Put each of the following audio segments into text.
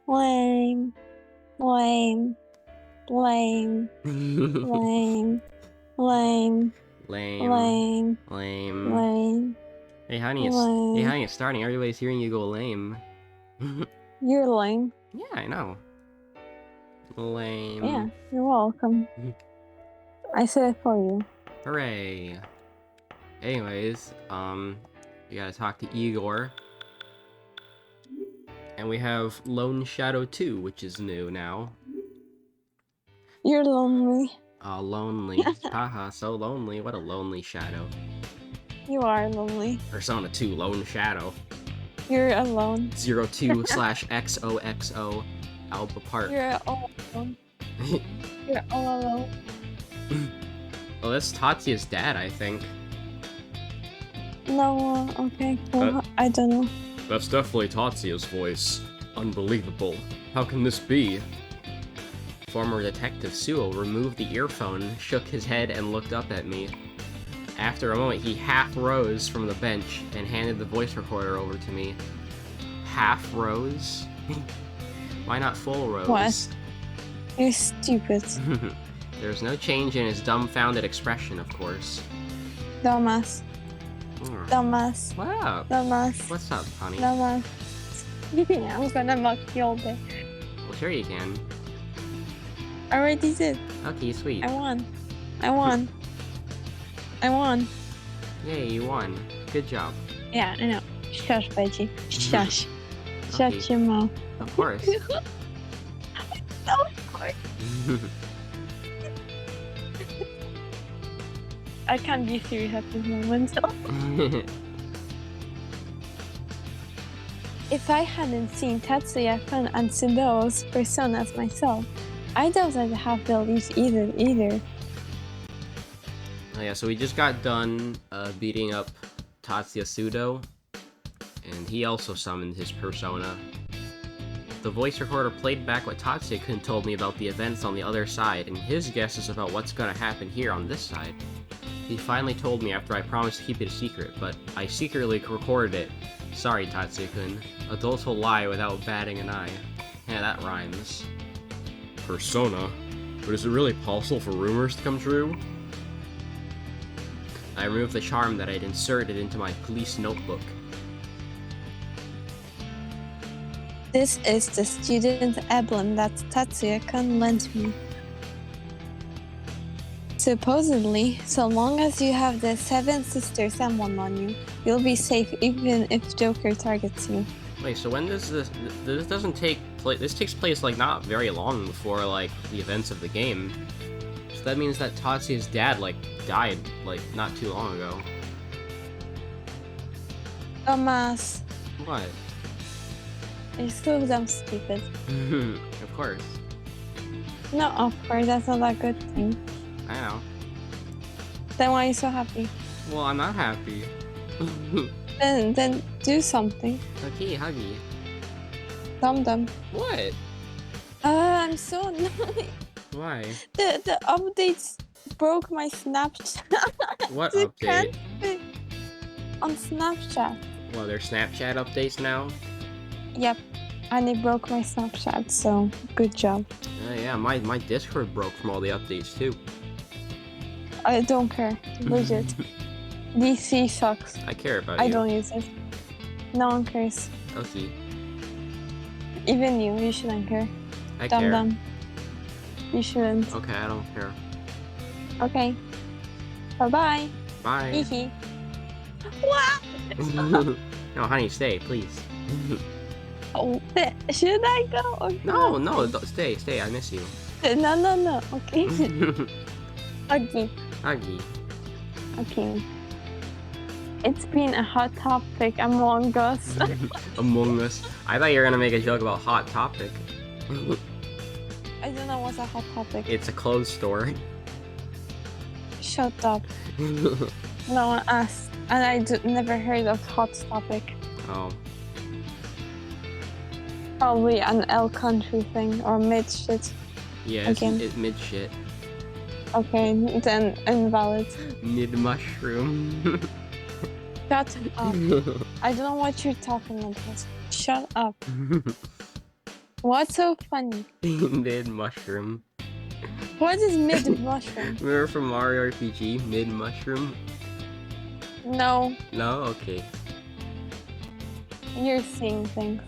Lame. Lame. Lame. Lame. Lame. Lame. Lame. Lame. Lame. Hey honey, it's starting. Everybody's hearing you go lame. You're lame. Yeah, I know. Lame. Yeah, you're welcome. I said it for you. Hooray. Anyways, we gotta talk to Igor. And we have Lone Shadow 2, which is new now. You're lonely. Lonely. Haha, so lonely. What a lonely shadow. You are lonely. Persona 2, Lone Shadow. You're alone. 02/XOXO Alba Park. You're all alone. You're all alone. Oh, that's Tatsuya's dad, I think. No, okay, cool. I don't know. That's definitely Tatsuya's voice. Unbelievable. How can this be? Former Detective Suo removed the earphone, shook his head, and looked up at me. After a moment, he half rose from the bench and handed the voice recorder over to me. Half rose? Why not full rose? What? You're stupid. There's no change in his dumbfounded expression, of course. Dumbass. Dumbass. What up? Dumbass. What's up, honey? Dumbass. I'm gonna mock you all day. Well, sure you can. I already did. Okay, sweet. I won. I won. I won. Yay, you won. Good job. Yeah, I know. Shush, Veggie. Shush. Okay. Shut your mouth. Of course. Of course. I can't be serious at this moment. If I hadn't seen Tatsuya and Sudo's personas myself, I doubt I'd have believed either. Oh yeah, so we just got done beating up Tatsuya Sudo, and he also summoned his persona. The voice recorder played back what Tatsuya-kun told me about the events on the other side, and his guesses about what's gonna happen here on this side. He finally told me after I promised to keep it a secret, but I secretly recorded it. Sorry, Tatsuya-kun. Adults will lie without batting an eye. Yeah, that rhymes. Persona? But is it really possible for rumors to come true? I removed the charm that I'd inserted into my police notebook. This is the student emblem that Tatsuya-kun lent me. Supposedly, so long as you have the Seven Sisters emblem on you, you'll be safe even if Joker targets you. Wait, so when does this doesn't take place, this takes place like not very long before like the events of the game. So that means that Tatsuya's dad like died like not too long ago. Dumbass. What? You're so dumb stupid. Of course. No, of course, that's not a good thing. I know. Then why are you so happy? Well, I'm not happy. Then do something. Okay, Huggy. Dum. What? I'm so annoyed. Why? The updates broke my Snapchat. What You update? can't fit on Snapchat. Well, there's Snapchat updates now? Yep. And it broke my Snapchat, so good job. Yeah, my Discord broke from all the updates too. I don't care. Legit. DC sucks. I care about I you. don't use it. No one cares. Okay. Even you shouldn't care. I care. Dumb. You shouldn't. Okay, I don't care. Okay. Bye-bye. Bye. Hee. What? No, honey, stay, please. Oh, should I go? Or No, stay. I miss you. No. Okay. Okay. Huggy. Okay. It's been a hot topic among us. Among Us. I thought you were gonna make a joke about Hot Topic. I don't know what's a hot topic. It's a clothes store. Shut up. No one asked. And I never heard of hot topic. Oh. Probably an L country thing or mid shit. Yeah, Again. it's mid shit. Okay, then invalid. Mid mushroom. Shut up. I don't know what you're talking about. Shut up. What's so funny? Mid-mushroom. What is mid-mushroom? Remember from Mario RPG, mid-mushroom? No, No? Okay. you're seeing things.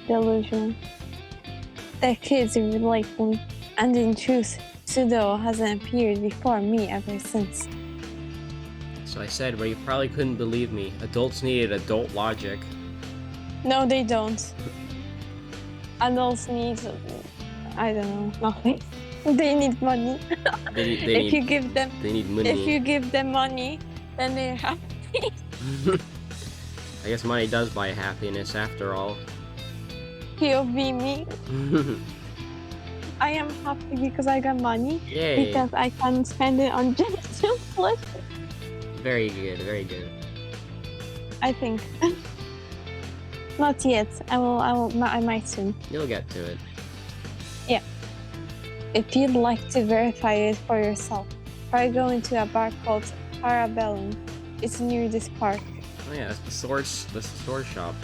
Delusion. The kids relate me, and in truth, Pseudo hasn't appeared before me ever since. So I said, but you probably couldn't believe me. Adults needed adult logic. No, they don't. Adults need, I don't know, nothing. They need money. If you give them money, then they're happy. I guess money does buy happiness after all. POV me. I am happy because I got money. Yay. Because I can spend it on genital pleasure. Very good, very good. I think. Not yet. I might soon. You'll get to it. Yeah. If you'd like to verify it for yourself, try going to a bar called Parabellum. It's near this park. Oh yeah, it's the sword shop.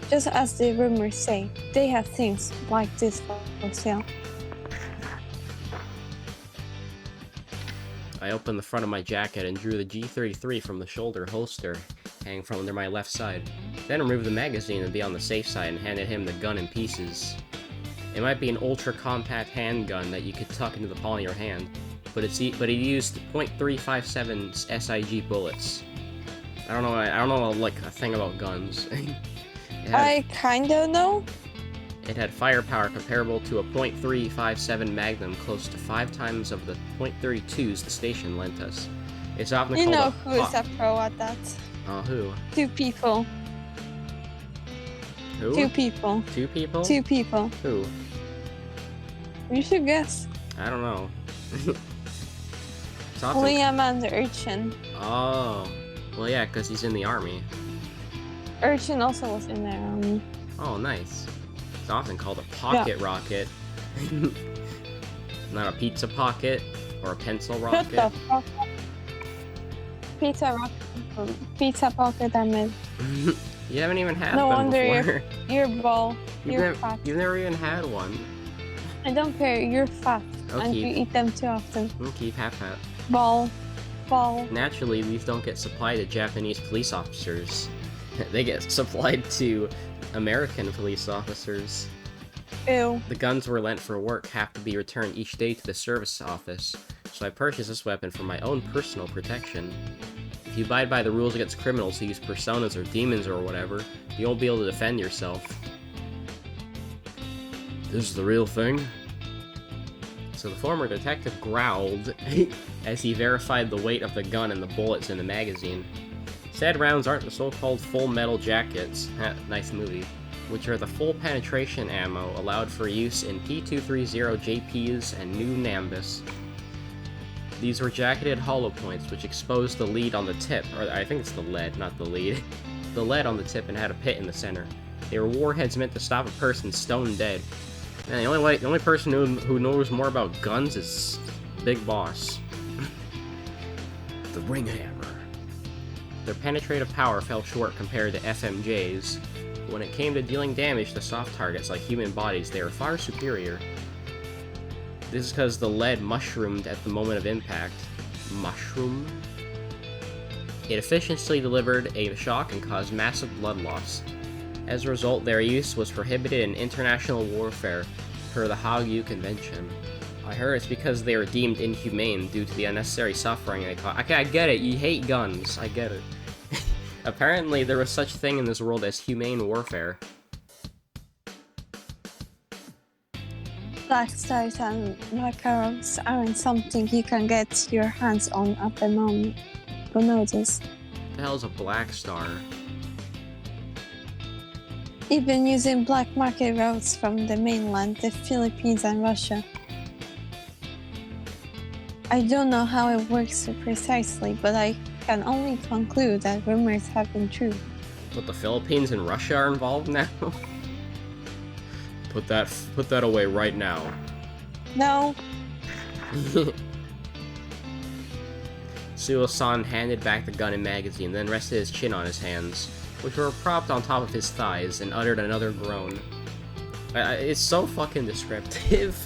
Just as the rumors say, they have things like this for sale. I opened the front of my jacket and drew the G33 from the shoulder holster, hanging from under my left side. Then removed the magazine and be on the safe side and handed him the gun in pieces. It might be an ultra-compact handgun that you could tuck into the palm of your hand, but he used .357 SIG bullets. I don't know like a thing about guns. I kinda know. It had firepower comparable to a .357 Magnum, close to 5 times of the .32s the station lent us. It's often You called know who is a pro at that? Who? 2 people. Who? 2 people. 2 people? 2 people. Who? You should guess. I don't know. It's often... Liam and Urchin. Oh. Well, yeah, because he's in the army. Urchin also was in their army. Oh, nice. It's often called a pocket rocket. Not a pizza pocket or a pencil rocket. What the fuck? Pizza pocket, I meant. You haven't even had no them wonder before. You're bald. You're fat. You've never even had one. I don't care. You're fat, and you eat them too often. Keep half fat. Ball. Naturally, these don't get supplied to Japanese police officers. They get supplied to American police officers. Ew. The guns were lent for work have to be returned each day to the service office, so I purchased this weapon for my own personal protection. If you abide by the rules against criminals who use personas or demons or whatever, you won't be able to defend yourself. This is the real thing? So the former detective growled as he verified the weight of the gun and the bullets in the magazine. Said rounds aren't the so-called full metal jackets, nice movie, which are the full penetration ammo allowed for use in P230 JPs and new Nimbus. These were jacketed hollow points which exposed the lead on the tip, or I think it's the lead, not the lead, the lead on the tip and had a pit in the center. They were warheads meant to stop a person stone dead. And the only person who knows more about guns is Big Boss. The ring hammer. Their penetrative power fell short compared to FMJs. When it came to dealing damage to soft targets like human bodies, they were far superior. This is because the lead mushroomed at the moment of impact. Mushroom? It efficiently delivered a shock and caused massive blood loss. As a result, their use was prohibited in international warfare, per the Hague Convention. I heard it's because they were deemed inhumane due to the unnecessary suffering they caused. Okay, I get it, you hate guns, I get it. Apparently, there was such thing in this world as humane warfare. Black stars and black arrows aren't something you can get your hands on at the moment. But notice. What the hell is a black star? Even using black market routes from the mainland, the Philippines and Russia. I don't know how it works precisely, but I can only conclude that rumors have been true. But the Philippines and Russia are involved now? Put that away right now. No. Suo-san handed back the gun and magazine, then rested his chin on his hands. which were propped on top of his thighs, and uttered another groan. It's so fucking descriptive.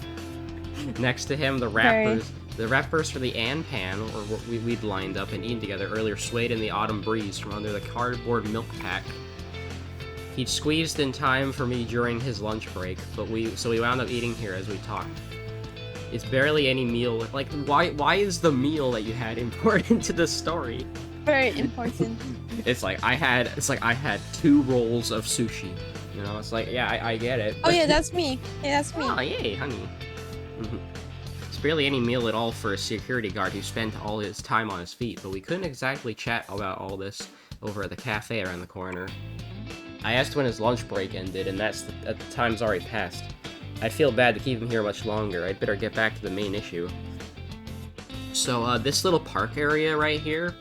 Next to him, the wrappers for the Ann Pan, we'd lined up and eaten together earlier, swayed in the autumn breeze from under the cardboard milk pack. He'd squeezed in time for me during his lunch break, so we wound up eating here as we talked. It's barely any meal. Like, why is the meal that you had important to the story? Very important. It's like I had 2 rolls of sushi. You know, it's like, yeah, I get it. Oh yeah, that's me. Yeah, that's me. Oh yay, honey. It's barely any meal at all for a security guard who spent all his time on his feet, but we couldn't exactly chat about all this over at the cafe around the corner. I asked when his lunch break ended, and the time's already passed. I feel bad to keep him here much longer. I'd better get back to the main issue. So, this little park area right here,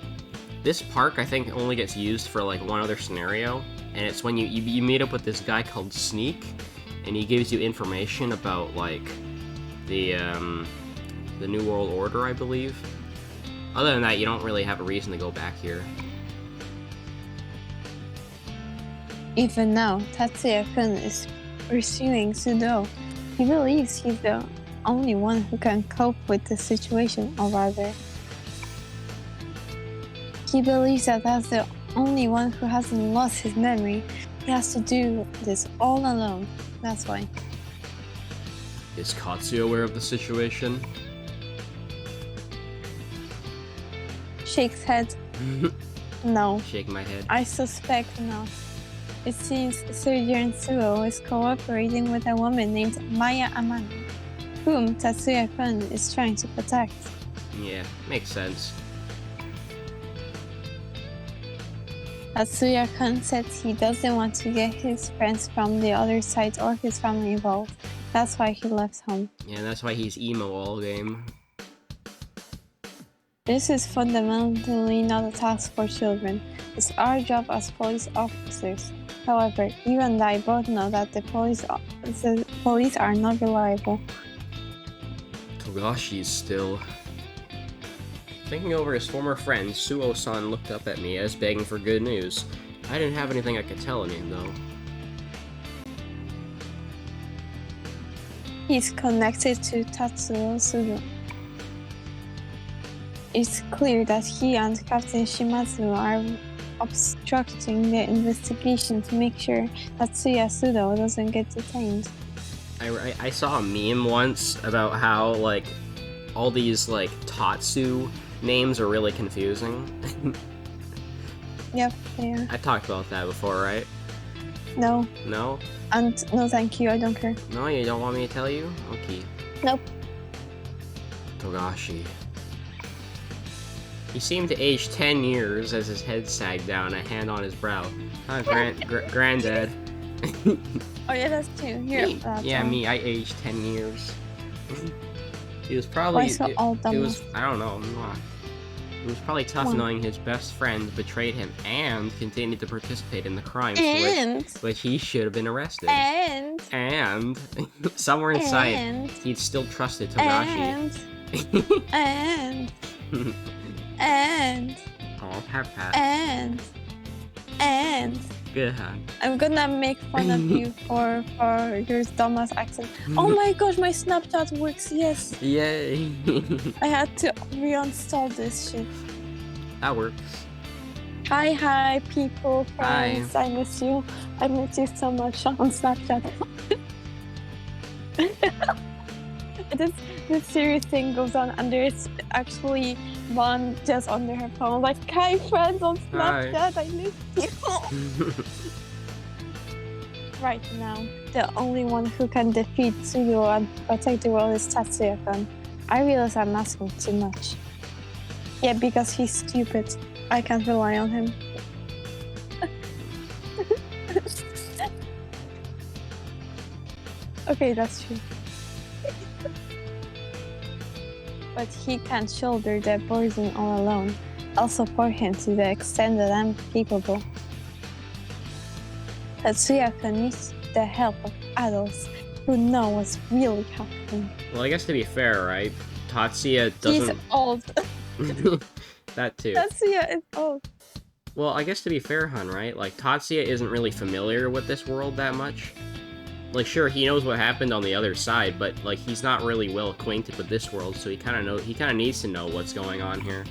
this park I think only gets used for like one other scenario, and it's when you meet up with this guy called Sneak, and he gives you information about like the New World Order, I believe. Other than that, you don't really have a reason to go back here. Even now, Tatsuya-kun is pursuing Sudo. He believes he's the only one who can cope with the situation, or rather, he believes that that's the only one who hasn't lost his memory. He has to do this all alone. That's why. Is Katsuya aware of the situation? Shakes head. No. Shake my head. I suspect not. It seems Surgeon Suo is cooperating with a woman named Maya Amano, whom Tatsuya-kun is trying to protect. Yeah, makes sense. Tatsuya-kun said he doesn't want to get his friends from the other side or his family involved. That's why he left home. Yeah, that's why he's emo all game. This is fundamentally not a task for children. It's our job as police officers. However, you and I both know that the police are not reliable. Togashi's still. Thinking over his former friend, Suo-san looked up at me as begging for good news. I didn't have anything I could tell him, though. He's connected to Tatsuya Sudo. It's clear that he and Captain Shimazu are obstructing the investigation to make sure Tatsuya Sudo doesn't get detained. I saw a meme once about how, like, all these, like, Tatsu names are really confusing. Yep, they are. I talked about that before, right? No. No? And no thank you, I don't care. No, you don't want me to tell you? Okay. Nope. Togashi. He seemed to age 10 years as his head sagged down, a hand on his brow. Hi, Granddad. Oh yeah, that's true. Here, yeah, me, I aged 10 years. It was probably... Why so old, it was, I don't know. It was probably tough knowing his best friend betrayed him and continued to participate in the crimes for which he should have been arrested. And somewhere inside, he'd still trusted Togashi. And oh, pat. And good. I'm gonna make fun of you for your dumbass accent. Oh my gosh, my Snapchat works, yes! Yay! I had to reinstall this shit. That works. Hi, people, friends. Hi. I miss you. I miss you so much on Snapchat. This serious thing goes on, and there's actually one just under her phone, like, hi, friends on Snapchat, hi. I miss you. Right now, the only one who can defeat Tsuyo and protect the world is Tatsuya-kun. I realize I'm asking too much. Yeah, because he's stupid. I can't rely on him. Okay, that's true. But he can't shoulder the burden all alone. I'll support him to the extent that I'm capable. Tatsuya-kun needs the help of adults who know what's really happening. Well, I guess to be fair, right? Tatsuya doesn't... He's old. That too. Tatsuya is old. Well, I guess to be fair, hun, right? Like, Tatsuya isn't really familiar with this world that much. Like, sure, he knows what happened on the other side, but, like, he's not really well acquainted with this world, so he kind of needs to know what's going on here.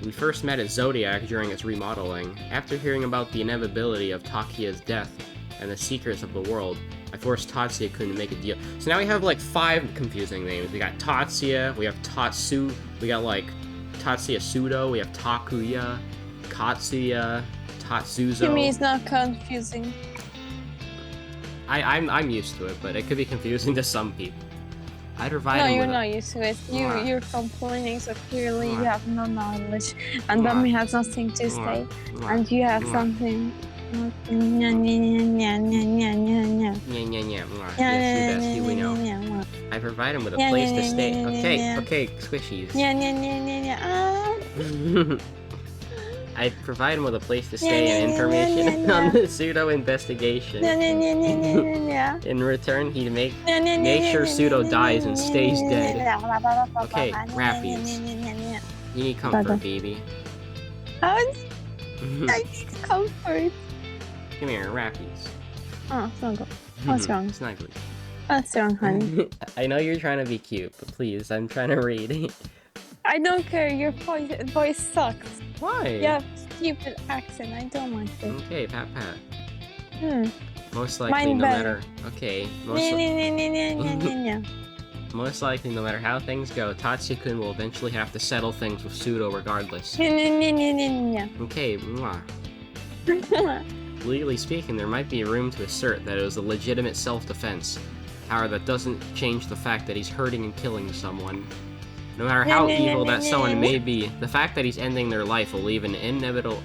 We first met at Zodiac during its remodeling. After hearing about the inevitability of Takiya's death and the secrets of the world, I forced Tatsuya-kun to make a deal. So now we have, like, 5 confusing names. We got Tatsuya, we have Tatsu, we got, like, Tatsuya Sudo, we have Takuya, Katsuya, Tatsuzo. To me, it's not confusing. I'm used to it, but it could be confusing to some people. I'd provide No, him you're with not used to it. You're complaining, so clearly you have no knowledge, and Dummy has nothing to say, and you have something. Yes, you best, you we know. I provide him with a place to stay. Okay, squishies. I provide him with a place to stay and information on the pseudo investigation. In return, he'd make sure Pseudo dies and stays dead. Okay, Rappies. You need comfort, baby. How is I need comfort? Come here, Rappies. Oh, it's not good. What's wrong? Snuggly. What's wrong, honey? I know you're trying to be cute, but please, I'm trying to read. I don't care. Your voice sucks. Why? You have stupid accent. I don't like it. Okay, pat. Most likely, Mine no better. matter. Okay, most likely, no matter how things go, Tatsuya-kun will eventually have to settle things with Pseudo regardless. Okay, mwah. Legally speaking, there might be room to assert that it was a legitimate self-defense. However, that doesn't change the fact that he's hurting and killing someone. No matter how evil that someone may be, the fact that he's ending their life will leave an indelible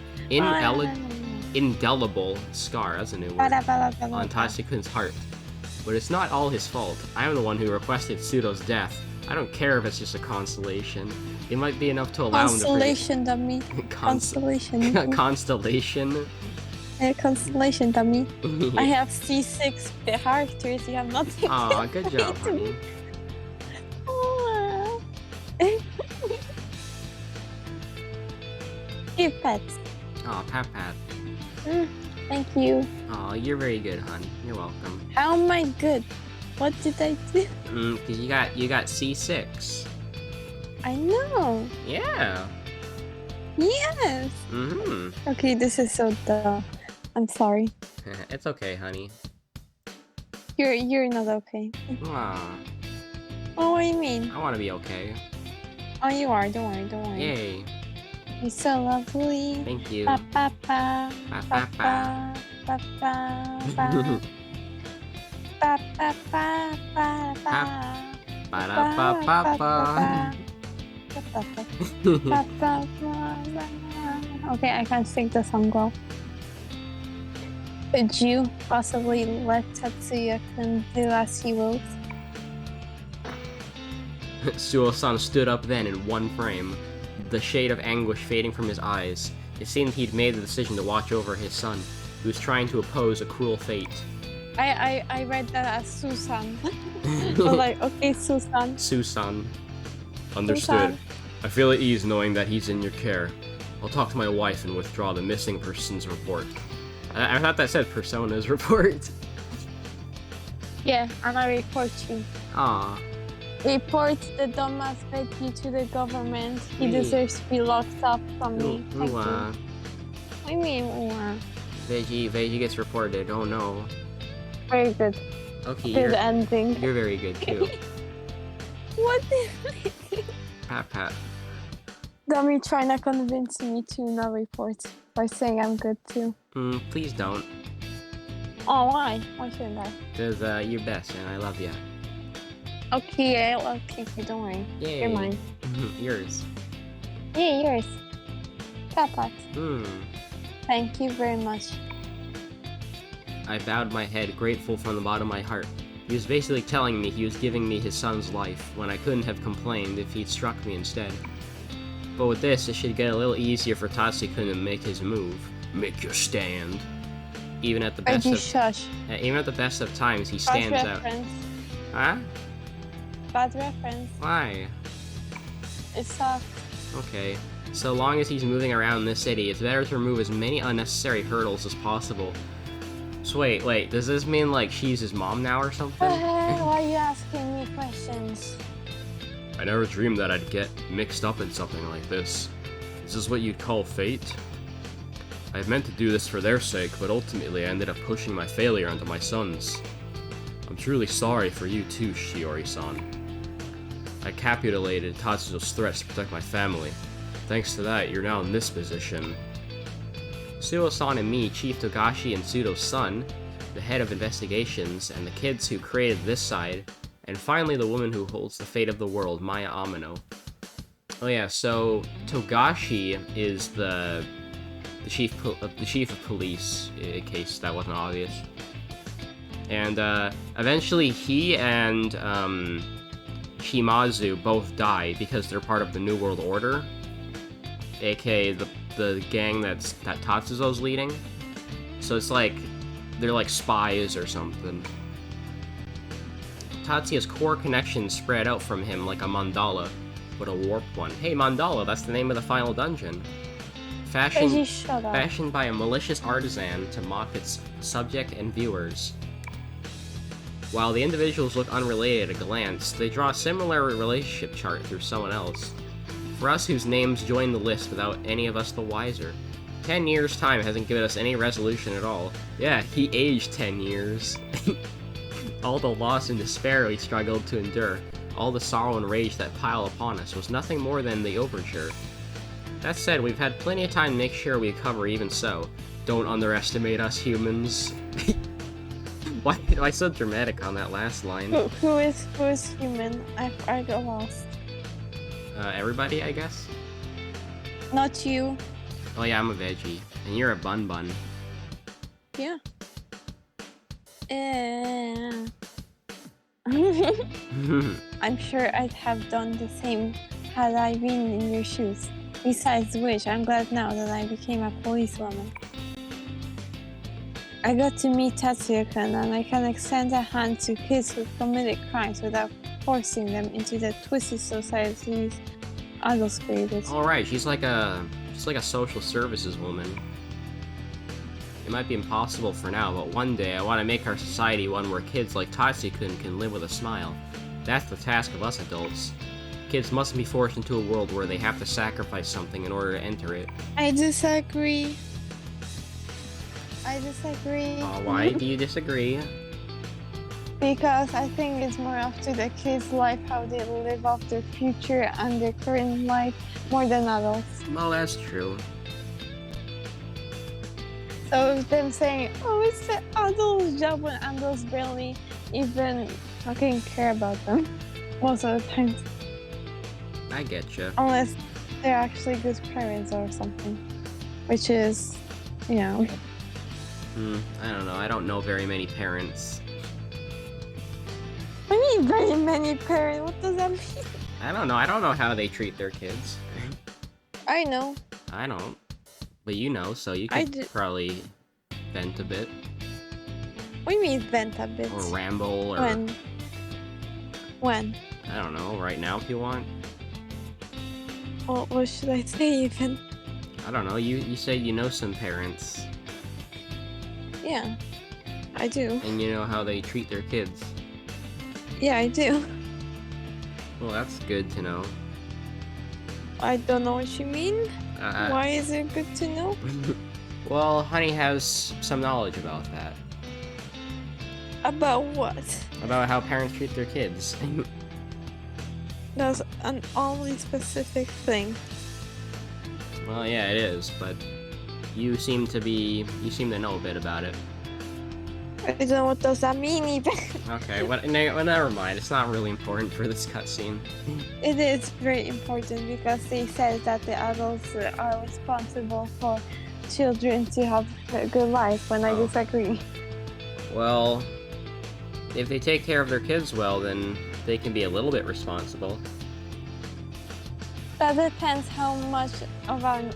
scar, that's a new word, on Tatsuya-kun's heart. But it's not all his fault. I'm the one who requested Pseudo's death. I don't care if it's just a consolation. It might be enough to allow him to Constellation, dummy. Constellation. Constellation. Constellation, dummy. I have C6 characters. You have nothing. Aw, good job, honey. Give pets. Aw, pat. Thank you. Aw, you're very good, hon. You're welcome. How am I good? What did I do? Cause you got C6. I know. Yeah. Yes. Okay, this is so dumb. I'm sorry. It's okay, honey. You're not okay. Aw. Oh, what do you mean? I want to be okay. Oh, you are. Don't worry. Yay. You're so lovely. Thank you. Pa pa pa. Pa pa pa. Pa pa pa. Pa pa pa pa. Okay, I can't sing the song well. Could you possibly let Tatsuya-kun do as he wills? Suo-san stood up then in one frame, the shade of anguish fading from his eyes. It seemed he'd made the decision to watch over his son, who was trying to oppose a cruel fate. I read that as Susan. So like, okay, Susan. Susan. Understood. I feel at ease knowing that he's in your care. I'll talk to my wife and withdraw the missing persons report. I thought that said personas report. Yeah, and I report you. Aw. Report the dumbass Veggie to the government. He deserves to be locked up from me. Thank you. What do you mean, Veggie gets reported. Oh no. Very good. Okay, Good ending. You're very good too. What did I do? Pat. Dummy trying to convince me to not report by saying I'm good too. Please don't. Oh, why? Why shouldn't I? Because you're best and I love you. Okay, I love you. Don't worry. Yay. You're mine. Yours. Yeah, yours. Pat. Thank you very much. I bowed my head, grateful from the bottom of my heart. He was basically telling me he was giving me his son's life, when I couldn't have complained if he'd struck me instead. But with this, it should get a little easier for Tatsuya-kun to make his move. Make your stand. Even at the best of times, he stands out. Huh? Bad reference. Why? It sucks. Okay. So long as he's moving around this city, it's better to remove as many unnecessary hurdles as possible. So wait, does this mean, like, she's his mom now or something? Why are you asking me questions? I never dreamed that I'd get mixed up in something like this. Is this what you'd call fate? I had meant to do this for their sake, but ultimately I ended up pushing my failure onto my sons. I'm truly sorry for you too, Shiori-san. I capitulated Tatsuya's threats to protect my family. Thanks to that, you're now in this position. Suo-san and me, Chief Togashi and Sudo's son, the head of investigations, and the kids who created this side, and finally the woman who holds the fate of the world, Maya Amino. Oh yeah, so Togashi is the chief of police, in case that wasn't obvious. And eventually he and Shimazu both die because they're part of the New World Order, aka the gang that Tatsuzo's leading. So it's like they're like spies or something. Tatsuya's core connections spread out from him like a mandala, but a warped one. Hey, mandala, that's the name of the final dungeon. Fashioned by a malicious artisan to mock its subject and viewers. While the individuals look unrelated at a glance, they draw a similar relationship chart through someone else. For us whose names join the list without any of us the wiser. 10 years' time hasn't given us any resolution at all. Yeah, he aged 10 years. All the loss and despair we struggled to endure, all the sorrow and rage that pile upon us, was nothing more than the overture. That said, we've had plenty of time to make sure we cover even so. Don't underestimate us humans. Why am I so dramatic on that last line? Who is human? I got lost. Everybody, I guess? Not you. Oh yeah, I'm a veggie. And you're a bun. Yeah. I'm sure I'd have done the same had I been in your shoes. Besides which, I'm glad now that I became a policewoman. I got to meet Tatsuya-kun, and I can extend a hand to kids who committed crimes without forcing them into the twisted societies adults created. Alright, she's like a social services woman. It might be impossible for now, but one day I want to make our society one where kids like Tatsuya-kun can live with a smile. That's the task of us adults. Kids mustn't be forced into a world where they have to sacrifice something in order to enter it. I disagree. Why do you disagree? Because I think it's more up to the kids' life, how they live off their future and their current life, more than adults. Well, that's true. So them saying, oh, it's the adults' job when adults barely even fucking care about them most of the time. I getcha. Unless they're actually good parents or something. Which is, you know. I don't know. I don't know very many parents. What do you mean very many parents? What does that mean? I don't know. I don't know how they treat their kids. I know. I don't. But you know, so you could probably vent a bit. What do you mean vent a bit? Or ramble, or... When? I don't know. Right now if you want. Well, what should I say even? I don't know. You say you know some parents. Yeah, I do. And you know how they treat their kids. Yeah, I do. Well, that's good to know. I don't know what you mean. Why is it good to know? Well, Honey has some knowledge about that. About what? About how parents treat their kids. That's an only specific thing. Well, yeah, it is, but you seem to know a bit about it. I don't know what does that mean even. Okay, well, never mind. It's not really important for this cutscene. It is very important because they said that the adults are responsible for children to have a good life, when I disagree. Well, if they take care of their kids well, then they can be a little bit responsible. That depends how much of an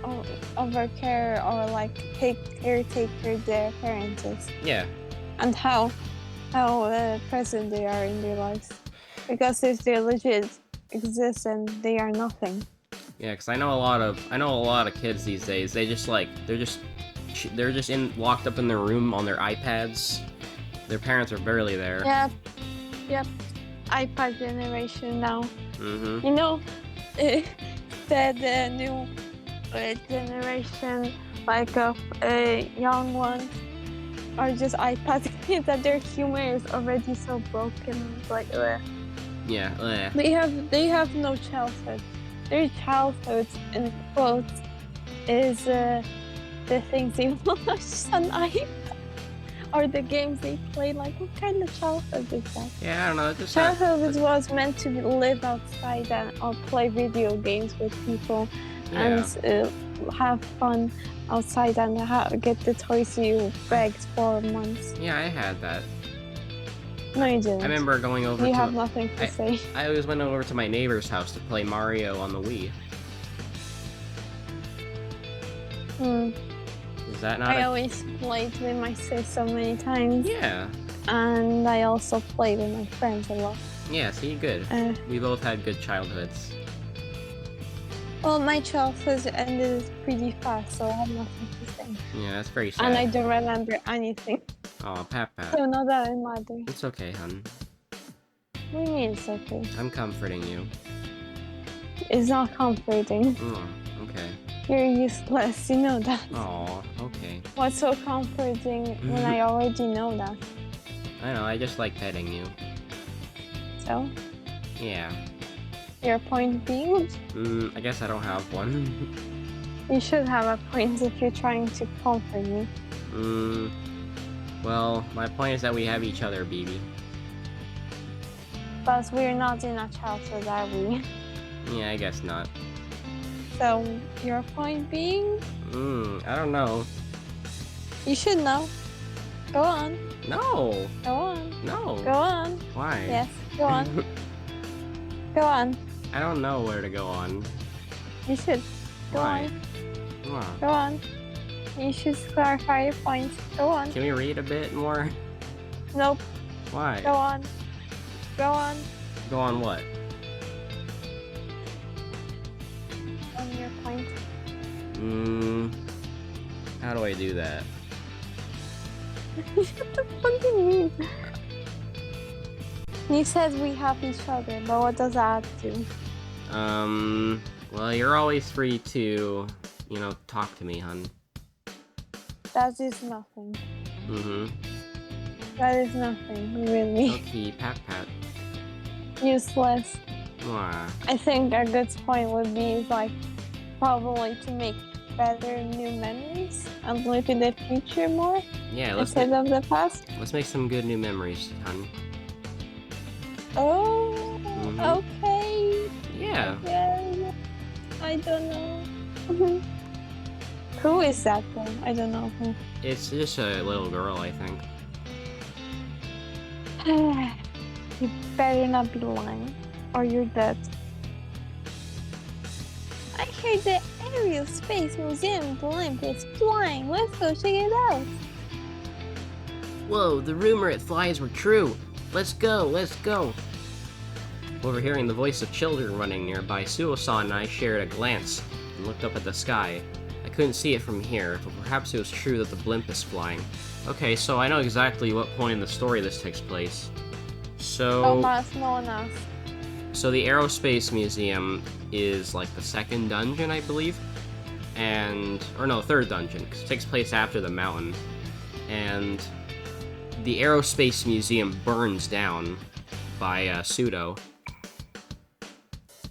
overcare or like caretaker their parents is. Yeah. And how present they are in their lives. Because if they legit exist, then they are nothing. Yeah, because I know a lot of kids these days. They just like they're just locked up in their room on their iPads. Their parents are barely there. Yep. iPad generation now. Mm-hmm. You know, the new generation, like of young ones, are just iPad kids, that their humor is already so broken. It's like, Yeah. They have no childhood. Their childhood, in quotes, is the things they watch on iPad or the games they play. Like, what kind of childhood is that? Yeah, I don't know. Just childhood was meant to live outside or play video games with people and have fun outside and get the toys you begged for months. Yeah, I had that. No, you didn't. I remember going over. You have nothing to say. I always went over to my neighbor's house to play Mario on the Wii. Is that not? I always played with my sis so many times. Yeah. And I also played with my friends a lot. Yeah, see, good. We both had good childhoods. Well, my childhood ended pretty fast, so I have nothing to say. Yeah, that's very sad. And I don't remember anything. Oh, Pat. So not that I matter. It's okay, hun. What do you mean it's okay? I'm comforting you. It's not comforting. Oh, okay. You're useless, you know that. Oh, okay. What's so comforting when I already know that? I know, I just like petting you. So? Yeah. Your point being? I guess I don't have one. You should have a point if you're trying to comfort me. Well, my point is that we have each other, BB. But we're not in a childhood, are we? Yeah, I guess not. So, your point being? I don't know. You should know. Go on. No! Go on. No! Go on. Why? Yes, go on. Go on. I don't know where to go on. You should. Go Why? on. Come on. Go on. You should clarify your points. Go on. Can we read a bit more? Nope. Why? Go on. Go on. Go on what? On your point. How do I do that? What the fuck do you mean? You said we have each other, but what does that do? Well, you're always free to, talk to me, hun. That is nothing. Mm-hmm. That is nothing, really. Okay, Pat. Useless. Why? I think a good point would be, like, probably to make better new memories and live in the future more. Yeah, instead of the past. Let's make some good new memories, hun. Oh, okay. Yeah. Yeah. I don't know. Who is that then? I don't know who. It's just a little girl, I think. You better not be lying, or you're dead. I heard the Aerial Space Museum blimp is flying. Let's go check it out. Whoa, the rumor it flies were true. Let's go. Overhearing the voice of children running nearby, Suo-san and I shared a glance and looked up at the sky. I couldn't see it from here, but perhaps it was true that the blimp is flying. Okay, so I know exactly what point in the story this takes place. So the Aerospace Museum is like the second dungeon, I believe. Third dungeon, because it takes place after the mountain. And the Aerospace Museum burns down by Pseudo.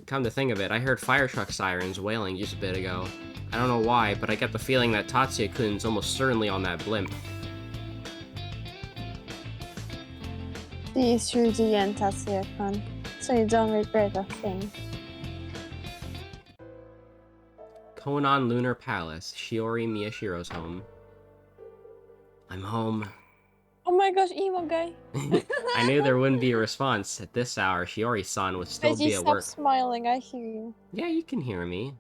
Come to think of it, I heard fire truck sirens wailing just a bit ago. I don't know why, but I get the feeling that Tatsuya-kun's almost certainly on that blimp. She is Shuji and Tatsuya-kun, so you don't regret a thing. Konan Lunar Palace, Shiori Miyashiro's home. I'm home. Oh my gosh, emo guy. I knew there wouldn't be a response. At this hour, Shiori-san would still be at work. Stop smiling, I hear you. Yeah, you can hear me.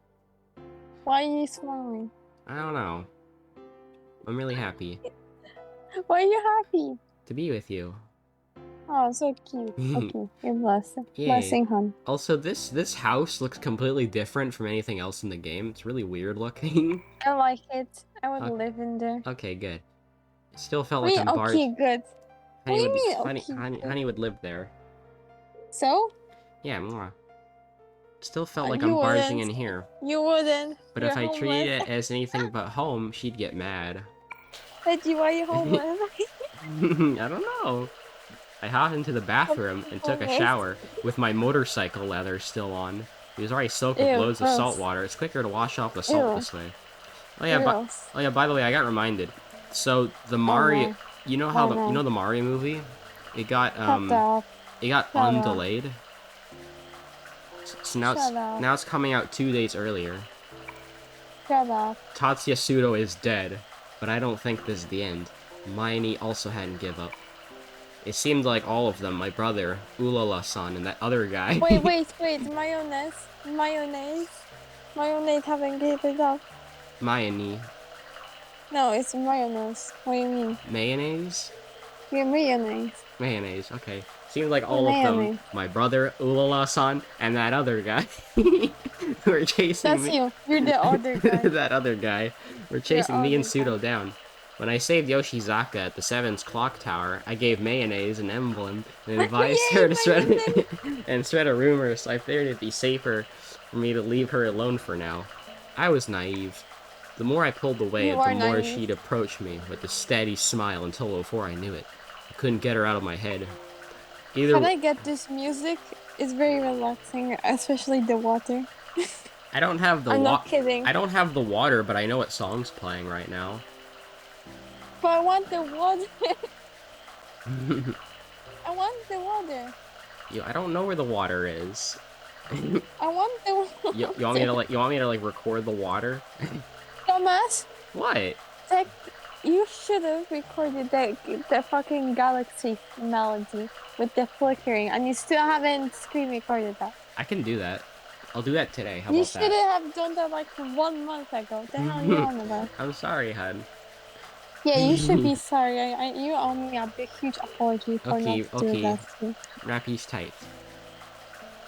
Why are you smiling? I don't know. I'm really happy. Why are you happy? To be with you. Oh, so cute. Okay, you're blessed. Yay. Blessing, hon. Also, this house looks completely different from anything else in the game. It's really weird looking. I like it. I would live in there. Okay, good. It still felt like Wait, I'm okay, good. What do you mean, Honey would live there. So? Yeah, mwah. Still felt like You I'm barging wouldn't. in here. You wouldn't. But You're if I homeless. treated it as anything but home, she'd get mad. Reggie, why are you homeless? I don't know. I hopped into the bathroom and took a shower with my motorcycle leather still on. It was already soaked with loads of salt water. It's quicker to wash off the salt this way. Oh yeah, by the way, I got reminded. So the Mario, you know how you know the Mario movie? It got undelayed. So now it's coming out 2 days earlier. Shut up. Tatsuya Sudo is dead, but I don't think this is the end. Mayonnaise also hadn't give up. It seemed like all of them, my brother, Ulala-san, and that other guy. wait, Mayonnaise haven't gave it up. Mayonnaise. No, it's mayonnaise. What do you mean? Mayonnaise? Yeah, mayonnaise. Mayonnaise, okay. Seemed like all of them, my brother, Ulala-san, and that other guy, were chasing me. That's you. You're the other guy. That other guy. Were chasing me and Sudo down. When I saved Yoshizaka at the 7's clock tower, I gave Mayonnaise an emblem and advised her to spread a rumor, so I figured it'd be safer for me to leave her alone for now. I was naive. The more I pulled away, the more she'd approach me with a steady smile until before I knew it. I couldn't get her out of my head. Can I get this music? It's very relaxing, especially the water. I don't have the I'm not kidding. I don't have the water, but I know what song's playing right now. But I want the water. I want the water. I don't know where the water is. I want the water. You want me to record the water? Thomas. What? You should have recorded the fucking galaxy melody with the flickering, and you still haven't screen recorded that. I can do that. I'll do that today. How you about that? You should have done that like 1 month ago. The hell are you on about? I'm sorry, hun. Yeah, you should be sorry. You owe me a big, huge apology for not doing that too. Rappy's tight.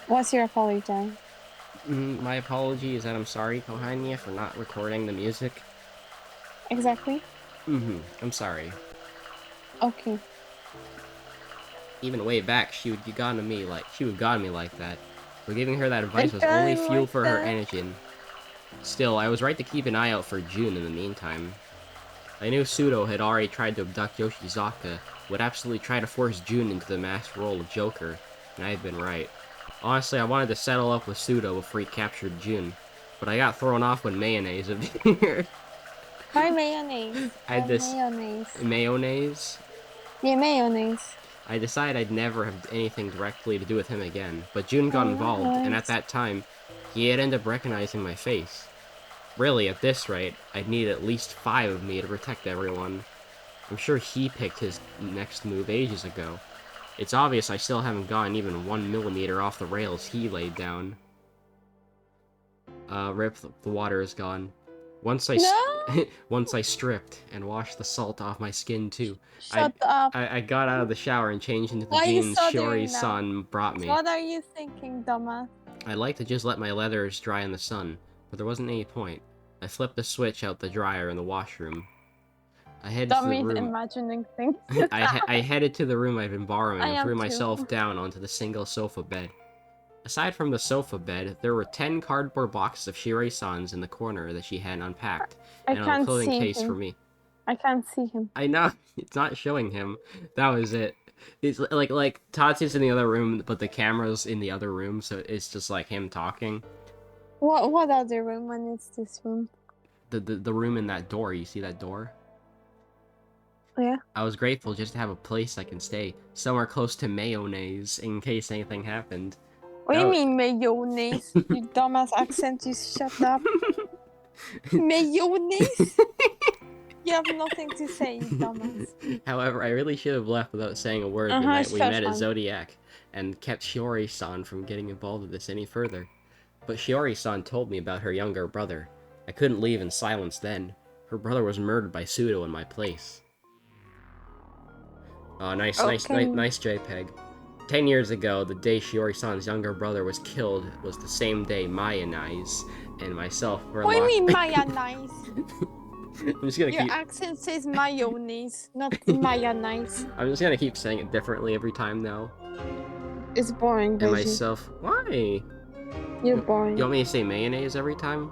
What's your apology? My apology is that I'm sorry, Kohania, for not recording the music. Exactly. I'm sorry. Okay. Even way back, she would got me like that. But giving her that advice was only fuel for her energy. Still, I was right to keep an eye out for June in the meantime. I knew Sudo had already tried to abduct Yoshizaka, would absolutely try to force June into the masked role of Joker, and I had been right. Honestly, I wanted to settle up with Sudo before he captured June, but I got thrown off when Mayonnaise appeared. Why Mayonnaise? Mayonnaise? Yeah, Mayonnaise. I decided I'd never have anything directly to do with him again, but June got involved, and at that time, he had ended up recognizing my face. Really, at this rate, I'd need at least 5 of me to protect everyone. I'm sure he picked his next move ages ago. It's obvious I still haven't gotten even 1 millimeter off the rails he laid down. Rip, the water is gone. Once I stripped and washed the salt off my skin too. Shut up. I got out of the shower and changed into the jeans Shiori-san brought me. What are you thinking, dumbass? I'd like to just let my leathers dry in the sun, but there wasn't any point. I flipped the switch out the dryer in the washroom. I headed to the room. Imagining things. I headed to the room I'd been borrowing and threw myself down onto the single sofa bed. Aside from the sofa bed, there were 10 cardboard boxes of Shiori-san's in the corner that she had unpacked, and a clothing case for me. I can't see him. I know, it's not showing him. That was it. It's like Tatsuya's in the other room, but the camera's in the other room, so it's just like him talking. What other room when it's this room? The room in that door, you see that door? Yeah. I was grateful just to have a place I can stay, somewhere close to Mayonnaise, in case anything happened. What do you mean mayonnaise? You dumbass accent, you shut up. Mayonnaise? You have nothing to say, you dumbass. However, I really should have left without saying a word the night we met at Zodiac, and kept Shiori-san from getting involved with this any further. But Shiori-san told me about her younger brother. I couldn't leave in silence then. Her brother was murdered by Sudo in my place. Oh, nice Okay. JPEG. 10 years ago, the day Shiori-san's younger brother was killed was the same day Mayonnaise and myself were What do you locked. mean mayonnaise? I'm just gonna Your keep. accent says mayonnaise, not mayonnaise. I'm just gonna keep saying it differently every time now. It's boring, And Veggie. myself, why? You're You boring. want me to say mayonnaise every time?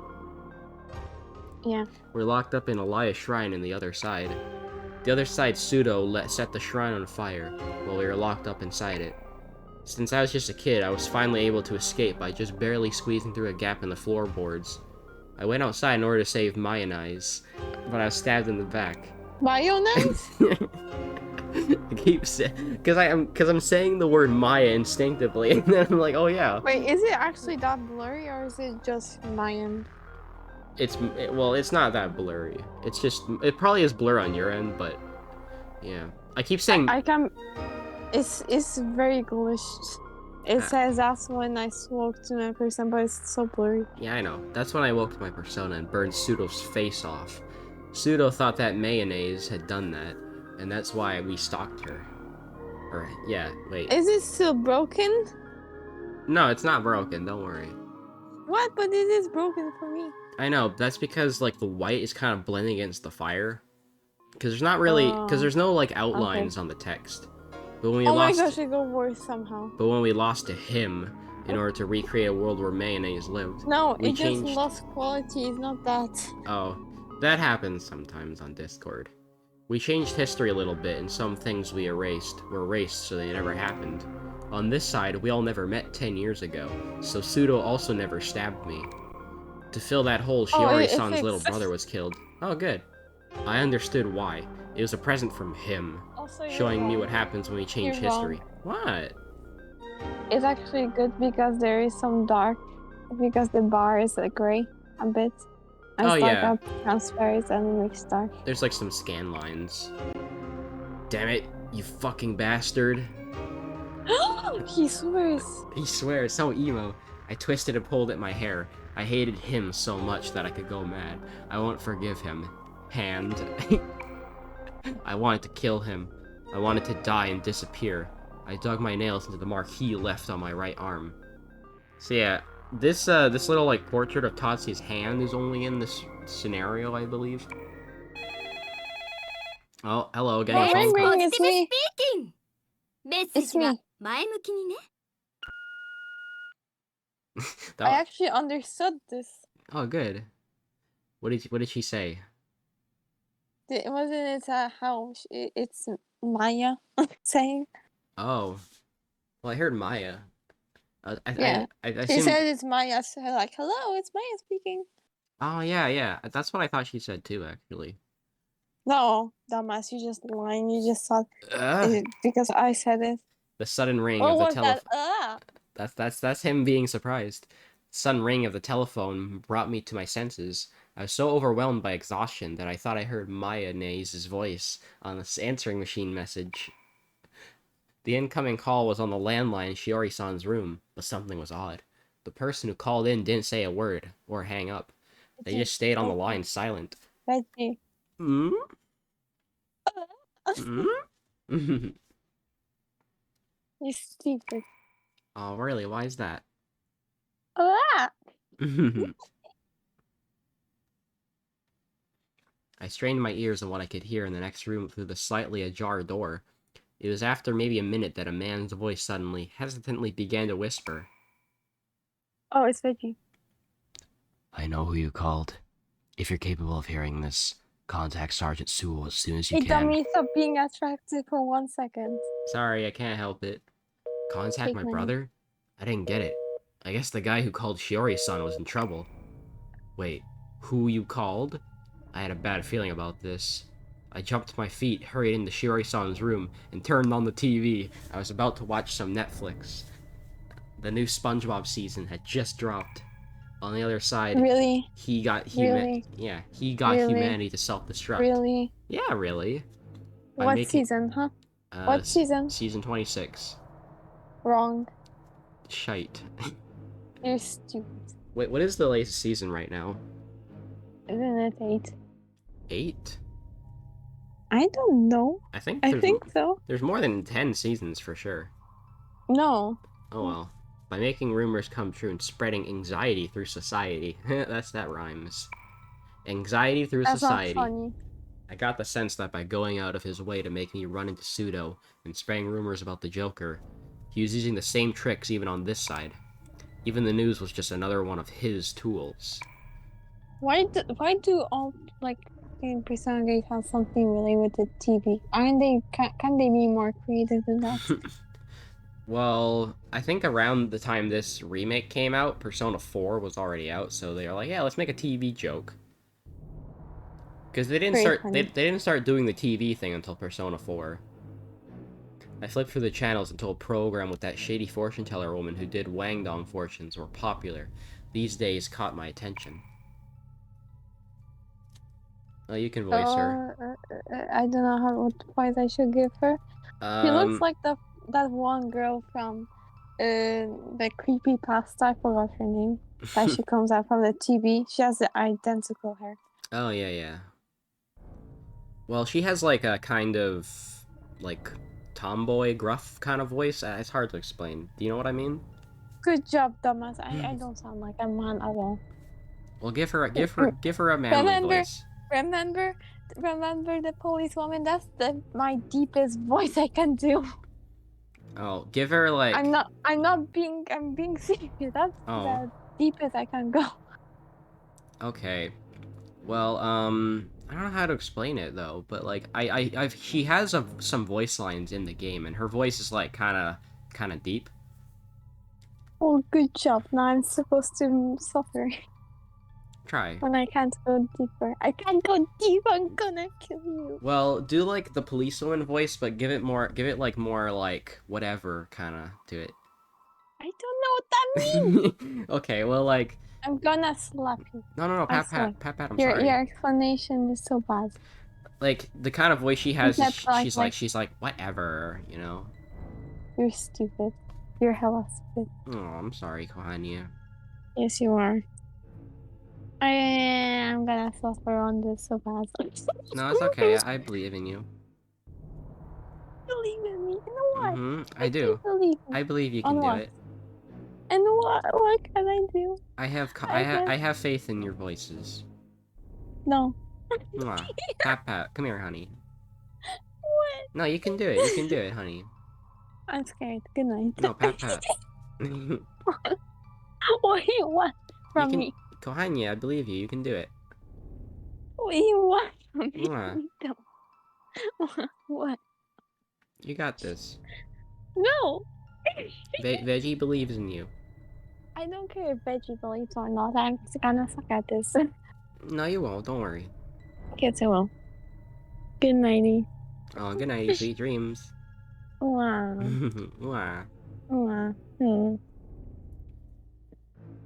Yeah. We're locked up in Elias Shrine in the other side. The other side pseudo set the shrine on fire while we were locked up inside it. Since I was just a kid, I was finally able to escape by just barely squeezing through a gap in the floorboards. I went outside in order to save Mayonnaise, but I was stabbed in the back. Mayonnaise? I keep saying, because I'm saying the word Maya instinctively, and then I'm like, oh yeah. Wait, is it actually that blurry or is it just Mayan? Well, it's not that blurry. It's just, it probably is blur on your end, but yeah. I keep saying. I can. It's very ghoulish. It says that's when I spoke to my person, but it's so blurry. Yeah, I know. That's when I woke to my persona and burned Pseudo's face off. Pseudo thought that Mayonnaise had done that, and that's why we stalked her. Or, yeah, wait. Is it still broken? No, it's not broken, don't worry. What? But it is broken for me. I know, that's because, like, the white is kind of blending against the fire. Because there's not really, because there's no, like, outlines on the text. But when we my gosh, it got worse somehow. But when we lost to him, in order to recreate a world where Mayonnaise lived. No, it just lost quality, it's not that. Oh, that happens sometimes on Discord. We changed history a little bit, and some things we were erased so they never happened. On this side, we all never met 10 years ago, so Pseudo also never stabbed me. To fill that hole, Shiori-san's little brother was killed. Oh, good. I understood why. It was a present from him, showing me what happens when we change history. What? It's actually good because there is some dark, because the bar is gray a bit. And oh yeah. Transparent and it makes dark. There's like some scan lines. Damn it, you fucking bastard. He swears. He swears, so emo. I twisted and pulled at my hair. I hated him so much that I could go mad. I won't forgive him. Hand. I wanted to kill him. I wanted to die and disappear. I dug my nails into the mark he left on my right arm. So yeah, this little like portrait of Tatsuya's hand is only in this scenario, I believe. Oh, hello, getting a phone call. It's me. It's me. I actually understood this. Oh, good. What did she say? Wasn't it how it's Maya saying? Oh, well, I heard Maya. Yeah. I she said it's Maya, so like, hello, it's Maya speaking. Oh, yeah. That's what I thought she said too, actually. No, dumbass, you just lying. You just thought it because I said it. The sudden ring of the telephone. That's him being surprised. The sudden ring of the telephone brought me to my senses. I was so overwhelmed by exhaustion that I thought I heard Mayonnaise's voice on this answering machine message. The incoming call was on the landline in Shiori-san's room, but something was odd. The person who called in didn't say a word or hang up. They just stayed on the line silent. Veggie. Hmm? You stupid. Oh, really? Why is that? I strained my ears on what I could hear in the next room through the slightly ajar door. It was after maybe a minute that a man's voice suddenly, hesitantly began to whisper. Oh, it's Veggie. I know who you called. If you're capable of hearing this, contact Sergeant Sewell as soon as you can. Dummy, stop being attractive for 1 second. Sorry, I can't help it. Contact my brother? I didn't get it. I guess the guy who called Shiori-san was in trouble. Wait, who you called? I had a bad feeling about this. I jumped to my feet, hurried into Shiori-san's room, and turned on the TV. I was about to watch some Netflix. The new SpongeBob season had just dropped. On the other side, he got humanity to self-destruct. Really? Yeah, really. What season, huh? What season? Season 26. Wrong. Shite. You're stupid. Wait, what is the latest season right now? Isn't it 8? 8? I don't know. I think I think so. there's more than 10 seasons for sure. No. Oh well. By making rumors come true and spreading anxiety through society. That rhymes. Anxiety through That's not society. funny. I got the sense that by going out of his way to make me run into Pseudo and spreading rumors about the Joker, he was using the same tricks even on this side. Even the news was just another one of his tools. Why do all like Persona games have something related to TV? Aren't they? Can they be more creative than that? Well, I think around the time this remake came out, Persona 4 was already out, so they were like, yeah, let's make a TV joke. Because they didn't start doing the TV thing until Persona 4. I flipped through the channels until a program with that shady fortune teller woman who did Wangdong fortunes were popular. These days caught my attention. Oh, you can voice her. I don't know what voice I should give her. She looks like that one girl from the creepy pasta. I forgot her name. That she comes out from the TV. She has the identical hair. Oh yeah. Well, she has like a kind of like tomboy, gruff kind of voice. It's hard to explain. Do you know what I mean? Good job, Thomas. I don't sound like a man at all. Well, give her a manly voice. Remember the policewoman? That's my deepest voice I can do. Oh, give her like. I'm being serious. That's the deepest I can go. Okay. Well, I don't know how to explain it though, but like she has some voice lines in the game, and her voice is like kind of deep. Oh, good job. Now I'm supposed to suffer. Try. When I can't go deeper. I can't go deep. I'm gonna kill you. Well, do like the policewoman voice, but give it more like whatever kind of to it. I don't know what that means. Okay, well, like. I'm gonna slap you. No, pat, I'm your, sorry. Your explanation is so bad. Like, the kind of voice she has is she's like, whatever, you know? You're stupid. You're hella stupid. Oh, I'm sorry, Kohania. Yes, you are. I'm gonna suffer on this so bad. No, it's okay. I believe in you. Believe in me? In what? I do. I believe you can do it. And what can I do? I have faith in your voices. No. Mwah. Pat, come here, honey. What? No, you can do it. You can do it, honey. I'm scared. Good night. No, Pat. What do you want from me? Kohanya, I believe you. You can do it. What do you want from me? Mwah. What? You got this. No. Veggie believes in you. I don't care if Veggie believes or not. I'm gonna suck at this. No, you won't. Don't worry. Yes, I will. Good nighty. Oh, good night. Sweet dreams. Wow. Wow. Wow.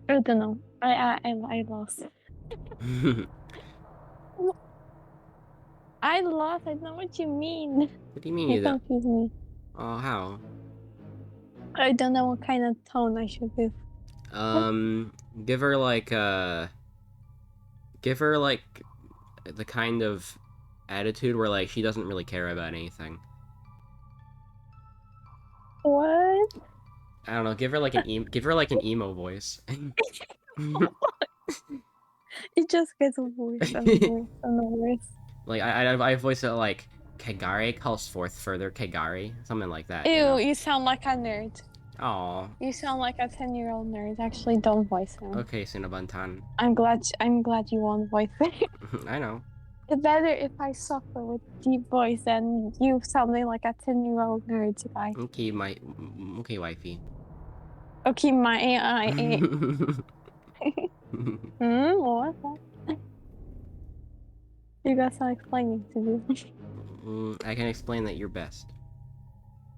I don't know. I lost. I lost. I don't know what you mean. What do you mean you confuse me. Oh, how? I don't know what kind of tone I should give. Give her like the kind of attitude where like she doesn't really care about anything. What? I don't know. Give her like an emo voice. It just gets worse and worse and worse. Like I voice it like Kagare calls forth further Kagare, something like that. Ew, you sound like a nerd. Aw. You sound like a 10-year-old nerd. Actually, don't voice him. Okay, Sinabantan. I'm glad you won't voice it. I know. It's better if I suffer with deep voice than you sounding like a 10-year-old nerd guy. Okay, wifey. Okay, my AI. What's that? You got some explaining to do. I can explain that you're best.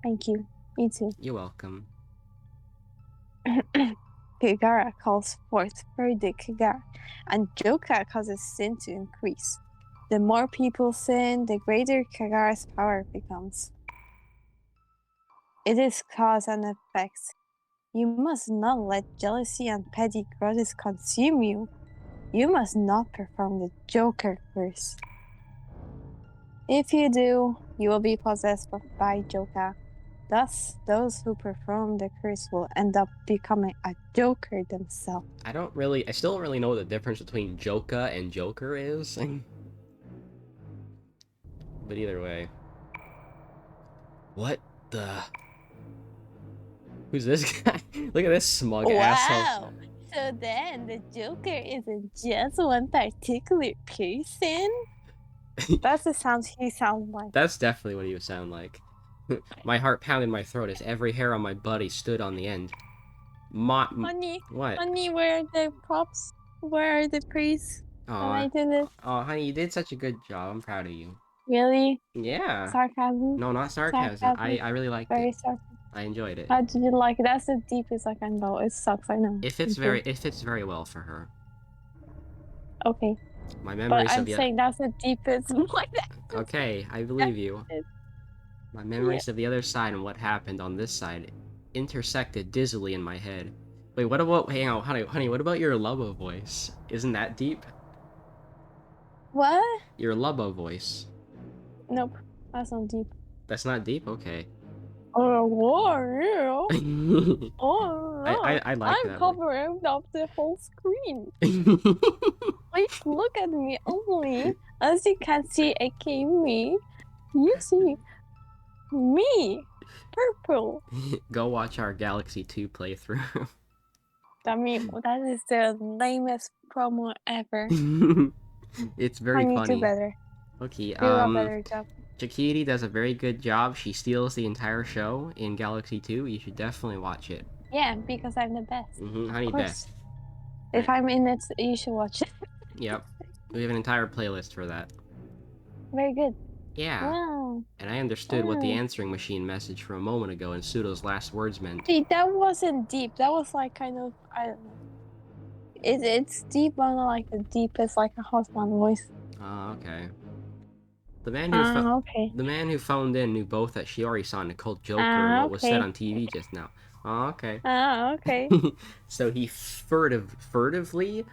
Thank you. Me too. You're welcome. Kagara calls forth further Kagara, and Joka causes sin to increase. The more people sin, the greater Kagara's power becomes. It is cause and effect. You must not let jealousy and petty grudges consume you. You must not perform the Joker curse. If you do, you will be possessed by Joka. Thus, those who perform the curse will end up becoming a Joker themselves. I still don't really know what the difference between Joka and Joker is. But either way. What the... Who's this guy? Look at this smug asshole. Wow! So then, the Joker isn't just one particular person? That's the sound he sounds like. That's definitely what he would sound like. My heart pounded in my throat as every hair on my body stood on the end. Honey, what? Honey, where are the props? Where are the praise? I did it. Oh, honey, you did such a good job. I'm proud of you. Really? Yeah. Sarcasm? No, not sarcasm. I really liked Very it. sarcasm. I enjoyed it. How did you like it? That's the deepest I can go. It sucks, I know. It fits very well for her. Okay. My memories but I'm saying that's the deepest. Okay, I believe you. My memories of the other side and what happened on this side intersected dizzily in my head. Wait, what about... Hang on, honey, what about your Lubbo voice? Isn't that deep? What? Your Lubbo voice. Nope, that's not deep. That's not deep? Okay. Oh, oh, I like that. I'm covering up the whole screen. Please look at me only. As you can see, aka me. You see me. Purple. Go watch our Galaxy 2 playthrough. That is the lamest promo ever. It's very funny. I need to do better. Okay, do a better job. Chikiri does a very good job. She steals the entire show in Galaxy 2. You should definitely watch it. Yeah, because I'm the best. Honey, best. If I'm in it, you should watch it. Yep. We have an entire playlist for that. Very good. Yeah. Wow. And I understood what the answering machine message from a moment ago in Pseudo's last words meant. See, that wasn't deep. That was like kind of, I don't know. It's deep, but not like the deepest, like a husband voice. Oh, okay. The man who phoned in knew both that Shiori-san had called Joker and what was said on TV just now. Oh, okay. Okay. So he furtively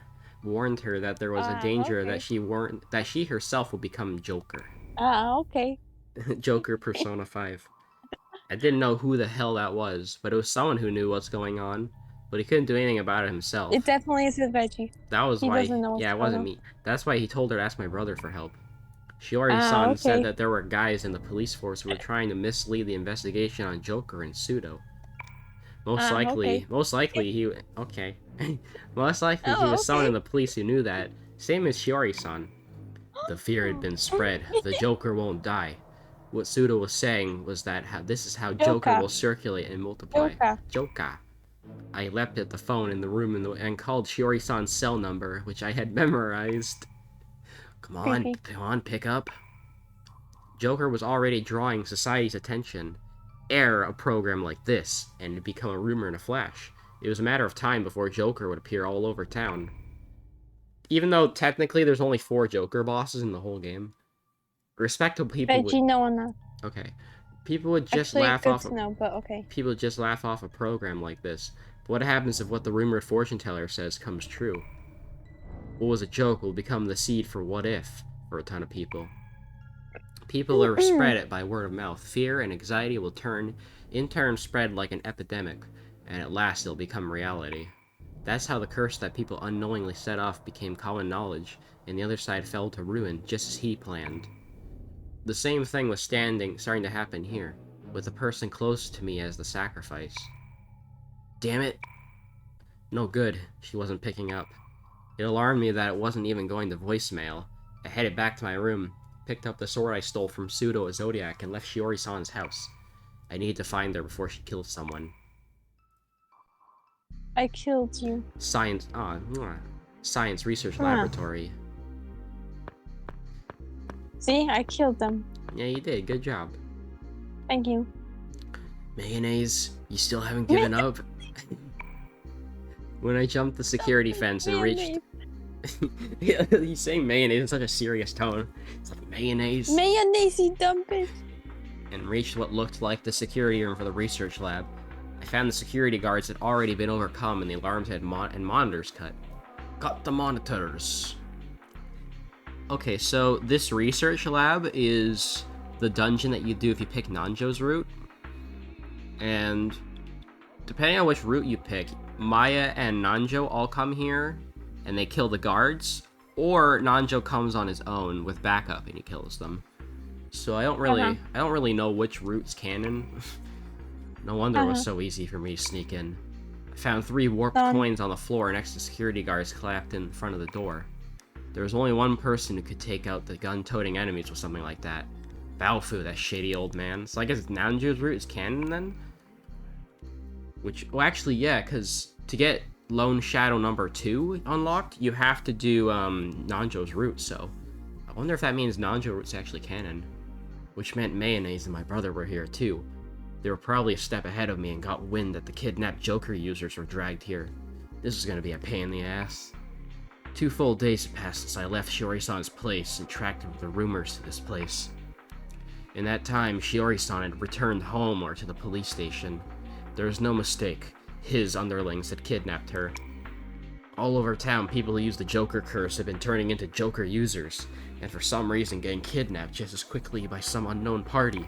warned her that there was a danger that she herself would become Joker. Okay. Joker Persona 5. I didn't know who the hell that was, but it was someone who knew what's going on, but he couldn't do anything about it himself. It definitely is with Veggie. That was why. Yeah, it wasn't me. That's why he told her to ask my brother for help. Shiori-san said that there were guys in the police force who were trying to mislead the investigation on Joker and Pseudo. Most likely he was someone in the police who knew that. Same as Shiori-san. The fear had been spread. The Joker won't die. What Pseudo was saying was that this is how Joker will circulate and multiply. Joker. I leapt at the phone in the room and called Shiori-san's cell number, which I had memorized. Come on, pick up. Joker was already drawing society's attention. Air a program like this, and it'd become a rumor in a flash. It was a matter of time before Joker would appear all over town. Even though technically there's only 4 Joker bosses in the whole game. Respectable people Okay. People would just laugh off People would just laugh off a program like this. But what happens if what the rumored fortune teller says comes true? What was a joke will become the seed for what if for a ton of people. People are spread it by word of mouth. Fear and anxiety will in turn spread like an epidemic, and at last it'll become reality. That's how the curse that people unknowingly set off became common knowledge, and the other side fell to ruin just as he planned. The same thing was starting to happen here, with the person close to me as the sacrifice. Damn it! No good, she wasn't picking up. It alarmed me that it wasn't even going to voicemail. I headed back to my room, picked up the sword I stole from Pseudo at Zodiac, and left Shiori-san's house. I needed to find her before she killed someone. I killed you. Science Research Laboratory. See, I killed them. Yeah, you did. Good job. Thank you. Mayonnaise, you still haven't given up? When I jumped the security fence and reached... He's saying mayonnaise in such a serious tone. It's like, mayonnaise. Mayonnaise, you dumb bitch. And reached what looked like the security room for the research lab. I found the security guards had already been overcome and the alarms had and monitors cut. Got the monitors. Okay, so this research lab is the dungeon that you do if you pick Nanjo's route. And depending on which route you pick, Maya and Nanjo all come here and they kill the guards, or Nanjo comes on his own with backup and he kills them. So I don't really know which route's canon. No wonder it was so easy for me to sneak in. I found 3 warped coins on the floor next to security guards clapped in front of the door. There was only one person who could take out the gun-toting enemies with something like that. Baofu, that shady old man. So I guess Nanjo's route is canon then? Well actually yeah, because to get Lone Shadow number 2 unlocked, you have to do Nanjo's route, so I wonder if that means Nanjo route's actually canon. Which meant Mayonnaise and my brother were here too. They were probably a step ahead of me and got wind that the kidnapped Joker users were dragged here. This is gonna be a pain in the ass. 2 full days passed since I left Shiori-san's place and tracked the rumors to this place. In that time, Shiori-san had returned home or to the police station. There was no mistake. His underlings had kidnapped her. All over town, people who used the Joker curse have been turning into Joker users, and for some reason getting kidnapped just as quickly by some unknown party.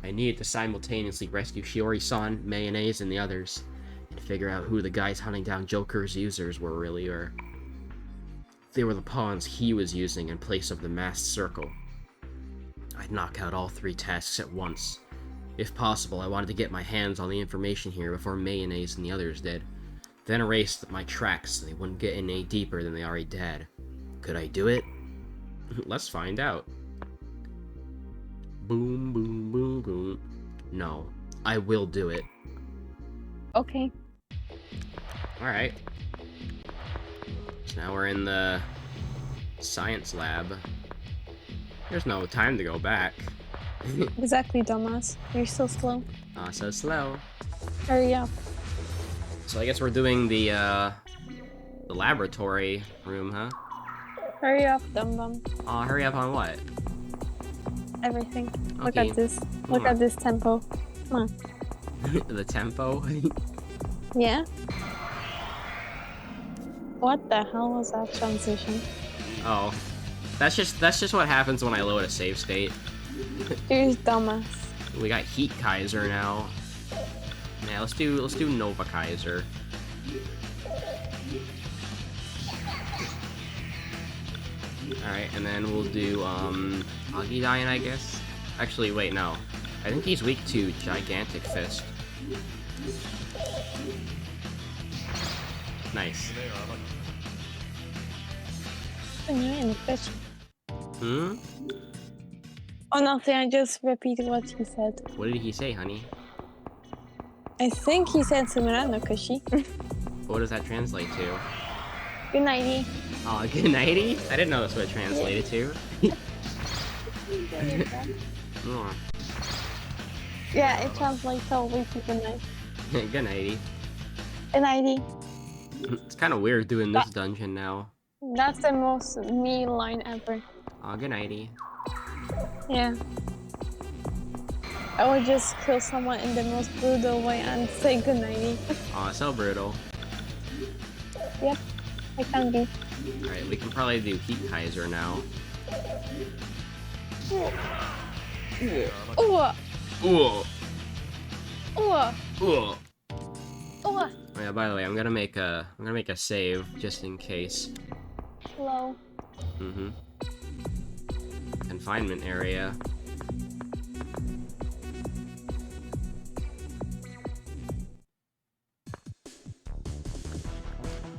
I needed to simultaneously rescue Shiori-san, Mayonnaise, and the others, and figure out who the guys hunting down Joker's users really were. They were the pawns he was using in place of the masked circle. I'd knock out all 3 tasks at once. If possible, I wanted to get my hands on the information here before Mayonnaise and the others did, then erase my tracks so they wouldn't get in any deeper than they already had. Could I do it? Let's find out. Boom, boom, boom, boom. No, I will do it. Okay. Alright. So now we're in the science lab. There's no time to go back. Exactly, dumbass. You're so slow. So slow. Hurry up. So I guess we're doing the laboratory room, huh? Hurry up, dum-dum. Hurry up on what? Everything. Okay. Look at this. Look at this tempo. Come on. The tempo? Yeah? What the hell was that transition? Oh. That's just what happens when I load a save state. You're dumbass. We got Heat Kaiser now. Yeah, let's do Nova Kaiser. Alright, and then we'll do Agidyne, I guess. Actually, wait, no. I think he's weak to Gigantic Fist. Nice. Hmm? Oh, nothing. I just repeated what he said. What did he say, honey? I think he said Sumira no Kushi. What does that translate to? Good nighty. Oh, good nighty? I didn't know that's what it translated to. Oh. Yeah, it translates totally to good night. Good nighty. Good nighty. It's kind of weird doing this dungeon now. That's the most me line ever. Oh, good nighty. Yeah. I would just kill someone in the most brutal way and say good nighty. Oh, so brutal. Yep, I can be. Alright, we can probably do Heat Kaiser now. Ooh. Ooh. Ooh. Ooh. Ooh. Oh yeah, by the way, I'm gonna make a save just in case. Hello. Mm-hmm. Confinement area.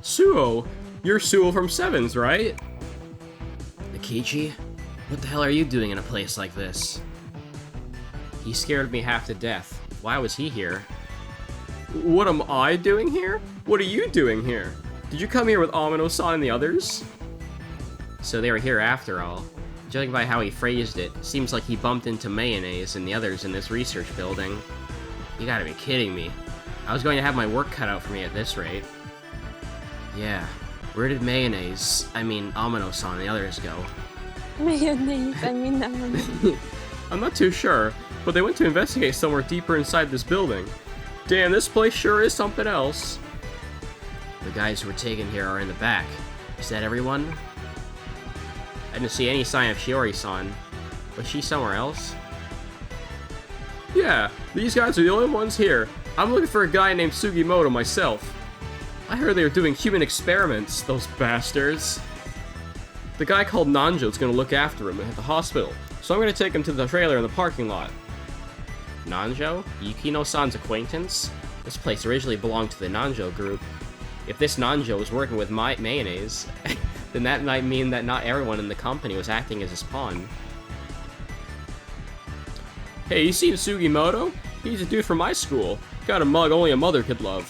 Suo! You're Suo from Sevens, right? Eikichi? What the hell are you doing in a place like this? He scared me half to death. Why was he here? What am I doing here? What are you doing here? Did you come here with Amino-san and the others? So they were here after all. Judging by how he phrased it, seems like he bumped into Mayonnaise and the others in this research building. You gotta be kidding me. I was going to have my work cut out for me at this rate. Yeah, where did Mayonnaise, I mean Amino-san and the others go? Mayonnaise, I mean that. I'm not too sure, but they went to investigate somewhere deeper inside this building. Damn, this place sure is something else. The guys who were taken here are in the back. Is that everyone? I didn't see any sign of Shiori-san. Was she somewhere else? Yeah, these guys are the only ones here. I'm looking for a guy named Sugimoto myself. I heard they were doing human experiments, those bastards. The guy called Nanjo's gonna look after him at the hospital, so I'm gonna take him to the trailer in the parking lot. Nanjo? Yukino-san's acquaintance? This place originally belonged to the Nanjo group. If this Nanjo was working with Mayonnaise, then that might mean that not everyone in the company was acting as his pawn. Hey, you seen Sugimoto? He's a dude from my school. Got a mug only a mother could love.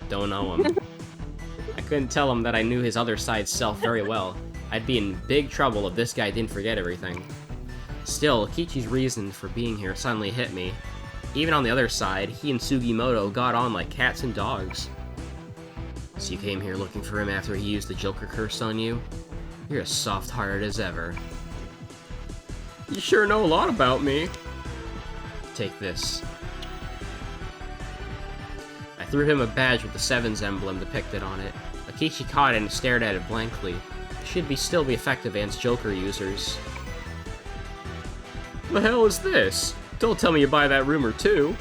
Don't know him. I couldn't tell him that I knew his other side self very well. I'd be in big trouble if this guy didn't forget everything. Still, Kichi's reason for being here suddenly hit me. Even on the other side, he and Sugimoto got on like cats and dogs. So you came here looking for him after he used the Joker curse on you? You're as soft-hearted as ever. You sure know a lot about me. Take this. I threw him a badge with the Sevens emblem depicted on it. Eikichi caught it and stared at it blankly. It should still be effective against Joker users. The hell is this? Don't tell me you buy that rumor too.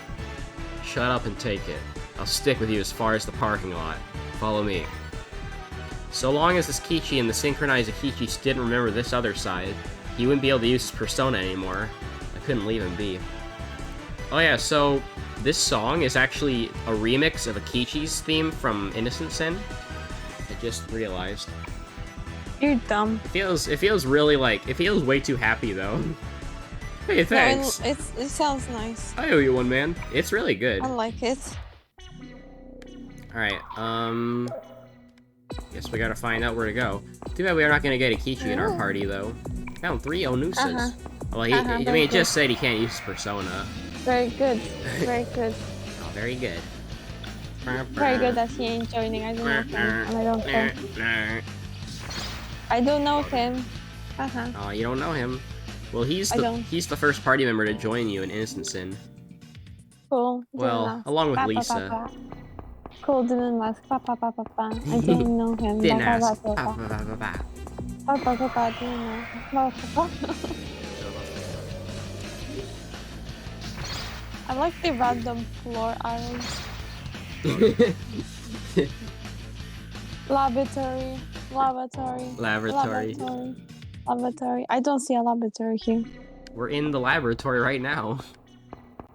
Shut up and take it. I'll stick with you as far as the parking lot. Follow me. So long as this Kichi and the synchronized Eikichis didn't remember this other side, he wouldn't be able to use his persona anymore. I couldn't leave him be. Oh yeah, so this song is actually a remix of Eikichi's theme from Innocent Sin. I just realized. You're dumb. It feels really like, it feels way too happy though. Hey, thanks. No, it sounds nice. I owe you one, man. It's really good. I like it. Alright, guess we gotta find out where to go. Too bad we're not gonna get Eikichi in our party, though. Found 3 Onusas. Well, I mean, it just said he can't use his persona. Very good. Very good. Oh, very good. Very good that he ain't joining. I don't know him, and I don't care. I don't know him. Oh, you don't know him? Well, he's the first party member to join you in Innocent Sin. Cool. Well, along with Lisa. Cool, didn't ask. I didn't know him. Didn't ask. Didn't know. I like the random floor arrows. Laboratory. I don't see a laboratory here. We're in the laboratory right now.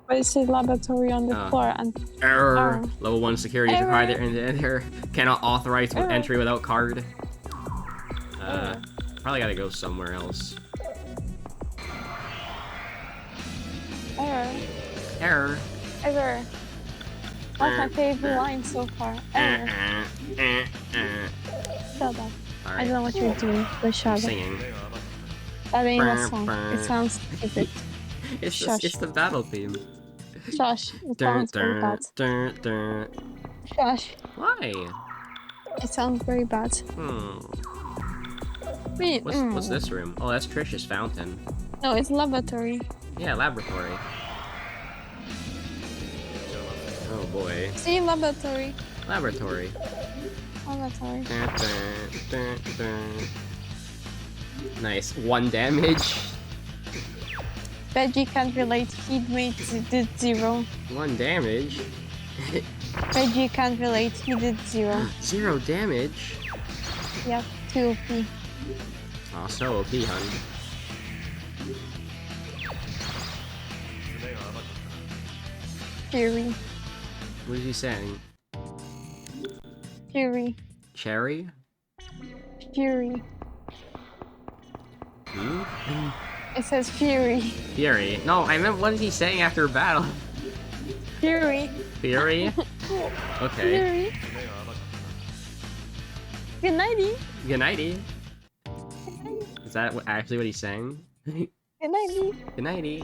But it says laboratory on the floor and error. Level 1 security is required there. Cannot authorize entry without card. Probably gotta go somewhere else. Error. That's my favorite line so far. Error. Shut up. Right. I don't know what you're doing, but shut up. Singing. That ain't a song. It sounds stupid. It's the battle theme. Shush. It sounds very bad. Shush. Why? It sounds very bad. Wait, What's this room? Oh, that's Trish's fountain. No, it's laboratory. Yeah, laboratory. Oh boy. See, laboratory. Laboratory. Nice. 1 damage. Veggie can't relate. Heat made did 0. 1 damage. Veggie can't relate. He did 0. 0 damage. Yep. 2 OP. Oh, so OP, hun. Fury. What is he saying? Fury. Cherry? Fury. It says Fury. Fury. No, I meant what is he saying after a battle? Fury. Fury? Okay. Fury. Good nighty. Good nighty. Is that actually what he's saying? Good nighty. Good nighty.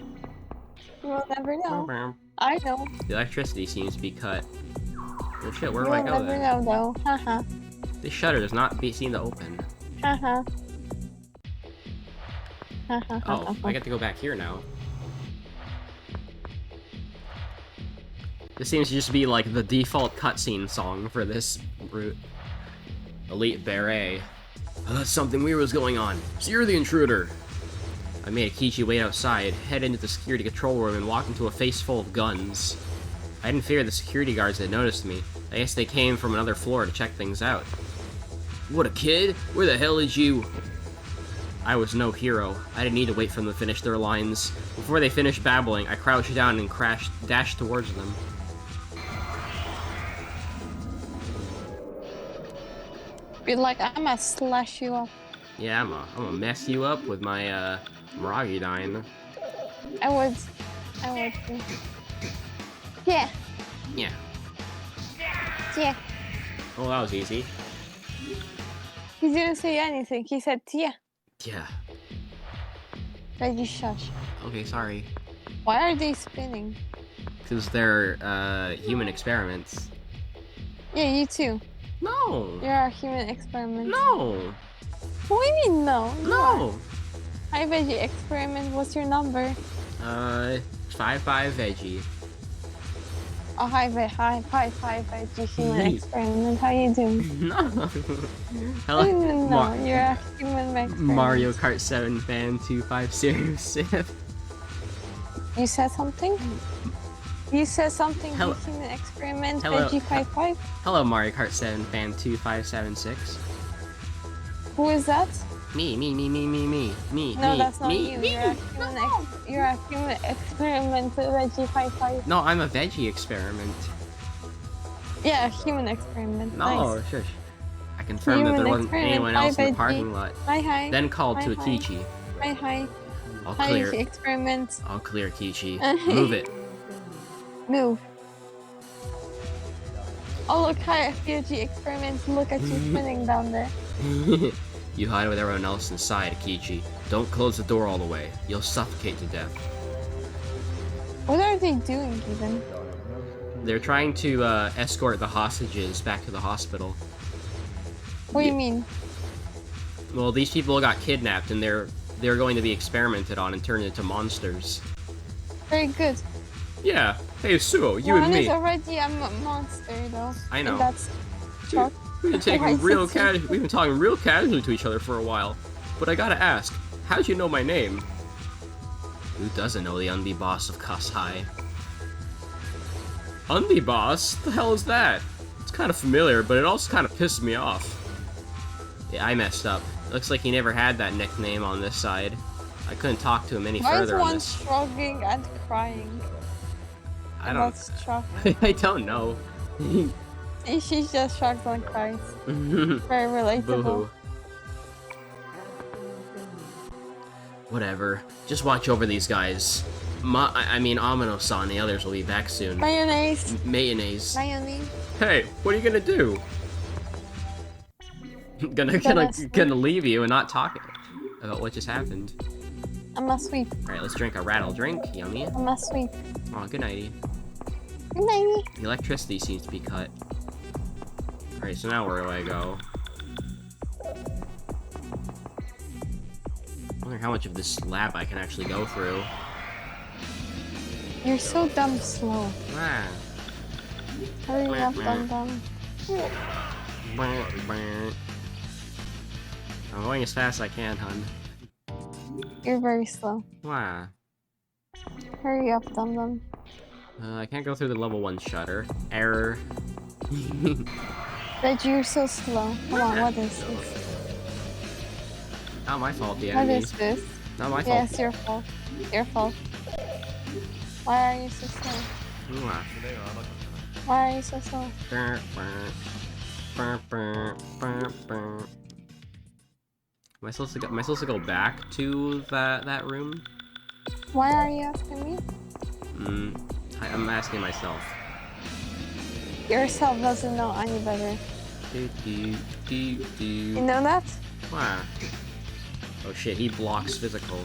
You'll never know. I know. The electricity seems to be cut. Oh shit, where do You'll I go never then? know though. Haha. This shutter does not seem to open. Haha. Oh, I get to go back here now. This seems to just be like the default cutscene song for this route. Elite Beret. Something weird was going on. So you're the intruder. I made Eikichi wait outside, head into the security control room, and walk into a face full of guns. I didn't figure the security guards had noticed me. I guess they came from another floor to check things out. What a kid! Where the hell is you? I was no hero. I didn't need to wait for them to finish their lines. Before they finished babbling, I crouched down and dashed towards them. Be like, I'ma slash you up. Yeah, I'm gonna mess you up with my, Maragidine. I would. Yeah. Yeah. Yeah. Oh, that was easy. He didn't say anything. He said, yeah. Yeah. Reggie, shush. Okay, sorry. Why are they spinning? Because they're, human experiments. Yeah, you too. No! You're a human experiment. No! What do you mean, no? No! Hi, Veggie experiment. What's your number? 55 veggie. Oh, hi, Veggie human experiment. How you doing? No! Hello? No, you're a human experiment. Mario Kart 7 fan 250. You said something? You said something, Hello. human experiment, Hello. Veggie 55? Hello, Mario Kart 7 fan 2576. Who is that? Me. No, that's not you. You're a human experiment, Veggie 55. No, I'm a veggie experiment. Yeah, a human experiment. No, Nice. shush. I confirmed that there wasn't anyone else in the parking lot. Hi. Then called Hi, to hi. Eikichi. Hi. All Hi, clear. experiment. All clear, Eikichi. Move it. Move. Oh, look, hi, Veggie experiment. Look at you spinning down there. You hide with everyone else inside, Eikichi. Don't close the door all the way. You'll suffocate to death. What are they doing, even? They're trying to escort the hostages back to the hospital. What do you mean? Well, these people got kidnapped and they're going to be experimented on and turned into monsters. Very good. Yeah. Hey, Suo, you One and me. is already a monster, though. I know. And that's shock. We've been we've been talking real casually to each other for a while. But I gotta ask, how'd you know my name? Who doesn't know the Unbi boss of Kasai? Unbi boss? The hell is that? It's kind of familiar, but it also kind of pisses me off. Yeah, I messed up. Looks like he never had that nickname on this side. I couldn't talk to him any further on Why is one this. shrugging and crying? I don't. Shock. I don't know. She just shrugs and cries. Very relatable. Boo-hoo. Whatever. Just watch over these guys. I mean, Amino-san and the others will be back soon. Mayonnaise. Mayonnaise. Mayonnaise. Hey, what are you gonna do? gonna leave you and not talk about what just happened. I'm a sweep. Alright, let's drink a rattle drink. Yummy. I'm a sweep. Oh, good nighty. Good night. The electricity seems to be cut. Alright, so now where do I go? I wonder how much of this lab I can actually go through. You're so dumb slow. Ah. Hurry up, dumb. I'm going as fast as I can, hun. You're very slow. Wow. Hurry up, dum. I can't go through the level 1 shutter. Error. But you're so slow. Come on, what is this? Not my fault, the What enemy. is this? Not my fault. Yes, your fault. Your fault. Why are you so slow? Mwah. Why are you so slow? Am I supposed to go back to that room? Why are you asking me? I'm asking myself. Yourself doesn't know any better. You know that? Wow. Oh shit, he blocks physical.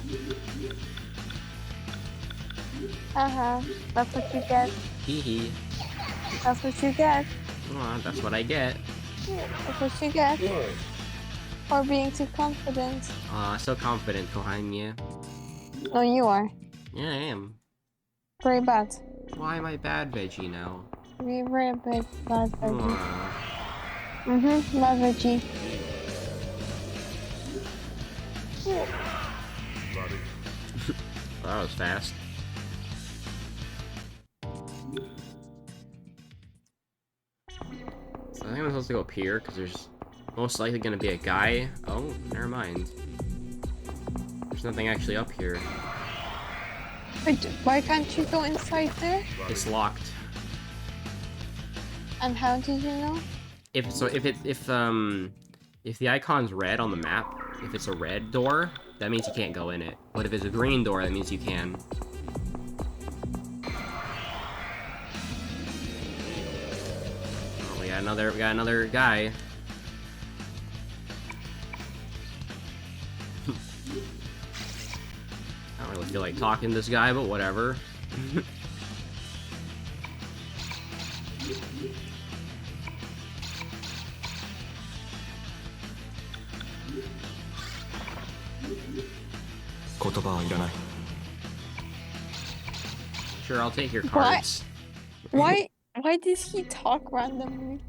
That's what you get. Hee hee. That's what you get. That's what I get. That's what you get. For being too confident. So confident, Kohanya. No, you are. Yeah, I am. Very bad. Why am I bad veggie now? You're very bad veggie. Aw. Bad veggie. Well, that was fast. So I think I'm supposed to go up here, because there's most likely going to be a guy. Oh, never mind. There's nothing actually up here. Wait, why can't you go inside there? It's locked. And how did you know? If the icon's red on the map, if it's a red door, that means you can't go in it. But if it's a green door, that means you can. Oh, we got another guy. I don't really feel like talking to this guy, but whatever. Sure, I'll take your cards. Why does he talk randomly?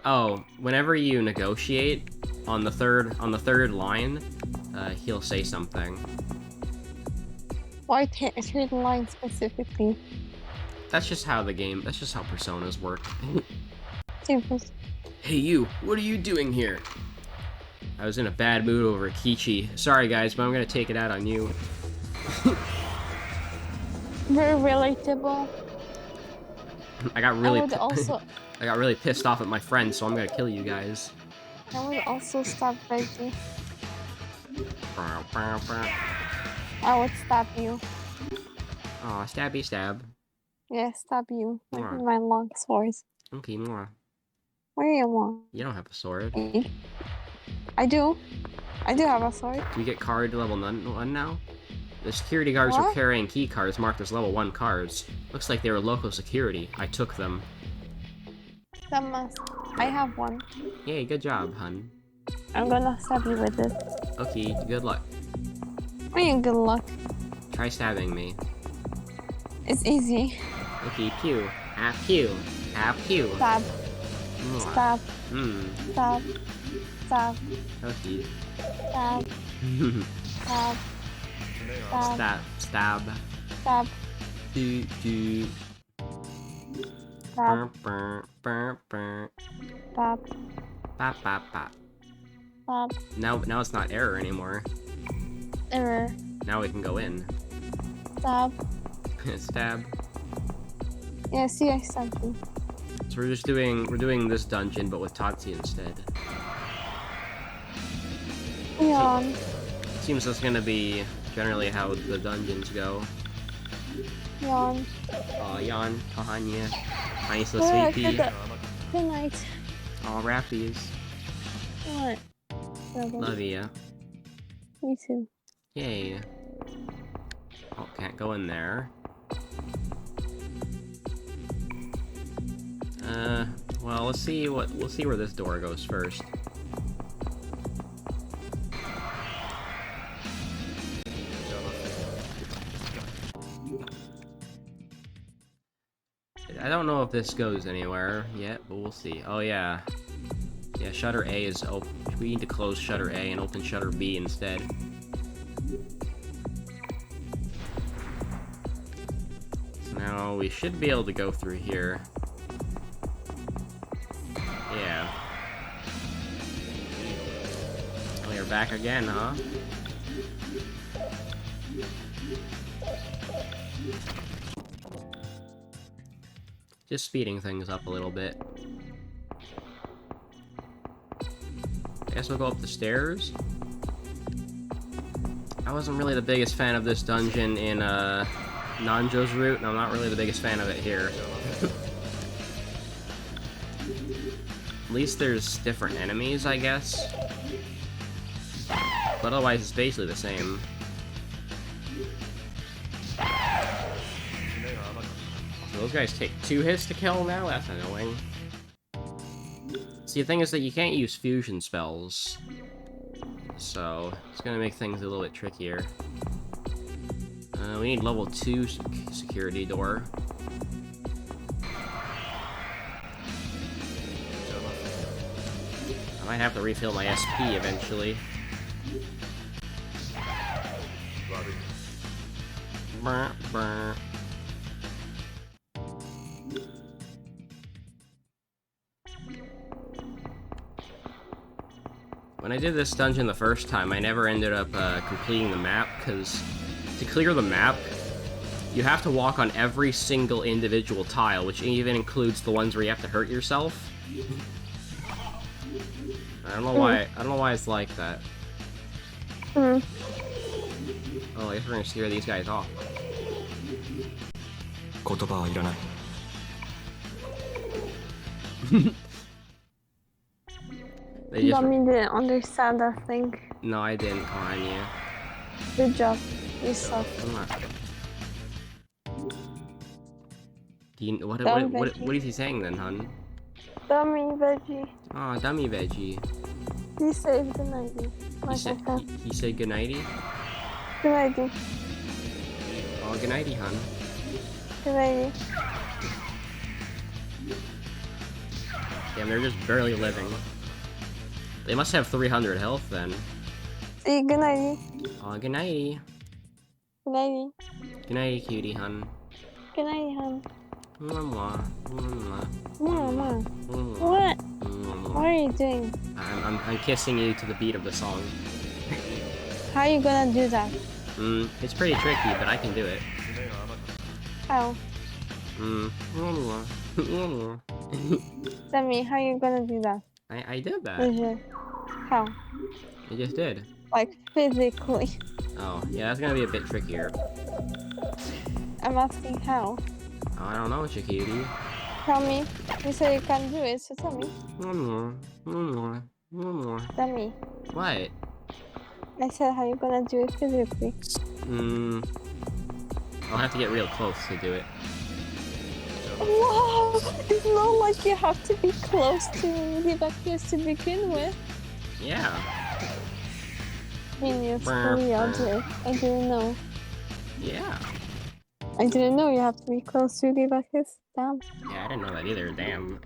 Oh, whenever you negotiate on the third line, he'll say something. Why third line specifically? That's just how personas work. Simple. Hey you, what are you doing here? I was in a bad mood over Eikichi. Sorry guys, but I'm gonna take it out on you. Very relatable. I got really I I got really pissed off at my friend, so I'm gonna kill you guys. I would also stab Reggie. I would stab you. Aw, stabby stab. Yeah, stab you. Like Mwah. my long swords. Okay, more. Where you want? You don't have a sword. I do. I do have a sword. Do we get card level 1 now? The security guards were carrying key cards marked as level 1 cards. Looks like they were local security. I took them. I have one. Yay, good job, hun. I'm gonna stab you with this. Okay, good luck. I mean, good luck. Try stabbing me. It's easy. Okay, pew. Ah, pew. Ah, pew. Stab. Mwah. Stab. Mmm. Stab. Stab. Okay. Stab. Stab. Stab. Stab. Stab. Do, do. Stab. Burr, burr, burr. Stab. Bop, bop, bop. Stab. Now it's not error anymore. Error. Now we can go in. Stab. Stab. Yeah, see, I stabbed you. So we're doing this dungeon, but with Tatsuya instead. Yawn. Seems that's gonna be generally how the dungeons go. Yawn. Aw, yawn, kahanya. I'm so Alright, sleepy. Good night. Aw, rappies. What? Love ya. Me too. Yay. Oh, can't go in there. Well, we'll see where this door goes first. I don't know if this goes anywhere yet, but we'll see. Oh yeah. Yeah, shutter A is open. We need to close shutter A and open shutter B instead. So now we should be able to go through here. Yeah. Oh, you're back again, huh? Just speeding things up a little bit. I guess we'll go up the stairs. I wasn't really the biggest fan of this dungeon in Nanjo's route, and I'm not really the biggest fan of it here. At least there's different enemies, I guess. But otherwise, it's basically the same. So those guys take 2 hits to kill now? That's annoying. See, the thing is that you can't use fusion spells. So, it's gonna make things a little bit trickier. We need level 2 security door. I might have to refill my SP eventually. When I did this dungeon the first time, I never ended up completing the map, because to clear the map, you have to walk on every single individual tile, which even includes the ones where you have to hurt yourself. I don't know why it's like that. Oh, I guess we're gonna steer these guys off. Mommy didn't understand that thing. No, I didn't, Anya. Good job. You suck. What is he saying then, hun? Dummy veggie. Oh, dummy veggie. He said good nighty. He said good nighty? Good nighty. Oh, good nighty, hun. Good nighty. Damn, they're just barely living. They must have 300 health then. See, good nighty. Oh, good nighty. Good nighty. Good nighty, cutie, hun. Good nighty, hun. Mwah, mwah, Mama. mwah. What? Mwah. What are you doing? I'm kissing you to the beat of the song. How are you gonna do that? It's pretty tricky, but I can do it. How? Mwah, mwah. Tell me, how are you gonna do that? I did that. How? I just did. Like, physically. Oh, yeah, that's gonna be a bit trickier. I'm asking how. Oh, I don't know, Chiquiti. Tell me. You said you can do it, so tell me. Tell me. What? I said how you gonna do it physically. I'll have to get real close to do it. Wow! It's not like you have to be close to the Bacchus to begin with. Yeah. I mean, you're fully out there. I didn't know. Yeah. I didn't know you have to be close to the Bacchus. Damn. Yeah, I didn't know that either. Damn.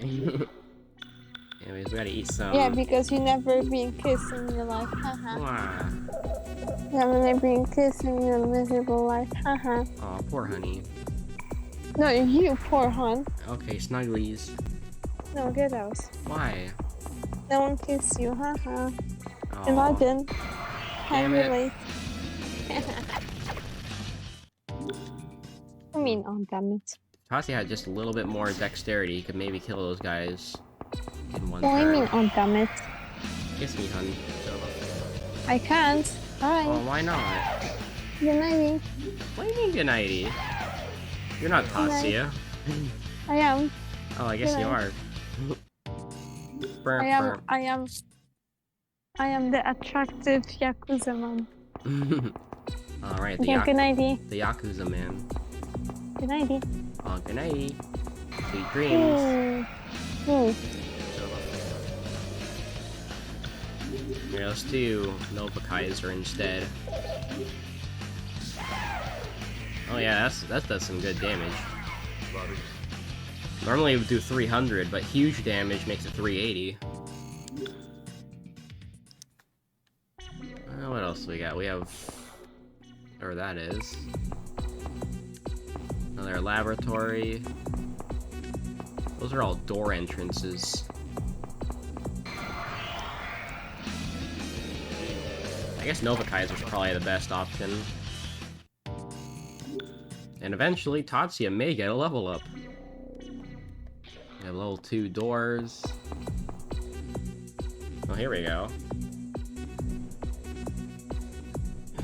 Anyways, we gotta eat some. Yeah, because you never been kissed in your life. Haha. Wow. You haven't been kissed in your miserable life. Haha. Oh, poor honey. No, you poor hon. Okay, snugglies. No, get out. Why? No one kissed you. Haha. Oh. Imagine. Damn it. Relate. I mean, oh damn it. Tatsuya had just a little bit more dexterity. He could maybe kill those guys in one Oh, I turn. mean, oh damn it. Kiss me, hun. I can't. Hi. Oh, why not? Good nighty. What do you mean, good nighty? You're not Tatsuya. I am. Oh, I guess Good you night. are. I am the attractive Yakuza man. Alright, Yeah, good nighty. the Yakuza man. Good nighty. Oh, good nighty. Sweet dreams. Here, let's do Nova Kaiser instead. Oh yeah, that does some good damage. Normally it would do 300, but huge damage makes it 380. What else do we got? We have... Or that is. Another laboratory. Those are all door entrances. I guess Nova Kaiser's probably the best option. And eventually, Tatsuya may get a level up. We have level 2 doors. Oh, here we go.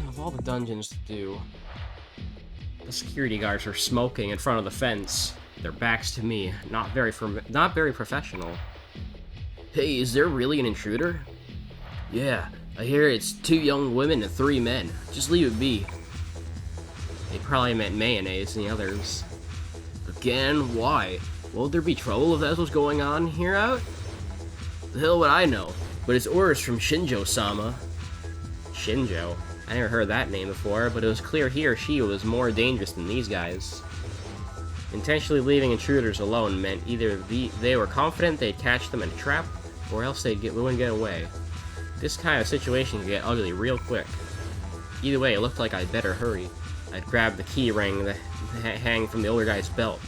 Of all the dungeons to do, the security guards are smoking in front of the fence. Their backs to me. Not very professional. Hey, is there really an intruder? Yeah, I hear it's 2 young women and 3 men. Just leave it be. They probably meant Mayonnaise and the others. Again? Why? Won't there be trouble if that's what's going on here out? The hell would I know? But it's orders from Shinjo-sama. Shinjo? I never heard that name before, but it was clear he or she was more dangerous than these guys. Intentionally leaving intruders alone meant either they were confident they'd catch them in a trap, or else they wouldn't get away. This kind of situation could get ugly real quick. Either way, it looked like I'd better hurry. I grabbed the key ring that hang from the older guy's belt.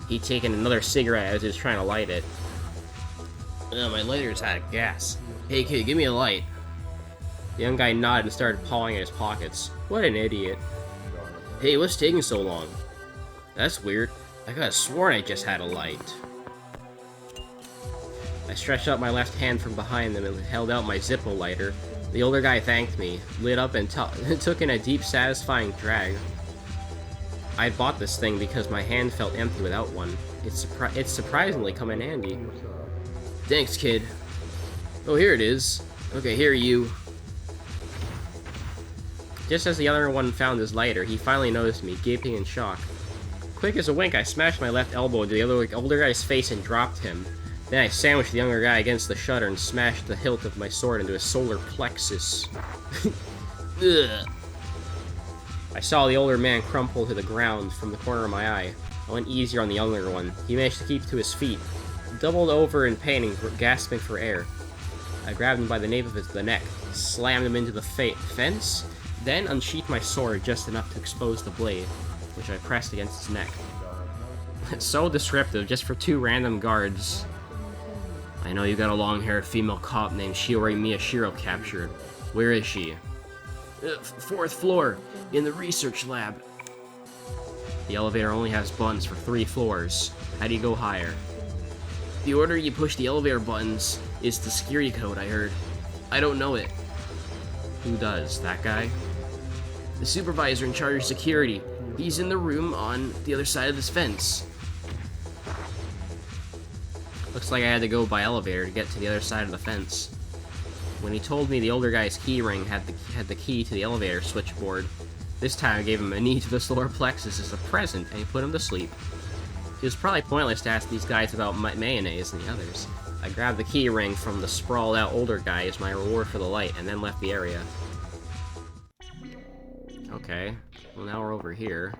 He'd taken another cigarette as he was trying to light it. My lighter's out of gas. Hey kid, give me a light. The young guy nodded and started pawing at his pockets. What an idiot. Hey, what's taking so long? That's weird. I could have sworn I just had a light. I stretched out my left hand from behind them and held out my Zippo lighter. The older guy thanked me, lit up and took in a deep, satisfying drag. I bought this thing because my hand felt empty without one. It's surprisingly come in handy. Thanks, kid. Oh, here it is. Okay, here you. Just as the other one found his lighter, he finally noticed me, gaping in shock. Quick as a wink, I smashed my left elbow into the older guy's face and dropped him. Then I sandwiched the younger guy against the shutter and smashed the hilt of my sword into his solar plexus. Ugh. I saw the older man crumple to the ground from the corner of my eye. I went easier on the younger one. He managed to keep to his feet, doubled over in pain and gasping for air. I grabbed him by the nape of the neck, slammed him into the fence, then unsheathed my sword just enough to expose the blade, which I pressed against his neck. So descriptive, just for 2 random guards. I know you got a long-haired female cop named Shiori Miyashiro captured. Where is she? 4th floor, in the research lab. The elevator only has buttons for 3 floors. How do you go higher? The order you push the elevator buttons is the security code, I heard. I don't know it. Who does? That guy? The supervisor in charge of security. He's in the room on the other side of this fence. Looks like I had to go by elevator to get to the other side of the fence. When he told me the older guy's key ring had the key to the elevator switchboard, this time I gave him a knee to the solar plexus as a present, and he put him to sleep. It was probably pointless to ask these guys about Mayonnaise and the others. I grabbed the key ring from the sprawled out older guy as my reward for the light, and then left the area. Okay, well now we're over here.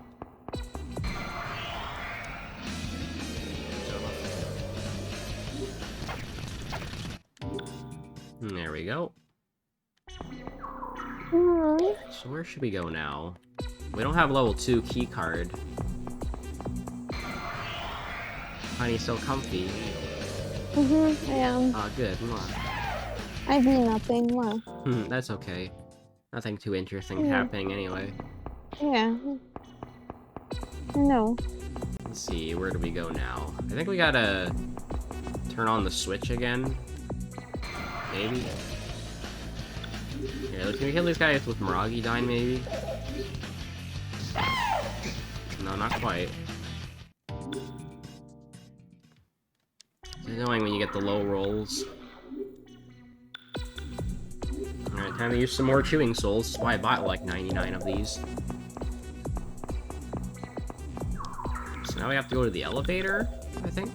There we go. So where should we go now? We don't have level 2 key card. Honey, so comfy. I am. Ah, good. I do nothing. Well. That's okay. Nothing too interesting happening anyway. Yeah. No. Let's see, where do we go now? I think we gotta turn on the switch again. Maybe? Here, can we kill these guys with Miragi Dine, maybe? No, not quite. It's annoying when you get the low rolls. Alright, time to use some more chewing souls. That's why I bought like 99 of these. So now we have to go to the elevator, I think?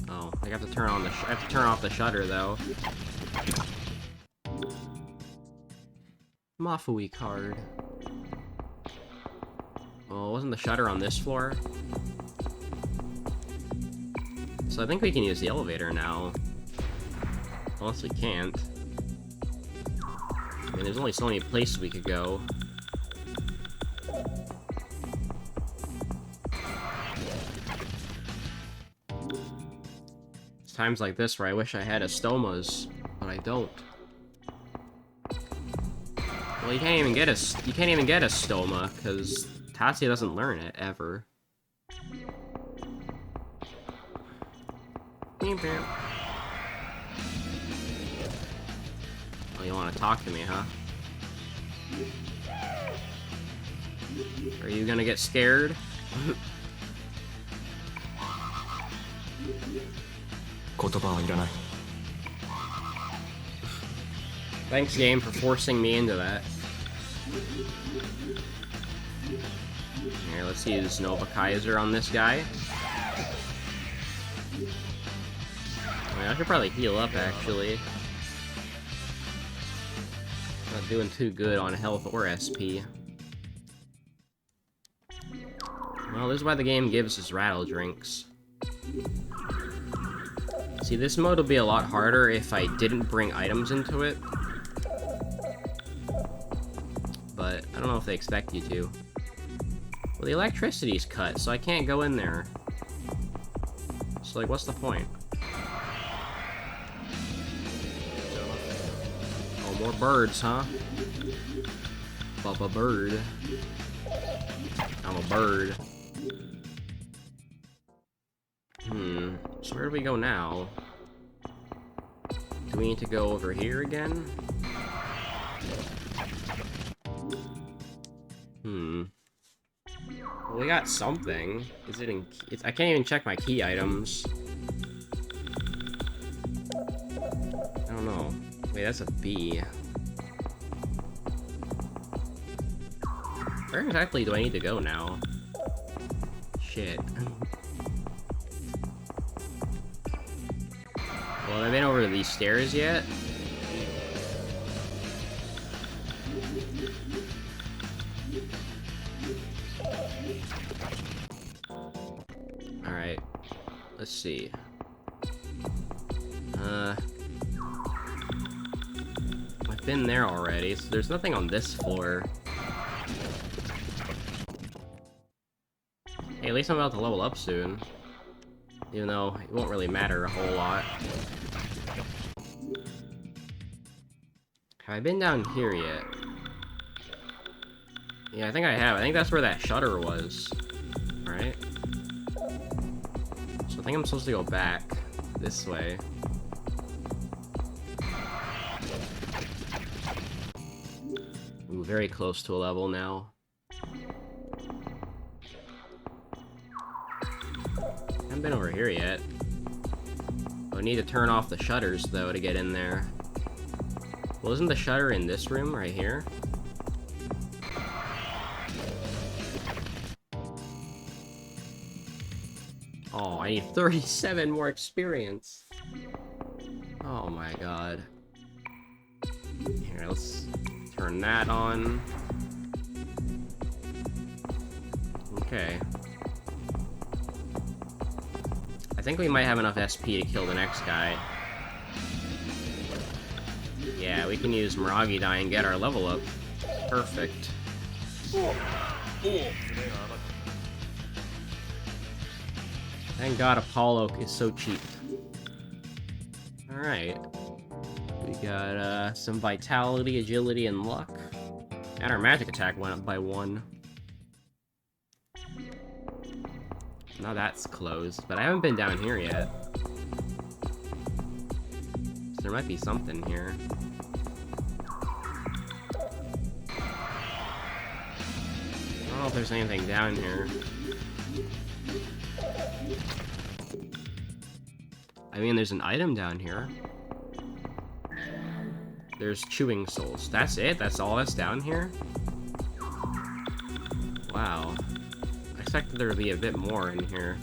Oh, I have to turn on the I have to turn off the shutter though. Mafui card. Well, wasn't the shutter on this floor? So I think we can use the elevator now. Unless we can't. I mean, there's only so many places we could go. It's times like this where I wish I had a stomas, but I don't. Well, you can't even get a stoma because Tatsuya doesn't learn it ever. Oh, you want to talk to me, huh? Are you gonna get scared? Thanks, game, for forcing me into that. Here, let's use Nova Kaiser on this guy. I mean, I should probably heal up, actually. Not doing too good on health or SP. Well, this is why the game gives us rattle drinks. See, this mode will be a lot harder if I didn't bring items into it. But I don't know if they expect you to. Well, the electricity's cut, so I can't go in there. So, like, what's the point? Oh, more birds, huh? Bubba bird. I'm a bird. So where do we go now? Do we need to go over here again? Well, we got something. Is it in... I can't even check my key items. I don't know. Wait, that's a B. Where exactly do I need to go now? Shit. Well, have I been over these stairs yet? Alright. Let's see. I've been there already, so there's nothing on this floor. Hey, at least I'm about to level up soon. Even though it won't really matter a whole lot. Have I been down here yet? Yeah, I think I have. I think that's where that shutter was. Right? So I think I'm supposed to go back this way. Ooh, very close to a level now. Haven't been over here yet. I need to turn off the shutters, though, to get in there. Well, isn't the shutter in this room, right here? Oh, I need 37 more experience. Oh my god. Here, let's turn that on. Okay. I think we might have enough SP to kill the next guy. Yeah, we can use Miragi Die and get our level up. Perfect. Thank God Apollo is so cheap. Alright. We got some vitality, agility, and luck. And our magic attack went up by 1. Now that's closed, but I haven't been down here yet. So there might be something here. I don't know if there's anything down here. I mean, there's an item down here. There's chewing souls. That's it? That's all that's down here? Wow. I expected there to be a bit more in here.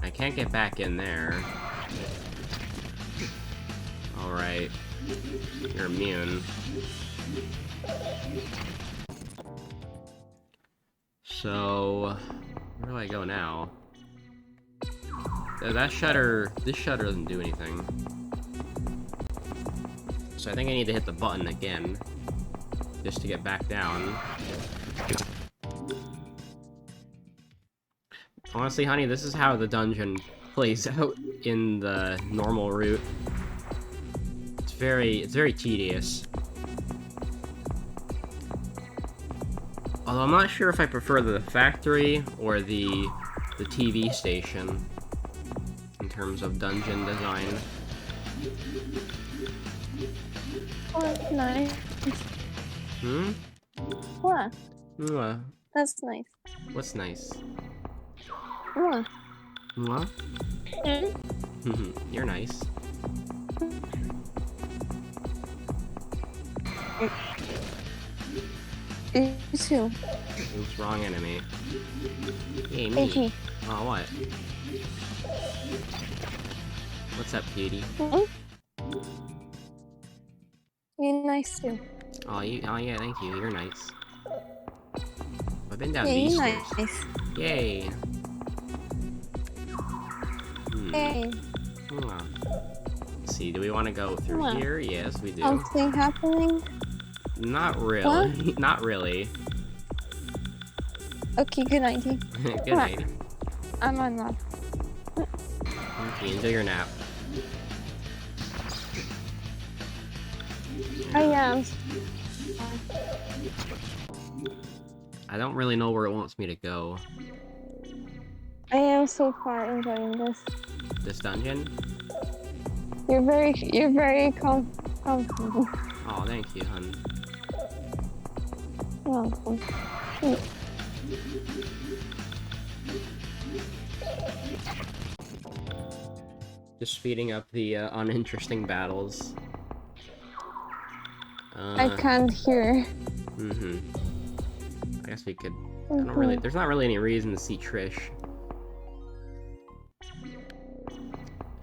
I can't get back in there. Alright. You're immune. So... where do I go now? That shutter... this shutter doesn't do anything. So I think I need to hit the button again. Just to get back down. Honestly, honey, this is how the dungeon plays out in the normal route. It's very tedious. Although I'm not sure if I prefer the factory or the TV station in terms of dungeon design. Oh, nice. What? That's nice. What's nice? What? What? You're nice. You too. Oops, wrong enemy. Hey, me. Hey. Oh, what? What's up, cutie? You're nice too. Oh, yeah, thank you. You're nice. I've been down Yeah, these you're stairs. nice. Yay. Hey. Let's see see. Do we want to go through here? Yes, we do. Something happening? Not really. Not really. Okay, good idea. Good idea. I'm on that. Okay, enjoy your nap. I am. I don't really know where it wants me to go. I am so far enjoying this. This dungeon? You're very comfortable. Oh, thank you, hun. Welcome. Just speeding up the uninteresting battles. I can't hear. I guess we could. I don't really. There's not really any reason to see Trish.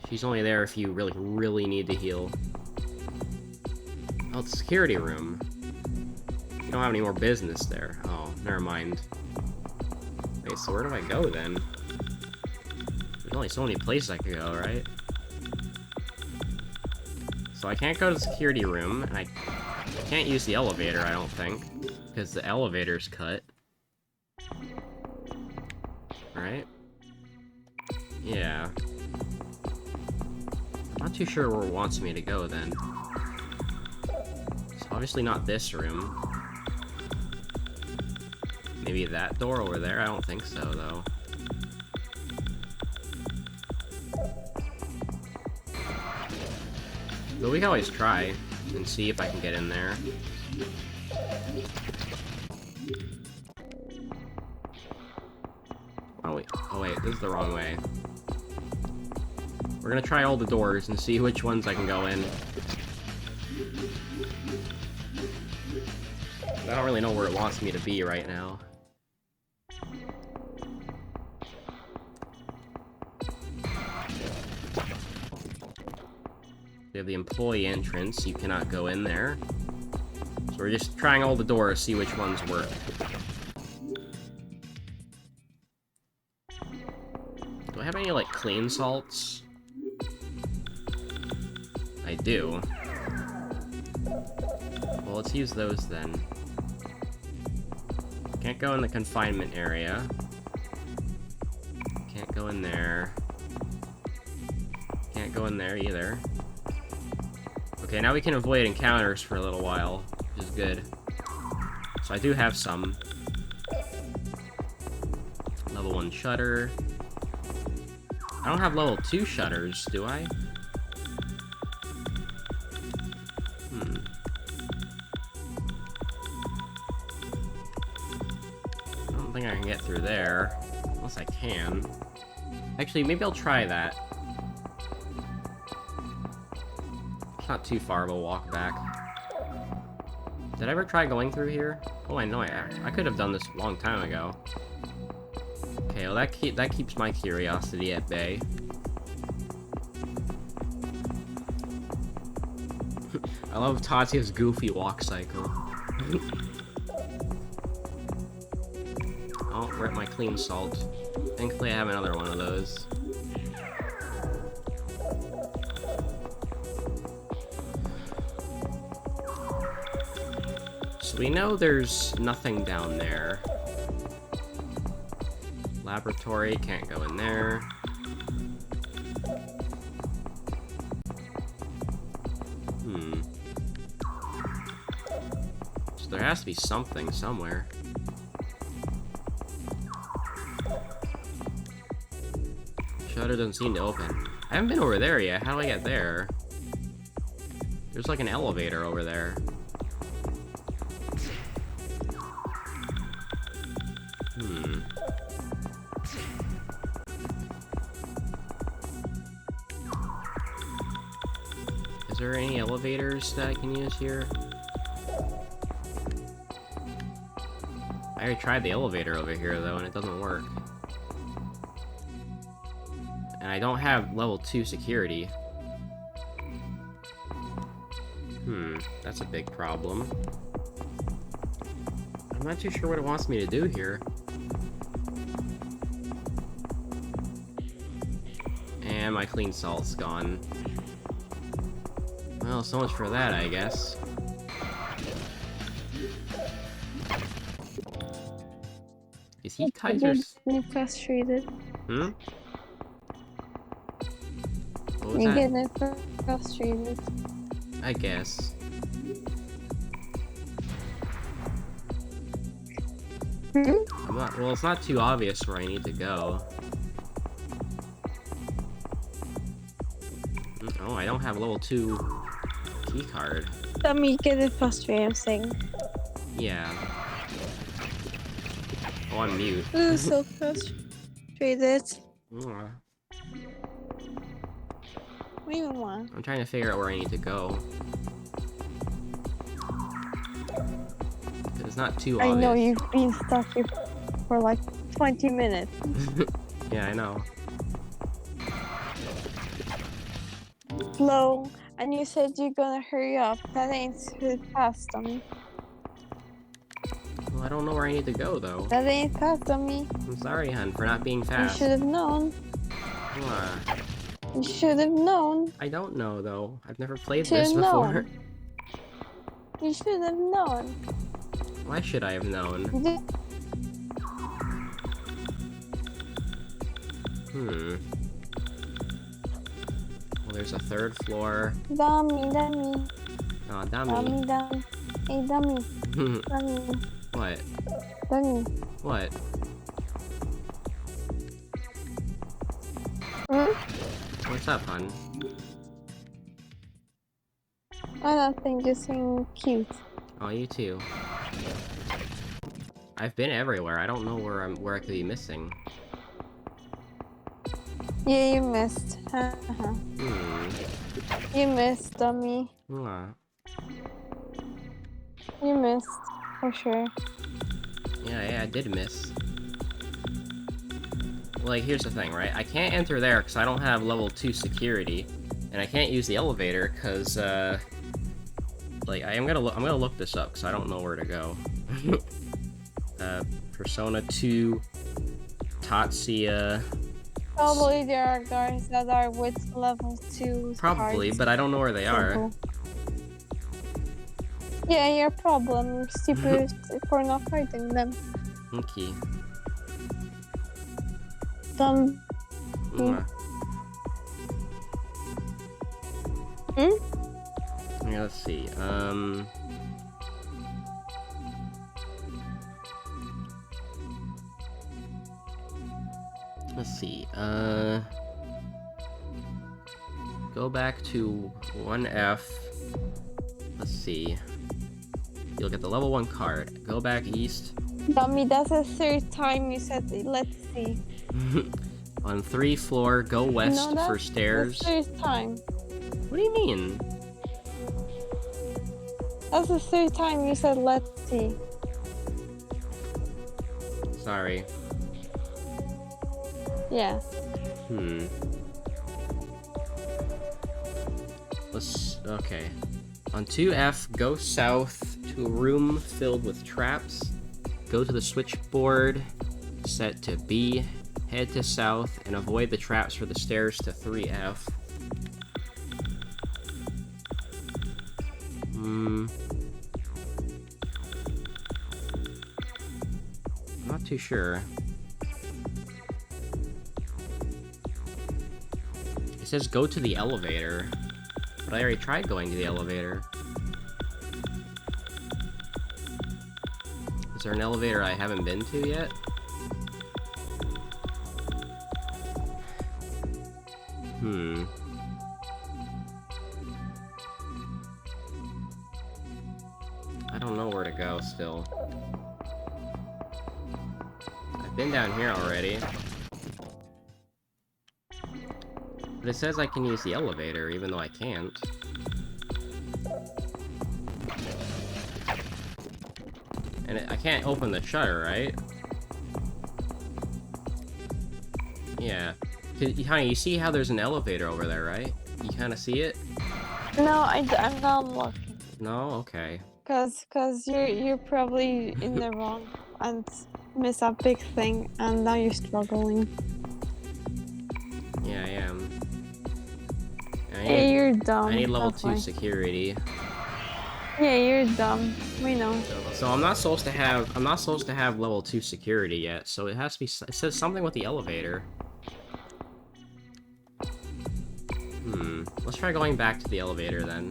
She's only there if you really need to heal. Oh, it's a security room. You don't have any more business there. Oh, never mind. Wait, so where do I go then? There's only so many places I could go, right? So I can't go to the security room, and I can't use the elevator, I don't think, because the elevator's cut. Right? Yeah. Not too sure where it wants me to go, then. It's obviously not this room. Maybe that door over there? I don't think so, though. But we can always try and see if I can get in there. Oh wait, this is the wrong way. We're gonna try all the doors and see which ones I can go in. I don't really know where it wants me to be right now. We have the employee entrance, you cannot go in there. So we're just trying all the doors, see which ones work. Do I have any, like, clean salts? I do. Well, let's use those then. Can't go in the confinement area. Can't go in there. Can't go in there either. Okay, now we can avoid encounters for a little while, which is good. So I do have some. Level 1 shutter. I don't have level 2 shutters, do I? I don't think I can get through there. Unless I can. Actually, maybe I'll try that. It's not too far of a walk back. Did I ever try going through here? Oh, I know I could have done this a long time ago. Okay, well that keeps my curiosity at bay. I love Tatsuya's goofy walk cycle. Oh, we're at my clean salt. Thankfully I have another one of those. So we know there's nothing down there. Laboratory, can't go in there. So there has to be something somewhere. Shutter doesn't seem to open. I haven't been over there yet. How do I get there? There's like an elevator over there. Is there any elevators that I can use here? I already tried the elevator over here though, and it doesn't work. And I don't have level 2 security. That's a big problem. I'm not too sure what it wants me to do here. And my clean salt's gone. Well, so much for that, I guess. Is he Kaiser's? You frustrated. Hmm? What was You that? get frustrated. I guess. Well, it's not too obvious where I need to go. Oh, I don't have level 2 key card. Let me get it frustrated, I'm saying. Yeah. Oh, I'm mute. Ooh, so frustrated. Mwah. What do you want? I'm trying to figure out where I need to go. It's not too obvious. I know you've been stuck here for like 20 minutes. Yeah, I know. Slow, and you said you're gonna hurry up. That ain't too fast on me. Well, I don't know where I need to go, though. That ain't fast on me. I'm sorry, hun, for not being You fast. should have known. Mwah. You should have known. I don't know, though. I've never played Should this have before. known. You should have known. Why should I have known? Well, there's a 3rd floor. Dummy. Aw, Dummy. Hey, dummy. Dummy. What? Dummy. What? What's up, hun? I don't think you're saying cute. Oh, you too. I've been everywhere. I don't know where I could be missing. Yeah, you missed. You missed, dummy. Mwah. You missed, for sure. Yeah, I did miss. Like, here's the thing, right? I can't enter there because I don't have level 2 security, and I can't use the elevator because, like, I'm gonna look this up because I don't know where to go. Persona 2, Tatsuya. Probably there are guys that are with level 2 Probably, cards. but I don't know where they are. Yeah, your problem. You're stupid for not fighting them. Okay. Dumb. Yeah, let's see. Let's see. Go back to 1F. Let's see. You'll get the level 1 card. Go back east. Dummy, that's the 3rd time you said let's see. On 3 floor, go west No, that's for stairs. the 3rd time. What do you mean? That's the 3rd time you said let's see. Sorry. Yeah. Okay. On 2F, go south to a room filled with traps. Go to the switchboard, set to B, head to south, and avoid the traps for the stairs to 3F. Not too sure. It says go to the elevator, but I already tried going to the elevator. Is there an elevator I haven't been to yet? I don't know where to go still. I've been down here already. But it says I can use the elevator, even though I can't. And I can't open the shutter, right? Yeah. Honey, you see how there's an elevator over there, right? You kind of see it? No, I'm not looking. No? Okay. Cause you're probably in the wrong and miss a big thing, and now you're struggling. Yeah, I am. Yeah, you're dumb. I need level That's 2 why. security. Yeah, you're dumb. We know. So I'm not supposed to have level 2 security yet, so it has to be, it says something with the elevator. Let's try going back to the elevator then.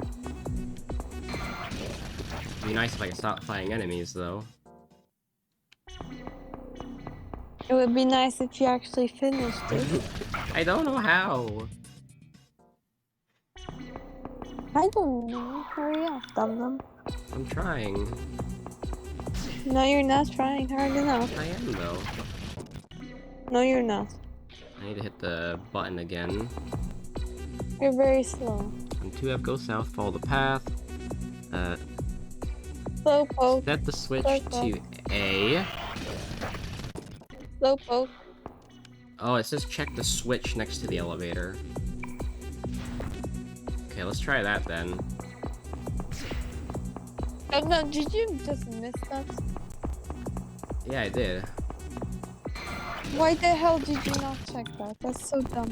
It'd be nice if I could stop fighting enemies though. It would be nice if you actually finished it. I don't know how. I don't know. Hurry up, dum-dum. I'm trying. No, you're not trying hard enough. I am though. No, you're not. I need to hit the button again. You're very slow. On 2F, go south, follow the path. Slow poke. Set the switch Slow to A. Slow poke. Oh, it says check the switch next to the elevator. Okay, let's try that then. Oh no, did you just miss that? Yeah, I did. Why the hell did you not check that? That's so dumb.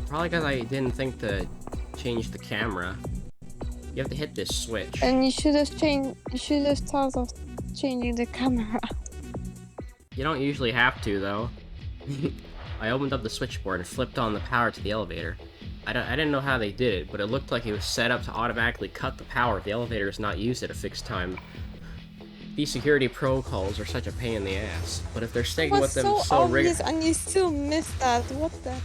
Probably because I didn't think to change the camera. You have to hit this switch. And you should have changed. You should have thought of changing the camera. You don't usually have to, though. I opened up the switchboard and flipped on the power to the elevator. I didn't know how they did it, but it looked like it was set up to automatically cut the power if the elevator is not used at a fixed time. These security protocols are such a pain in the ass, but if they're sticking with them so obvious, and you still missed that. What the hell?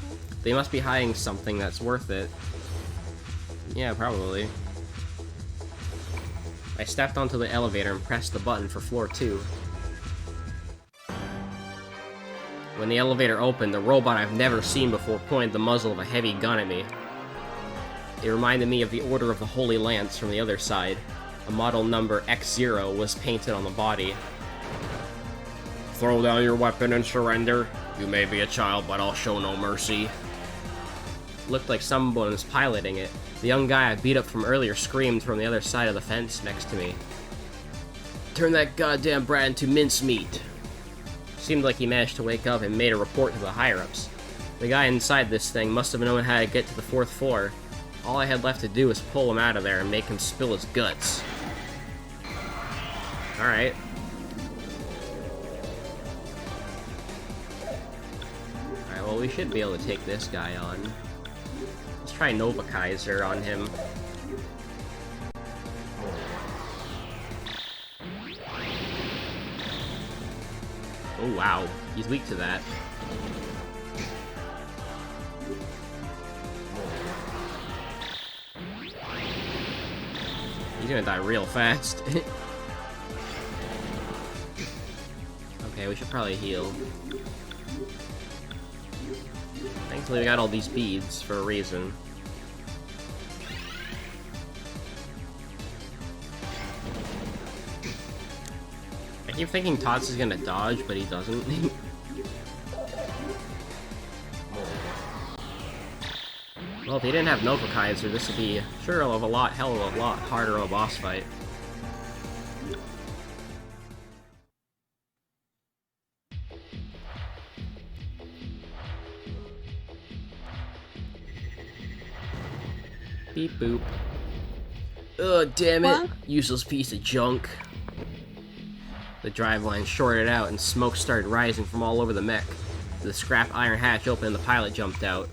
they must be hiding something that's worth it. Yeah, probably. I stepped onto the elevator and pressed the button for floor 2. When the elevator opened, the robot I've never seen before pointed the muzzle of a heavy gun at me. It reminded me of the Order of the Holy Lance from the other side. A model number X0 was painted on the body. Throw down your weapon and surrender. You may be a child, but I'll show no mercy. Looked like someone was piloting it. The young guy I beat up from earlier screamed from the other side of the fence next to me. Turn that goddamn brat into mincemeat. Seemed like he managed to wake up and made a report to the higher-ups. The guy inside this thing must have known how to get to the 4th floor. All I had left to do was pull him out of there and make him spill his guts. Alright. Alright, well we should be able to take this guy on. Let's try Nova Kaiser on him. Oh wow, he's weak to that. He's gonna die real fast. Okay, we should probably heal. Thankfully we got all these beads for a reason. I keep thinking Tots is gonna dodge, but he doesn't. Well, if he didn't have Nova Kaiser, this would be sure of a lot, hell of a lot harder of a boss fight. Beep boop. Ugh, damn it! What? Useless piece of junk. The driveline shorted out and smoke started rising from all over the mech. The scrap iron hatch opened and the pilot jumped out.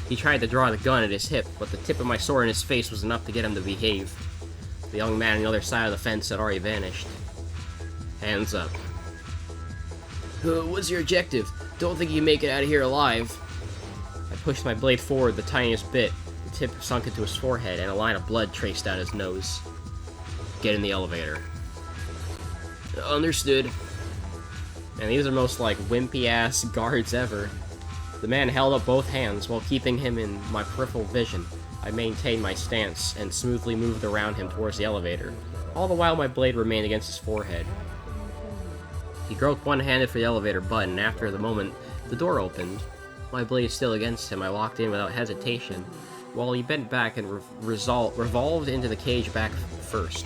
He tried to draw the gun at his hip, but the tip of my sword in his face was enough to get him to behave. The young man on the other side of the fence had already vanished. Hands up. What's your objective? Don't think you can make it out of here alive. I pushed my blade forward the tiniest bit. The tip sunk into his forehead and a line of blood traced down his nose. Get in the elevator. Understood. And these are most like wimpy-ass guards ever. The man held up both hands while keeping him in my peripheral vision. I maintained my stance and smoothly moved around him towards the elevator. All the while my blade remained against his forehead. He groped one-handed for the elevator button, and after the moment, the door opened. My blade still against him, I walked in without hesitation, while he bent back and revolved into the cage back first.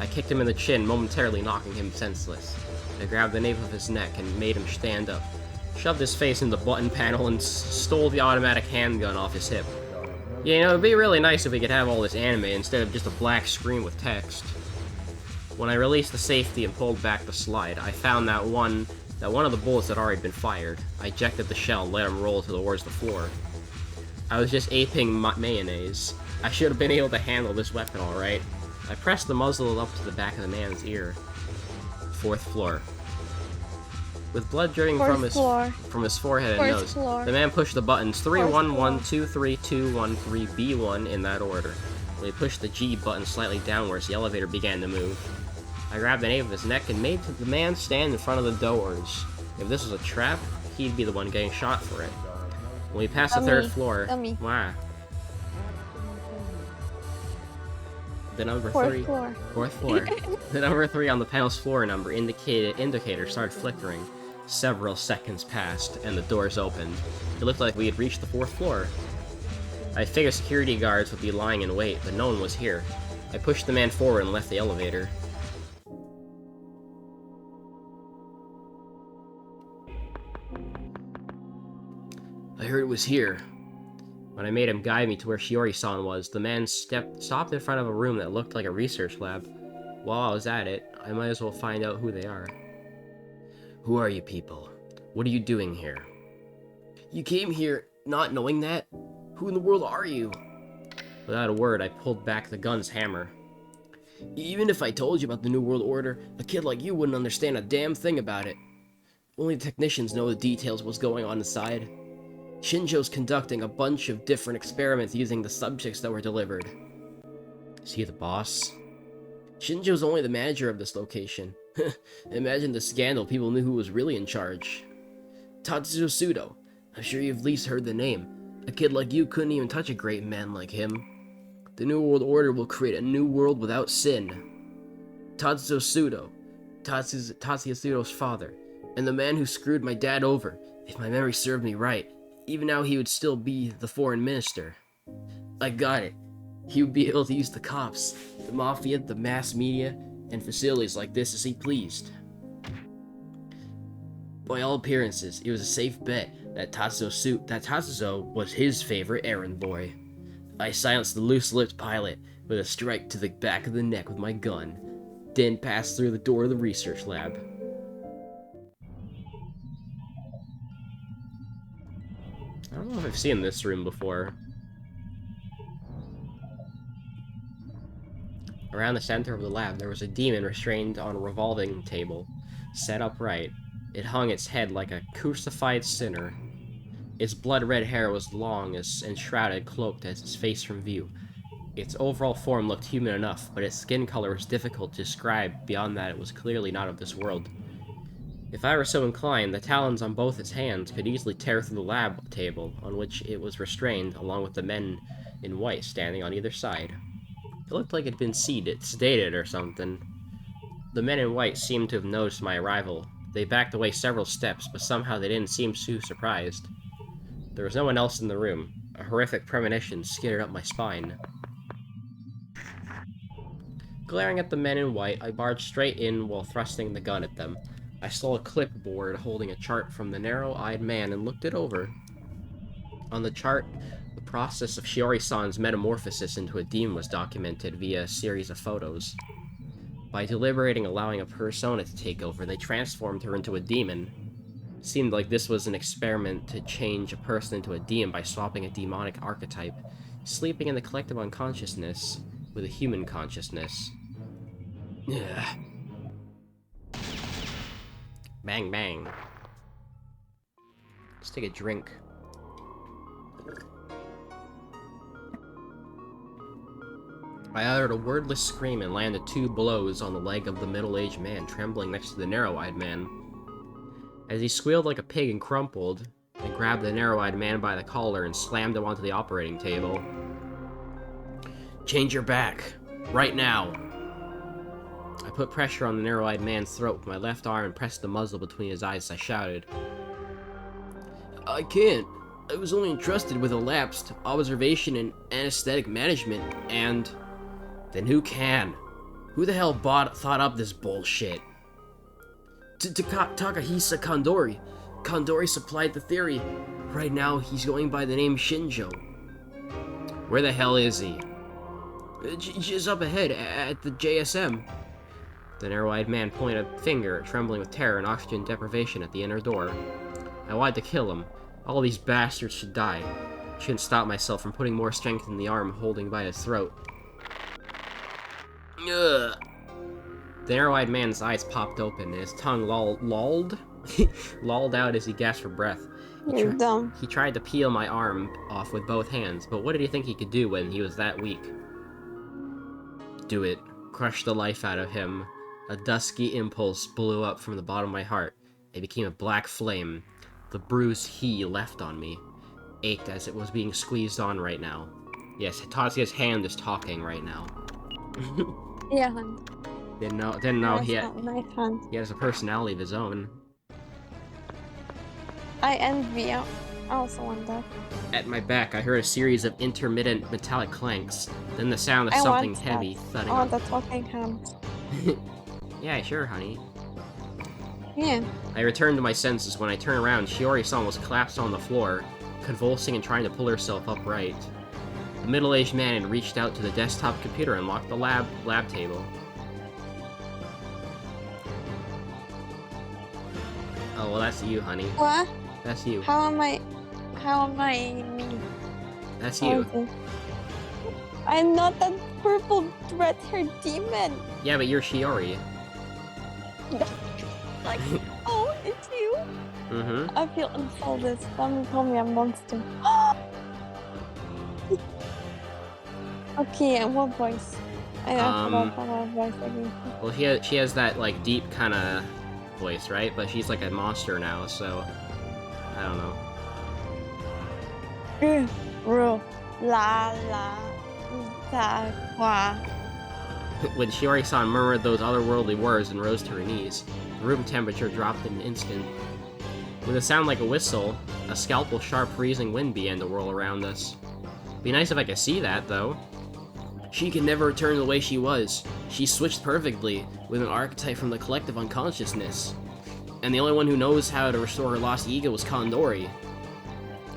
I kicked him in the chin, momentarily knocking him senseless. I grabbed the nape of his neck and made him stand up, shoved his face in the button panel, and stole the automatic handgun off his hip. Yeah, you know, it'd be really nice if we could have all this anime instead of just a black screen with text. When I released the safety and pulled back the slide, I found that one of the bullets had already been fired. I ejected the shell and let him roll towards the floor. I was just aping mayonnaise. I should have been able to handle this weapon alright. I pressed the muzzle up to the back of the man's ear. 4th floor. With blood dripping from his forehead and nose, the man pushed the buttons 311, 23213, B1 in that order. When he pushed the G button slightly downwards, the elevator began to move. I grabbed the nape of his neck and made the man stand in front of the doors. If this was a trap, he'd be the one getting shot for it. When we passed the 3rd floor, wow. The number 3. 4th floor. The number 3 on the panel's floor number indicator started flickering. Several seconds passed, and the doors opened. It looked like we had reached the 4th floor. I figured security guards would be lying in wait, but no one was here. I pushed the man forward and left the elevator. I heard it was here. When I made him guide me to where Shiori-san was, the man stopped in front of a room that looked like a research lab. While I was at it, I might as well find out who they are. Who are you people? What are you doing here? You came here not knowing that? Who in the world are you? Without a word, I pulled back the gun's hammer. Even if I told you about the New World Order, a kid like you wouldn't understand a damn thing about it. Only the technicians know the details of what's going on inside. Shinjo's conducting a bunch of different experiments using the subjects that were delivered. Is he the boss? Shinjo's only the manager of this location. Imagine the scandal, people knew who was really in charge. Tatsuya Sudo. I'm sure you've at least heard the name. A kid like you couldn't even touch a great man like him. The New World Order will create a new world without sin. Tatsuya Sudo. Tatsuya Sudo's father. And the man who screwed my dad over. If my memory served me right, even now he would still be the foreign minister. I got it. He would be able to use the cops, the mafia, the mass media, and facilities like this as he pleased. By all appearances, it was a safe bet that Tatsuya was his favorite errand boy. I silenced the loose-lipped pilot with a strike to the back of the neck with my gun, then passed through the door of the research lab. I don't know if I've seen this room before. Around the center of the lab, there was a demon restrained on a revolving table, set upright. It hung its head like a crucified sinner. Its blood-red hair was long and shrouded, cloaked as its face from view. Its overall form looked human enough, but its skin color was difficult to describe. Beyond that, it was clearly not of this world. If I were so inclined, the talons on both its hands could easily tear through the lab table on which it was restrained, along with the men in white standing on either side. It looked like it had been sedated or something. The men in white seemed to have noticed my arrival. They backed away several steps, but somehow they didn't seem too surprised. There was no one else in the room. A horrific premonition skidded up my spine. Glaring at the men in white, I barged straight in while thrusting the gun at them. I saw a clipboard holding a chart from the narrow-eyed man and looked it over. On the chart, the process of Shiori-san's metamorphosis into a demon was documented via a series of photos. By deliberating allowing a persona to take over, they transformed her into a demon. It seemed like this was an experiment to change a person into a demon by swapping a demonic archetype, sleeping in the collective unconsciousness with a human consciousness. Ugh. Bang, bang. Let's take a drink. I uttered a wordless scream and landed 2 blows on the leg of the middle-aged man trembling next to the narrow-eyed man. As he squealed like a pig and crumpled, I grabbed the narrow-eyed man by the collar and slammed him onto the operating table. Change your back. Right now. I put pressure on the narrow-eyed man's throat with my left arm and pressed the muzzle between his eyes as I shouted. I can't. I was only entrusted with elapsed observation and anesthetic management, and... Then who can? Who the hell thought up this bullshit? Takahisa Kandori. Kandori supplied the theory. Right now, he's going by the name Shinjo. Where the hell is he? Just up ahead, at the JSM. The narrow-eyed man pointed a finger, trembling with terror and oxygen deprivation at the inner door. I wanted to kill him. All these bastards should die. I shouldn't stop myself from putting more strength in the arm holding by his throat. Ugh. The narrow-eyed man's eyes popped open, and his tongue lolled out as he gasped for breath. You're dumb. He tried to peel my arm off with both hands, but what did he think he could do when he was that weak? Do it. Crush the life out of him. A dusky impulse blew up from the bottom of my heart. It became a black flame. The bruise he left on me ached as it was being squeezed on right now. Yes, Tatsuya's hand is talking right now. Yeah, hun. Didn't know he Nice hand. has a personality of his own. I envy. I also want that. At my back, I heard a series of intermittent metallic clanks, then the sound of something heavy thudding. I want the talking hand. Yeah, sure, honey. Yeah. I returned to my senses. When I turned around, Shiori-san was collapsed on the floor, convulsing and trying to pull herself upright. The middle-aged man had reached out to the desktop computer and locked the lab table. Oh, well, that's you, honey. What? That's you. How am I me? That's you. Okay. I'm not that purple red-haired demon. Yeah, but you're Shiori. Like, oh, it's you? Mm-hmm. I feel insulted. Someone call me a monster. Okay, and what voice? I forgot what voice again. Well, she has that, like, deep kind of voice, right? But she's like a monster now, so I don't know. La la da qua. When Shiori-san murmured those otherworldly words and rose to her knees, the room temperature dropped in an instant. With a sound like a whistle, a scalpel-sharp freezing wind began to whirl around us. Be nice if I could see that, though. She can never return to the way she was. She switched perfectly, with an archetype from the collective unconsciousness. And the only one who knows how to restore her lost ego was Kandori.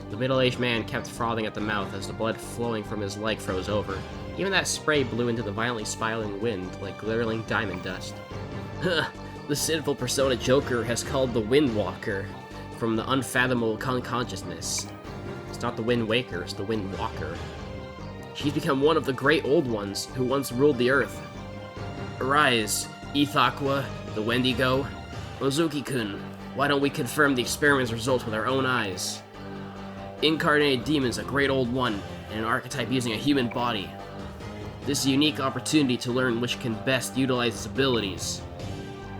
The middle-aged man kept frothing at the mouth as the blood flowing from his leg froze over. Even that spray blew into the violently spiraling wind like glittering diamond dust. The sinful persona Joker has called the Windwalker, from the unfathomable consciousness. It's not the Wind Waker, it's the Wind Walker. She's become one of the great old ones who once ruled the earth. Arise, Ithaqua, the Wendigo. Ozuki-kun, why don't we confirm the experiment's results with our own eyes? Incarnated demon's a great old one, and an archetype using a human body. This is a unique opportunity to learn which can best utilize its abilities.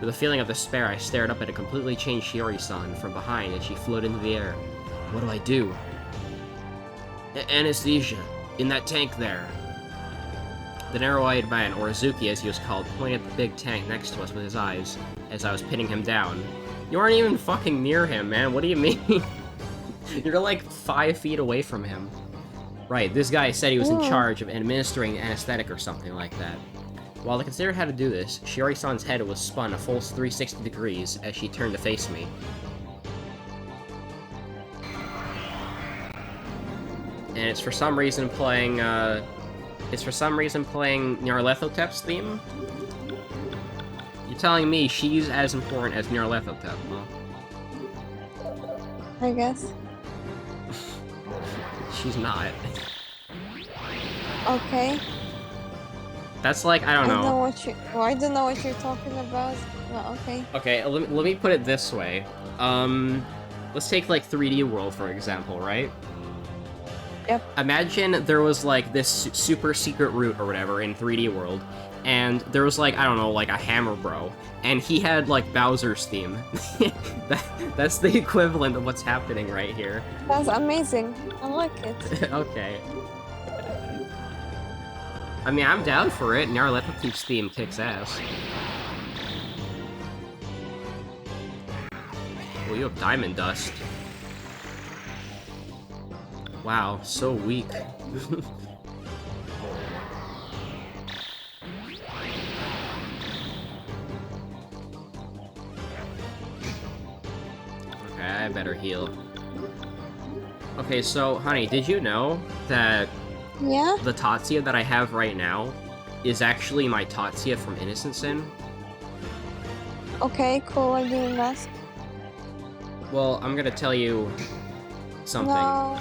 With a feeling of despair, I stared up at a completely changed Shiori-san from behind as she floated into the air. What do I do? Anesthesia. In that tank there. The narrow-eyed man, or Azuki as he was called, pointed at the big tank next to us with his eyes, as I was pinning him down. You aren't even fucking near him, man. What do you mean? You're like 5 feet away from him. Right, this guy said he was in charge of administering anesthetic or something like that. While I considered how to do this, Shiori-san's head was spun a full 360 degrees as she turned to face me. And it's for some reason playing, Nyarlathotep's theme? You're telling me she's as important as Nyarlathotep, huh? I guess. She's not. Okay. That's like, I don't know. I don't know what you're talking about. Well, okay. Okay, let me put it this way. Let's take, like, 3D World, for example, right? Yep. Imagine there was, like, this super secret route or whatever in 3D World, and there was, like, I don't know, like, a Hammer Bro, and he had, like, Bowser's theme. That's the equivalent of what's happening right here. That's amazing. I like it. Okay. I mean, I'm down for it. Nyarlathotep's theme kicks ass. Well, you have diamond dust. Wow, so weak. Okay, I better heal. Okay, so, honey, did you know that Yeah? The Tatsuya that I have right now is actually my Tatsuya from Innocent Sin. Okay, cool, I'm doing that. Well, I'm gonna tell you something. No.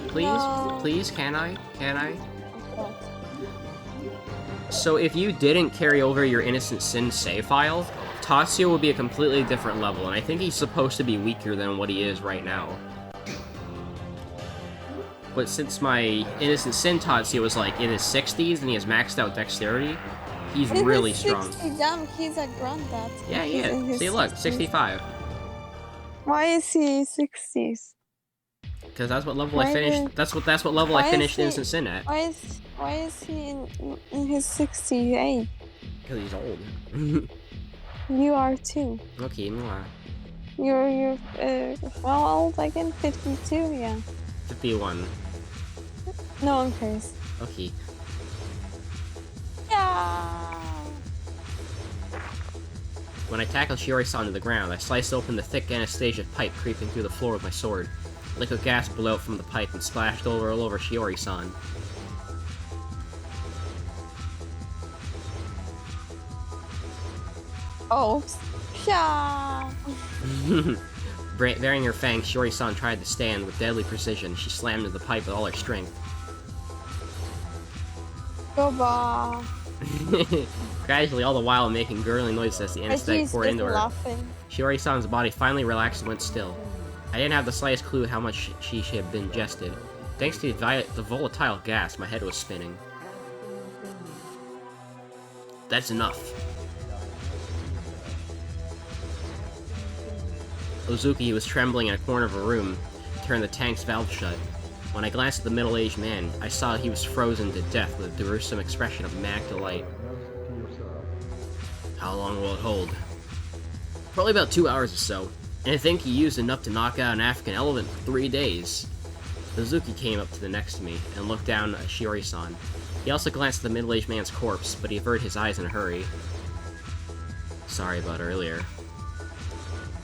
Please, can I? Of course. So if you didn't carry over your Innocent Sin save file, Tatsuya will be a completely different level, and I think he's supposed to be weaker than what he is right now. But since my Innocent Sin Tatsuya was like in his 60s and he has maxed out dexterity, he's really strong. 60, damn, he's a granddad. Yeah. See, look, 65. Why is he 60s? Because that's what level I finished. That's what level I finished Innocent Sin at. Why is he in his 68? Because he's old. You are too. Okay, mwah. You're how old again? 52, yeah. 51. No one cares. Okay. Yeah. When I tackled Shiori-san to the ground, I sliced open the thick anesthesia pipe creeping through the floor with my sword. Liquid gas blew out from the pipe and splashed all over Shiori-san. Oh. Yeah. Baring her fangs, Shiori-san tried to stand with deadly precision. She slammed into the pipe with all her strength. Goodbye. Gradually, all the while making gurgling noises as the anesthetic poured into her. Shiori-san's body finally relaxed and went still. I didn't have the slightest clue how much she had been ingested. Thanks to the volatile gas, my head was spinning. That's enough. Ozuki, who was trembling in a corner of a room, turned the tank's valve shut. When I glanced at the middle-aged man, I saw he was frozen to death with a gruesome expression of manic delight. How long will it hold? Probably about 2 hours or so, and I think he used enough to knock out an African elephant for 3 days. Ozuki came up to the next to me and looked down at Shiori-san. He also glanced at the middle-aged man's corpse, but he averted his eyes in a hurry. Sorry about earlier.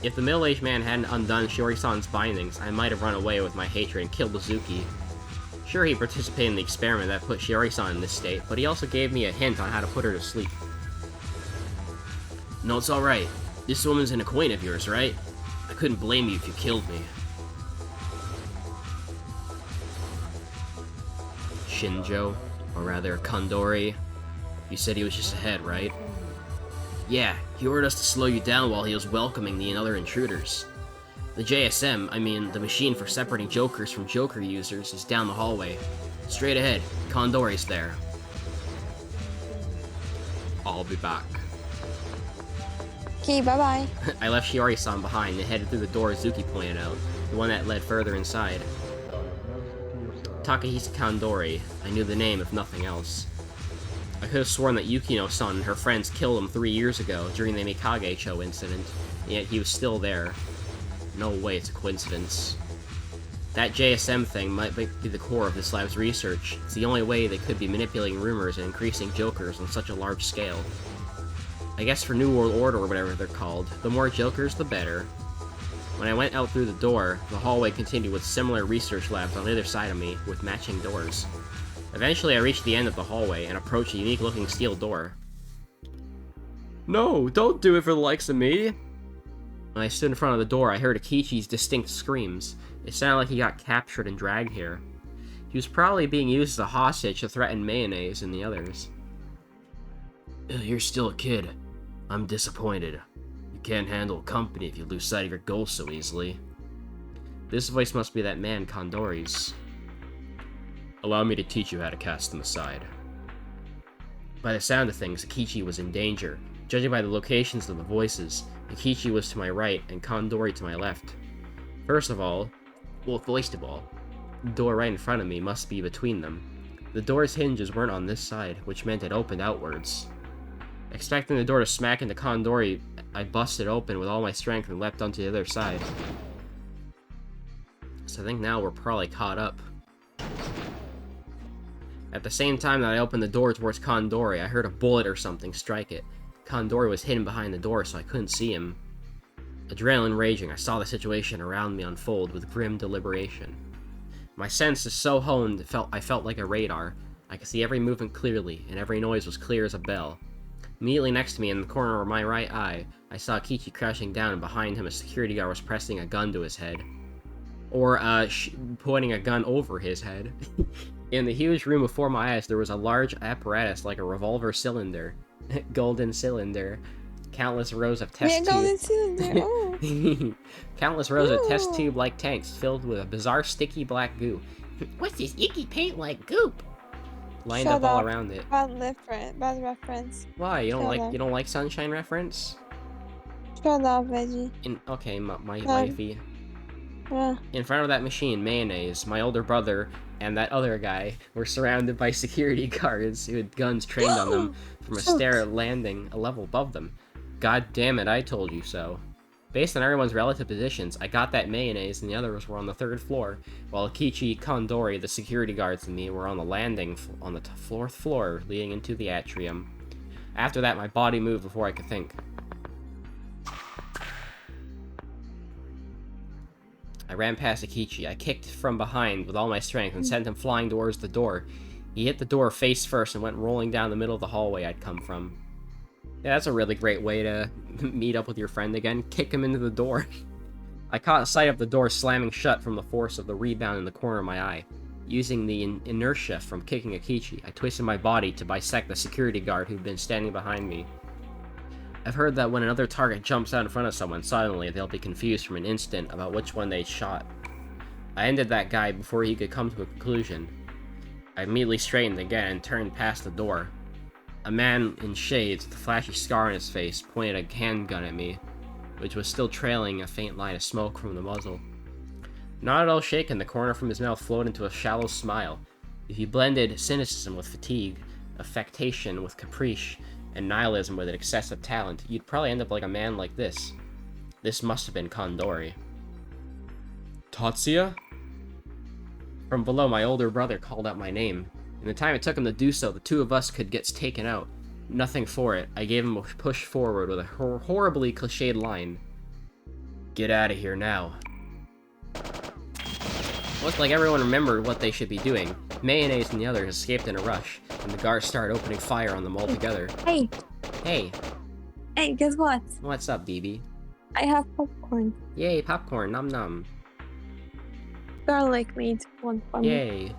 If the middle-aged man hadn't undone Shiori-san's bindings, I might have run away with my hatred and killed Ozuki. Sure, he participated in the experiment that put Shiori-san in this state, but he also gave me a hint on how to put her to sleep. No, it's alright. This woman's an acquaintance of yours, right? I couldn't blame you if you killed me. Shinjo, or rather Kandori. You said he was just ahead, right? Yeah, he ordered us to slow you down while he was welcoming the other intruders. The JSM, I mean, the machine for separating jokers from joker users, is down the hallway. Straight ahead, Kandori's there. I'll be back. Okay, bye-bye. I left Shiori-san behind and headed through the door Zuki pointed out, the one that led further inside. Takahisa Kandori. I knew the name, if nothing else. I could have sworn that Yukino-san and her friends killed him 3 years ago during the Mikage-cho incident, and yet he was still there. No way it's a coincidence. That JSM thing might be the core of this lab's research. It's the only way they could be manipulating rumors and increasing jokers on such a large scale. I guess for New World Order or whatever they're called, the more jokers, the better. When I went out through the door, the hallway continued with similar research labs on either side of me, with matching doors. Eventually I reached the end of the hallway and approached a unique-looking steel door. No, don't do it for the likes of me! When I stood in front of the door, I heard Eikichi's distinct screams. It sounded like he got captured and dragged here. He was probably being used as a hostage to threaten Mayonnaise and the others. You're still a kid. I'm disappointed. You can't handle company if you lose sight of your goals so easily. This voice must be that man Kandori's. Allow me to teach you how to cast them aside. By the sound of things, Eikichi was in danger. Judging by the locations of the voices, Eikichi was to my right and Kandori to my left. First of all, the door right in front of me must be between them. The door's hinges weren't on this side, which meant it opened outwards. Expecting the door to smack into Kandori, I busted open with all my strength and leapt onto the other side. So I think now we're probably caught up. At the same time that I opened the door towards Kandori, I heard a bullet or something strike it. Kandori was hidden behind the door, so I couldn't see him. Adrenaline raging, I saw the situation around me unfold with grim deliberation. My sense is so honed, I felt like a radar. I could see every movement clearly, and every noise was clear as a bell. Immediately next to me, in the corner of my right eye, I saw Eikichi crouching down, and behind him a security guard was pressing a gun to his head. Or, pointing a gun over his head. In the huge room before my eyes, there was a large apparatus like a revolver cylinder. Golden cylinder. Countless rows of test golden cylinder. Oh. Countless rows of test tube-like tanks filled with a bizarre sticky black goo. What's this icky paint-like goop? Lined up all around it. Bad reference. Why? You don't like Sunshine reference? Shut up, veggie. Okay, my wifey. Yeah. In front of that machine, Mayonnaise, my older brother, and that other guy were surrounded by security guards who had guns trained on them from a stair landing a level above them. God damn it, I told you so. Based on everyone's relative positions, I got that Mayonnaise and the others were on the 3rd floor, while Eikichi, Kandori, the security guards, and me were on the landing on the 4th floor leading into the atrium. After that, my body moved before I could think. I ran past Eikichi. I kicked from behind with all my strength and sent him flying towards the door. He hit the door face first and went rolling down the middle of the hallway I'd come from. Yeah, that's a really great way to meet up with your friend again. Kick him into the door. I caught sight of the door slamming shut from the force of the rebound in the corner of my eye. Using the inertia from kicking Eikichi, I twisted my body to bisect the security guard who'd been standing behind me. I've heard that when another target jumps out in front of someone, suddenly they'll be confused for an instant about which one they shot. I ended that guy before he could come to a conclusion. I immediately straightened again and turned past the door. A man in shades with a flashy scar on his face pointed a handgun at me, which was still trailing a faint line of smoke from the muzzle. Not at all shaken, the corner from his mouth flowed into a shallow smile. If you blended cynicism with fatigue, affectation with caprice, and nihilism with an excessive talent, you'd probably end up like a man like this. This must have been Kandori. Tatsuya? From below, my older brother called out my name. In the time it took him to do so, the two of us could get taken out. Nothing for it. I gave him a push forward with a horribly cliched line. Get out of here now. Looked like everyone remembered what they should be doing. Mayonnaise and the others escaped in a rush, and the guards started opening fire on them all together. Hey! Hey! Hey, guess what? What's up, BB? I have popcorn. Yay, popcorn, nom nom. Garlic meat, one for me. Yay.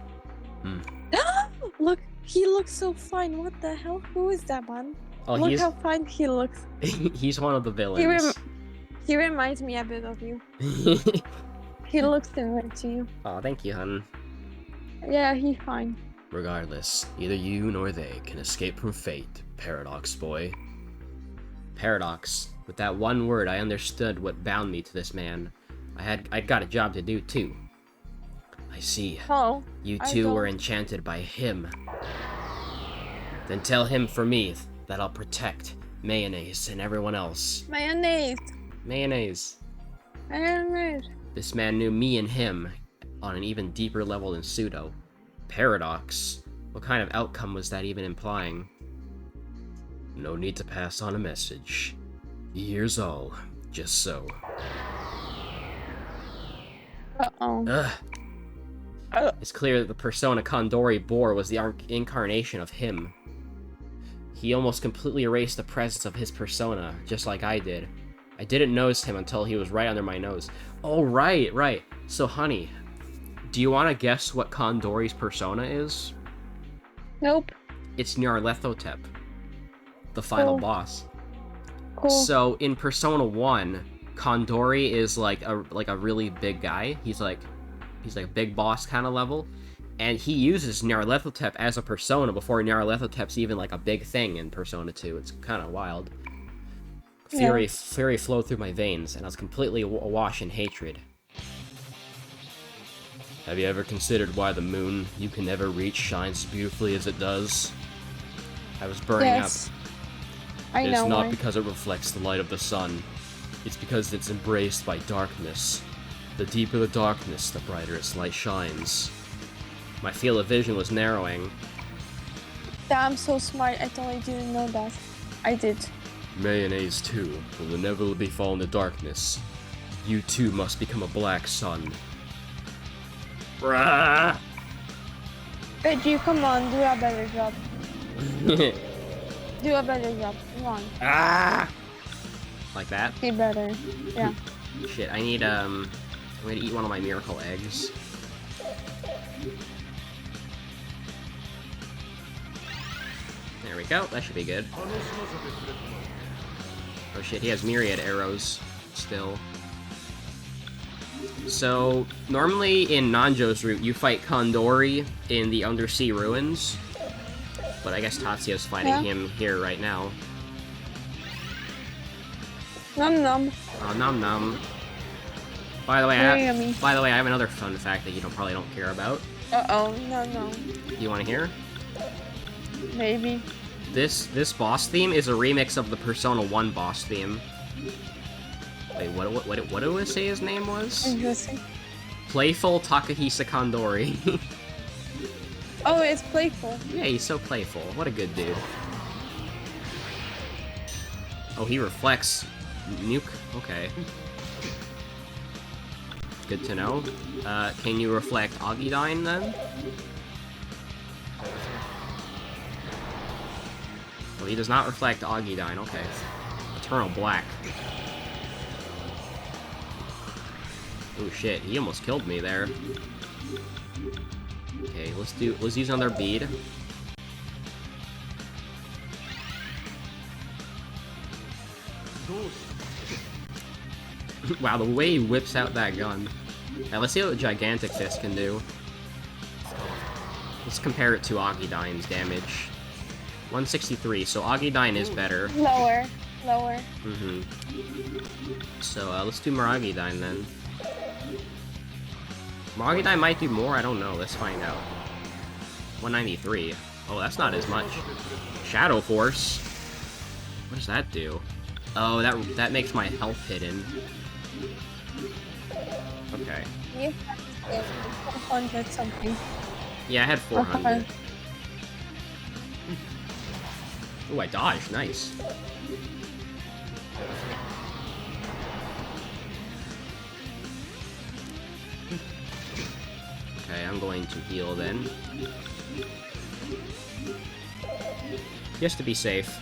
Look, he looks so fine. What the hell? Who is that man? Oh, Look how fine he looks. He's one of the villains. He reminds me a bit of you. He looks similar to you. Oh, thank you, hun. Yeah, he's fine. Regardless, neither you nor they can escape from fate, Paradox boy. Paradox. With that one word, I understood what bound me to this man. I'd got a job to do, too. I see. Oh, you two were enchanted by him. Then tell him for me that I'll protect Mayonnaise and everyone else. Mayonnaise. Mayonnaise. Mayonnaise. This man knew me and him on an even deeper level than Pseudo. Paradox. What kind of outcome was that even implying? No need to pass on a message. Here's all. Just so. Uh-oh. It's clear that the persona Kandori bore was the incarnation of him. He almost completely erased the presence of his persona, just like I did. I didn't notice him until he was right under my nose. Oh, right. So, honey, do you want to guess what Kandori's persona is? Nope. It's Nyarlathotep, the final boss. Cool. So, in Persona 1, Kandori is like a really big guy. He's like a big boss kind of level. And he uses Nyarlathotep as a persona before Nyarlathotep's even like a big thing in Persona 2. It's kind of wild. Fury flowed through my veins, and I was completely awash in hatred. Have you ever considered why the moon you can never reach shines beautifully as it does? I was burning up. I know. It's not because it reflects the light of the sun. It's because it's embraced by darkness. The deeper the darkness, the brighter its light shines. My field of vision was narrowing. I'm so smart, I totally didn't know that. I did. Mayonnaise, too, will inevitably fall into darkness. You, too, must become a black sun. Bruh. Reggie, come on, do a better job. Do a better job. Come on. Ah! Like that? Be better. Yeah. Shit, I need, I'm gonna eat one of my miracle eggs. There we go, that should be good. Oh shit, he has myriad arrows still. So, normally in Nanjo's route, you fight Kandori in the Undersea Ruins. But I guess Tatsuya's fighting him here right now. Nom nom. Oh, nom nom. By the way, I have another fun fact that you probably don't care about. Uh-oh, no. You want to hear? Maybe. This boss theme is a remix of the Persona 1 boss theme. Wait, what do I say his name was? Interesting. Playful Takahisa Kandori. Oh, it's playful. Yeah, he's so playful. What a good dude. Oh, he reflects nuke. Okay. Good to know. Can you reflect Agidine then? Well, he does not reflect Agidine. Okay. Eternal Black. Oh shit, he almost killed me there. Okay, let's use another bead. Wow, the way he whips out that gun. Now let's see what Gigantic Fist can do. Let's compare it to Agidine's damage. 163, so Agidine is better. Lower. Mm-hmm. So, let's do Maragidine then. Maragidine might do more, I don't know, let's find out. 193. Oh, that's not as much. Shadow Force? What does that do? Oh, that makes my health hidden. Okay. You had 400 something. Yeah, I had 400. Ooh, I dodged, nice. Okay, I'm going to heal then. Just to be safe.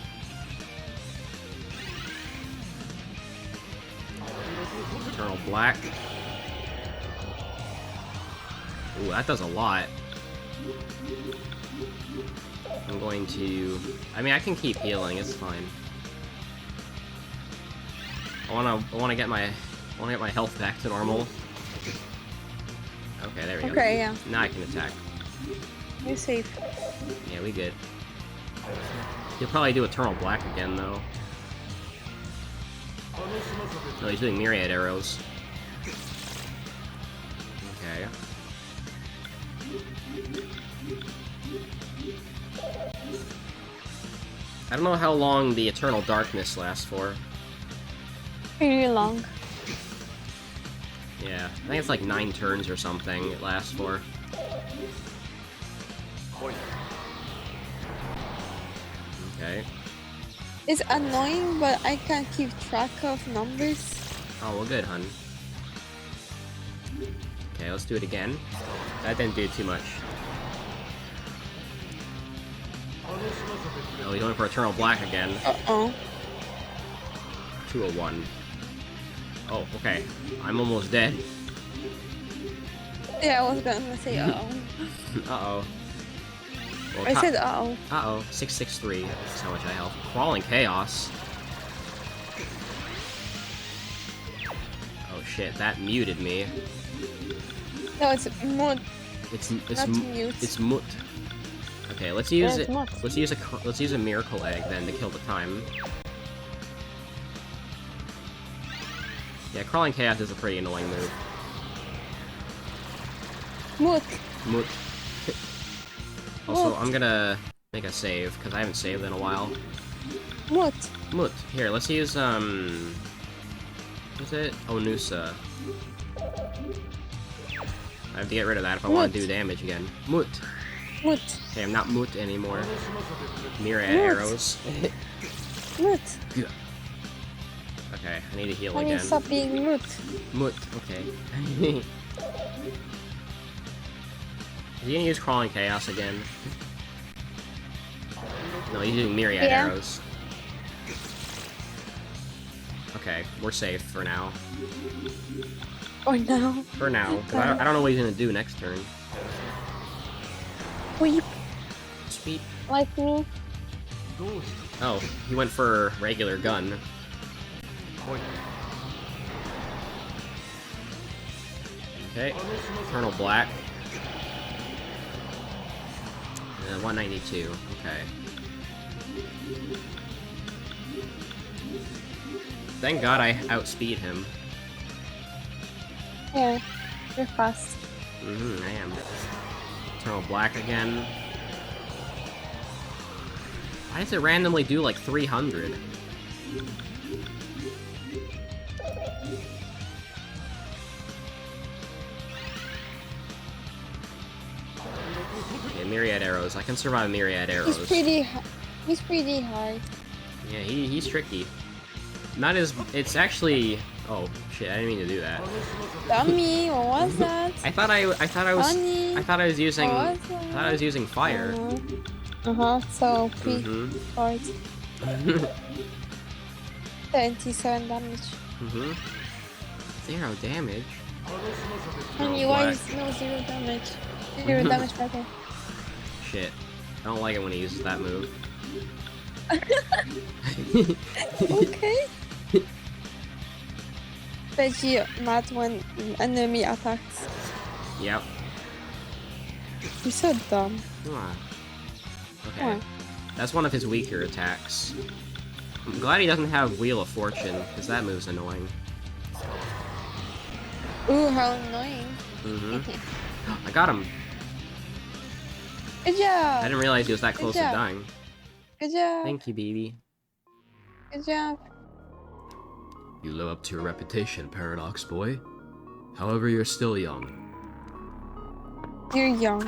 Eternal Black. Ooh, that does a lot. I'm going to... I mean, I can keep healing, it's fine. I wanna get my health back to normal. Okay, there we go. Okay, yeah. Now I can attack. You're safe. Yeah, we good. He'll probably do Eternal Black again, though. No, he's doing myriad arrows. Okay. I don't know how long the Eternal Darkness lasts for. Pretty long. Yeah, I think it's like 9 turns or something it lasts for. Okay. It's annoying, but I can't keep track of numbers. Oh, well, good, hun. Okay, let's do it again. That didn't do too much. Oh, he's going for Eternal Black again. Uh-oh. 201. Oh, okay. I'm almost dead. Yeah, I was gonna say uh-oh. Uh-oh. Well, I said uh-oh. Uh-oh. 663. That's how much I health. Crawling Chaos. Oh shit, that muted me. No, it's mood. It's not mute. It's mut. Okay, let's use it. Mut. Let's use a miracle egg then to kill the time. Yeah, Crawling Chaos is a pretty annoying move. Mood. Mut. Also, Mut. I'm gonna make a save, because I haven't saved in a while. Mood. Mut. Here, let's use, what is it? Onusa. I have to get rid of that if I want to do damage again. Mut. Mood. Okay, I'm not Mut anymore. Myriad Mut. arrows. Mood. Okay, I need to heal I need again. to stop being mood. Mut, okay. Is he gonna use Crawling Chaos again? No, he's using Myriad Arrows. Okay, we're safe for now. Or no. For now. 'Cause I don't know what he's gonna do next turn. Weep. Sweet. Like me. Oh, he went for regular gun. Okay, Eternal Black. 192, okay. Thank God I outspeed him. Yeah, you're fast. I am. Eternal Black again. Why does it randomly do like 300? Okay, Myriad Arrows. I can survive Myriad Arrows. He's pretty hard. Yeah, he's tricky. Not as... It's actually... Oh, shit, I didn't mean to do that. Dummy, what was that? I thought I was using fire. So hard. 27 damage. 0 damage. Honey, why is no 0 damage? 0 damage right there. Shit. I don't like it when he uses that move. Okay. Veggie mad when enemy attacks. Yep. You're so dumb. Okay. That's one of his weaker attacks. I'm glad he doesn't have Wheel of Fortune, because that move's annoying. Ooh, how annoying. I got him. Good job. I didn't realize he was that close to dying. Good job. Thank you, baby. Good job. You live up to your reputation, Paradox Boy. However, you're still young. You're young.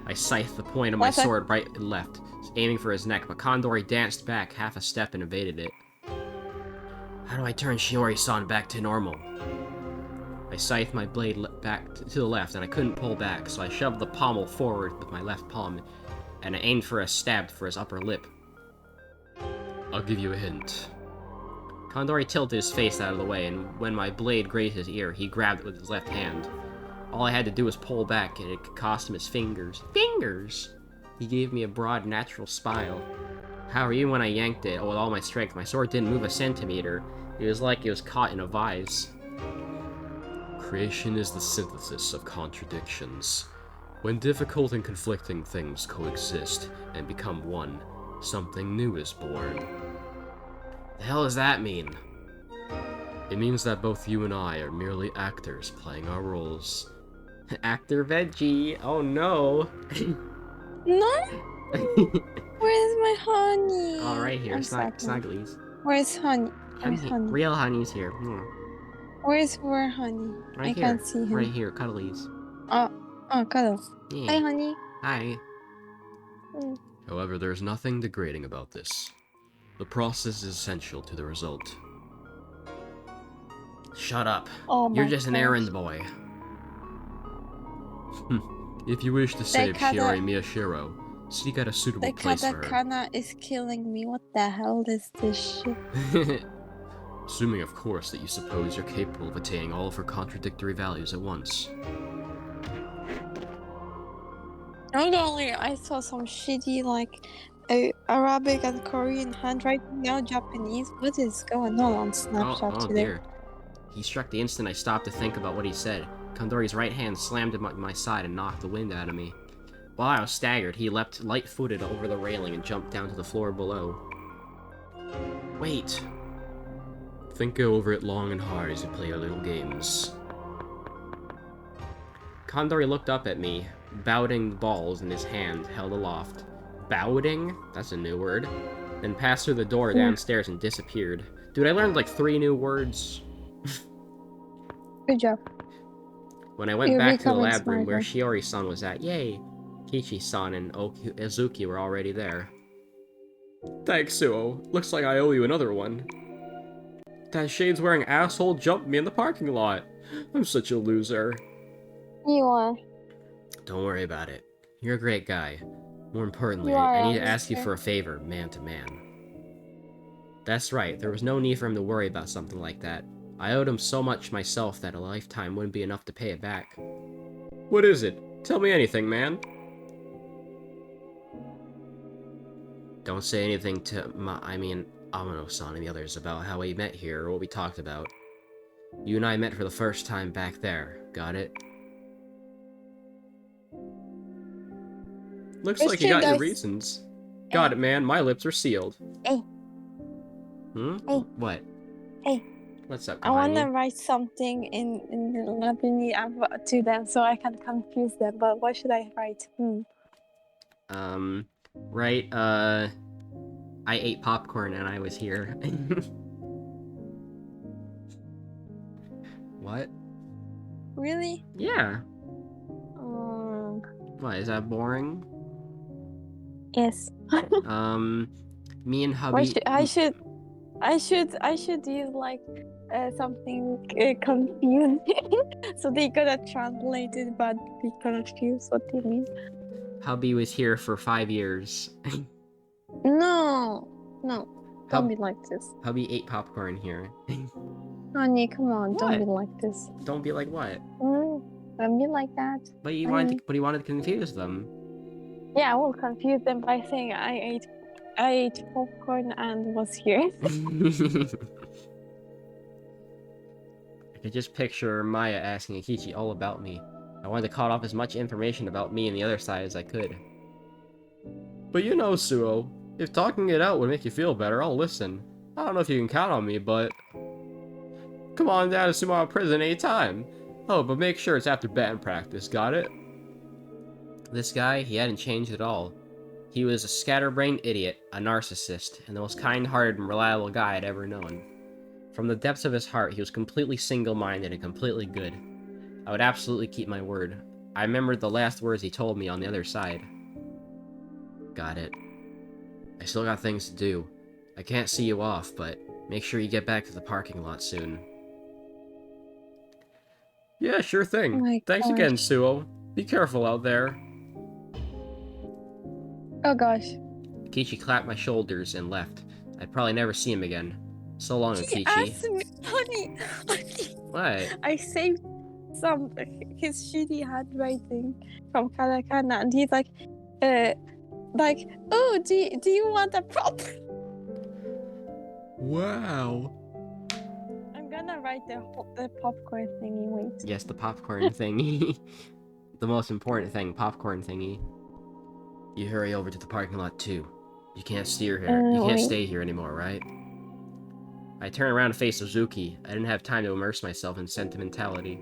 I scythed the point of my sword right and left, aiming for his neck, but Kandori danced back half a step and evaded it. How do I turn Shiori-san back to normal? I scythed my blade back to the left, and I couldn't pull back, so I shoved the pommel forward with my left palm, and I aimed for a stab for his upper lip. I'll give you a hint. Kandori tilted his face out of the way, and when my blade grazed his ear, he grabbed it with his left hand. All I had to do was pull back, and it could cost him his fingers. Fingers! He gave me a broad, natural smile. However, even when I yanked it with all my strength, my sword didn't move a centimeter. It was like it was caught in a vise. Creation is the synthesis of contradictions. When difficult and conflicting things coexist and become one, something new is born. The hell does that mean? It means that both you and I are merely actors playing our roles. Actor Veggie. Oh no. No? Where's my honey? Oh, right here. Snugglies. Where's honey? Where's honey? Real honey's here. Where's honey? Right I here. can't see him. Right here, Cuddlies. Oh, cuddle. Yeah. Hi, honey. Hi. However, there's nothing degrading about this. The process is essential to the result. Shut up. Oh, You're just an errand boy. If you wish to save Shiori Miyashiro, seek out a suitable place for her. The katakana is killing me. What the hell is this shit? Assuming, of course, that you suppose you're capable of attaining all of her contradictory values at once. Not only I saw some shitty Arabic and Korean handwriting, now Japanese. What is going on Snapchat today? Dear. He struck the instant I stopped to think about what he said. Kandori's right hand slammed at my side and knocked the wind out of me. While I was staggered, he leapt light-footed over the railing and jumped down to the floor below. Wait. Think over it long and hard as you play your little games. Kandori looked up at me, bowding the balls in his hand held aloft. Bowding? That's a new word. Then passed through the door downstairs and disappeared. Dude, I learned like 3 new words. Good job. When I went back to the lab room where Shiori-san was at, yay! Kichi-san and Izuki were already there. Thanks, Suo. Looks like I owe you another one. That shades-wearing asshole jumped me in the parking lot. I'm such a loser. You are. Don't worry about it. You're a great guy. More importantly, You are I need a to ask you mister. for a favor, man to man. That's right, there was no need for him to worry about something like that. I owed him so much myself that a lifetime wouldn't be enough to pay it back. What is it? Tell me anything, man. Don't say anything to Amano-san and the others about how we met here or what we talked about. You and I met for the first time back there. Got it? Looks like you got your reasons. Got it, man. My lips are sealed. Hey. Hmm? Hey. What? Hey. What's up, I want to Kahani? write something in the Labini to them so I can confuse them. But what should I write? Right, I ate popcorn and I was here. What? Really? Yeah. Um. What, is that boring? Yes. Me and What hubby... I should use like something confusing so they gonna translate it but be confused what they mean. Hubby was here for 5 years. No, don't be like this. Hubby ate popcorn here. Honey, come on, don't be What? like this. Don't be like what? Don't be like that. But he honey. wanted to confuse them. Yeah, I will confuse them by saying I ate popcorn and was here. I could just picture Maya asking Eikichi all about me. I wanted to cut off as much information about me and the other side as I could. But you know, Suo, if talking it out would make you feel better, I'll listen. I don't know if you can count on me, but... Come on down to Sumo prison anytime. Oh, but make sure it's after band practice, got it? This guy, he hadn't changed at all. He was a scatterbrained idiot, a narcissist, and the most kind-hearted and reliable guy I'd ever known. From the depths of his heart, he was completely single-minded and completely good. I would absolutely keep my word. I remembered the last words he told me on the other side. Got it. I still got things to do. I can't see you off, but make sure you get back to the parking lot soon. Yeah, sure thing. Oh Thanks again, Suo. Be careful out there. Oh gosh. Kichi clapped my shoulders and left. I'd probably never see him again. So long, He Kichi. asked me, honey. What? I saved his shitty handwriting from katakana, and he's like, oh, do you want a prop? Wow. I'm gonna write the popcorn thingy. Wait. Yes, the popcorn thingy. The most important thing, popcorn thingy. You hurry over to the parking lot too. You can't steer here. You can't stay here anymore, right? I turned around to face Suzuki. I didn't have time to immerse myself in sentimentality.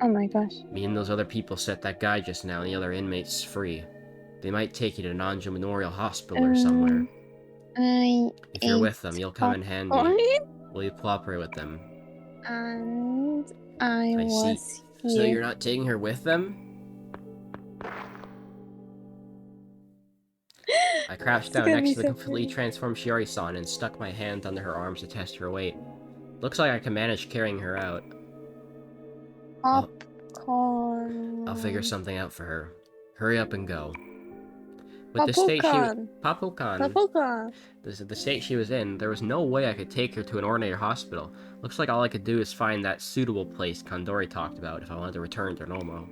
Oh my gosh. Me and those other people set that guy just now and the other inmates free. They might take you to Nanjo Memorial Hospital or somewhere. If you're with them, you'll come in handy. Will you cooperate with them? And I was here. So you're not taking her with them? I crouched down next to the completely transformed Shiori-san and stuck my hand under her arms to test her weight. Looks like I can manage carrying her out. Popcorn. I'll figure something out for her. Hurry up and go. With the state she was in, there was no way I could take her to an ordinary hospital. Looks like all I could do is find that suitable place Kandori talked about if I wanted to return to normal.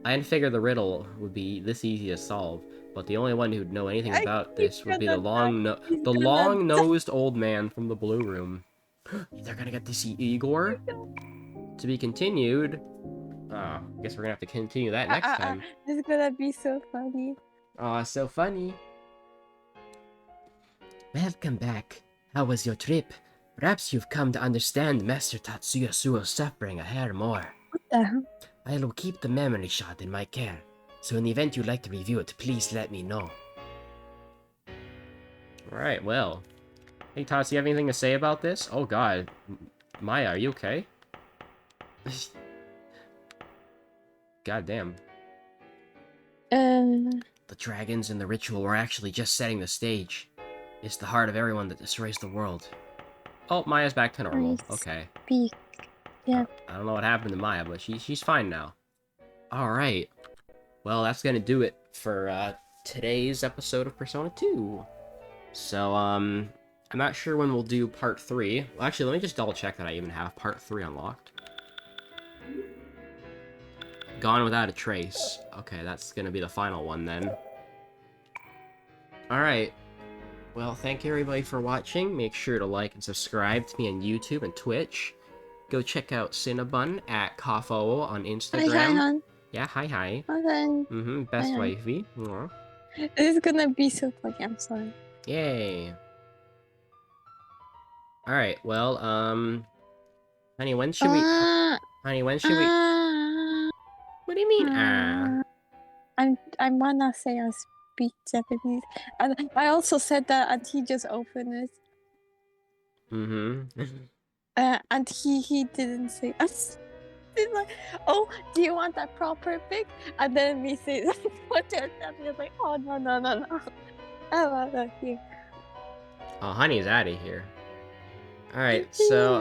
I didn't figure the riddle would be this easy to solve, but the only one who'd know anything about this would be the long-nosed old man from the blue room. They're gonna get to see Igor? To be continued. I guess we're gonna have to continue that next time. This is gonna be so funny. Aw, so funny. Welcome back. How was your trip? Perhaps you've come to understand Master Tatsuya Suo's suffering a hair more. What the hell? I will keep the memory shot in my care, so in the event you'd like to review it, please let me know. Alright, well. Hey, Tatsuya, you have anything to say about this? Oh god. Maya, are you okay? God damn. The dragons and the ritual were actually just setting the stage. It's the heart of everyone that destroys the world. Oh, Maya's back to normal. Okay. Yeah. I don't know what happened to Maya, but she's fine now. Alright. well, that's gonna do it for today's episode of Persona 2. So, I'm not sure when we'll do part 3. Well, actually, let me just double check that I even have part 3 unlocked. Gone Without a Trace. Okay, that's gonna be the final one then. Alright. Well, thank you everybody for watching. Make sure to like and subscribe to me on YouTube and Twitch. Go check out Cinnabon at Kafo on Instagram. Hi, hon. Yeah, hi. Hi, hon. Best Hi. wifey. Mwah. This is gonna be so funny. I'm sorry. Yay. Alright, well, honey, when should we... Honey, when should we... What do you mean, I wanna say I speak Japanese. And I also said that and he just opened it. And he didn't say us. He's like, oh, do you want that proper pic? And then me say what and he's like, oh no. I love that here. Oh, honey's out of here. Alright, so,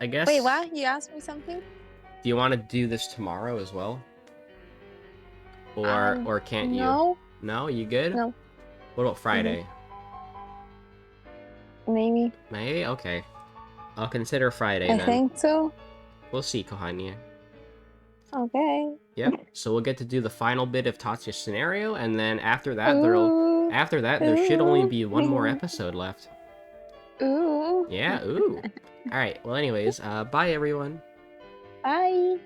I guess... Wait, what? You asked me something? Do you want to do this tomorrow as well? Or can't you? No. No? You good? No. What about Friday? Maybe. Maybe? Okay. I'll consider Friday I then. think so. We'll see, Kohania. Okay. Yep. So we'll get to do the final bit of Tatsuya's scenario, and then after that, there should only be one more episode left. Ooh. Yeah, ooh. Alright, well anyways, bye everyone. Bye.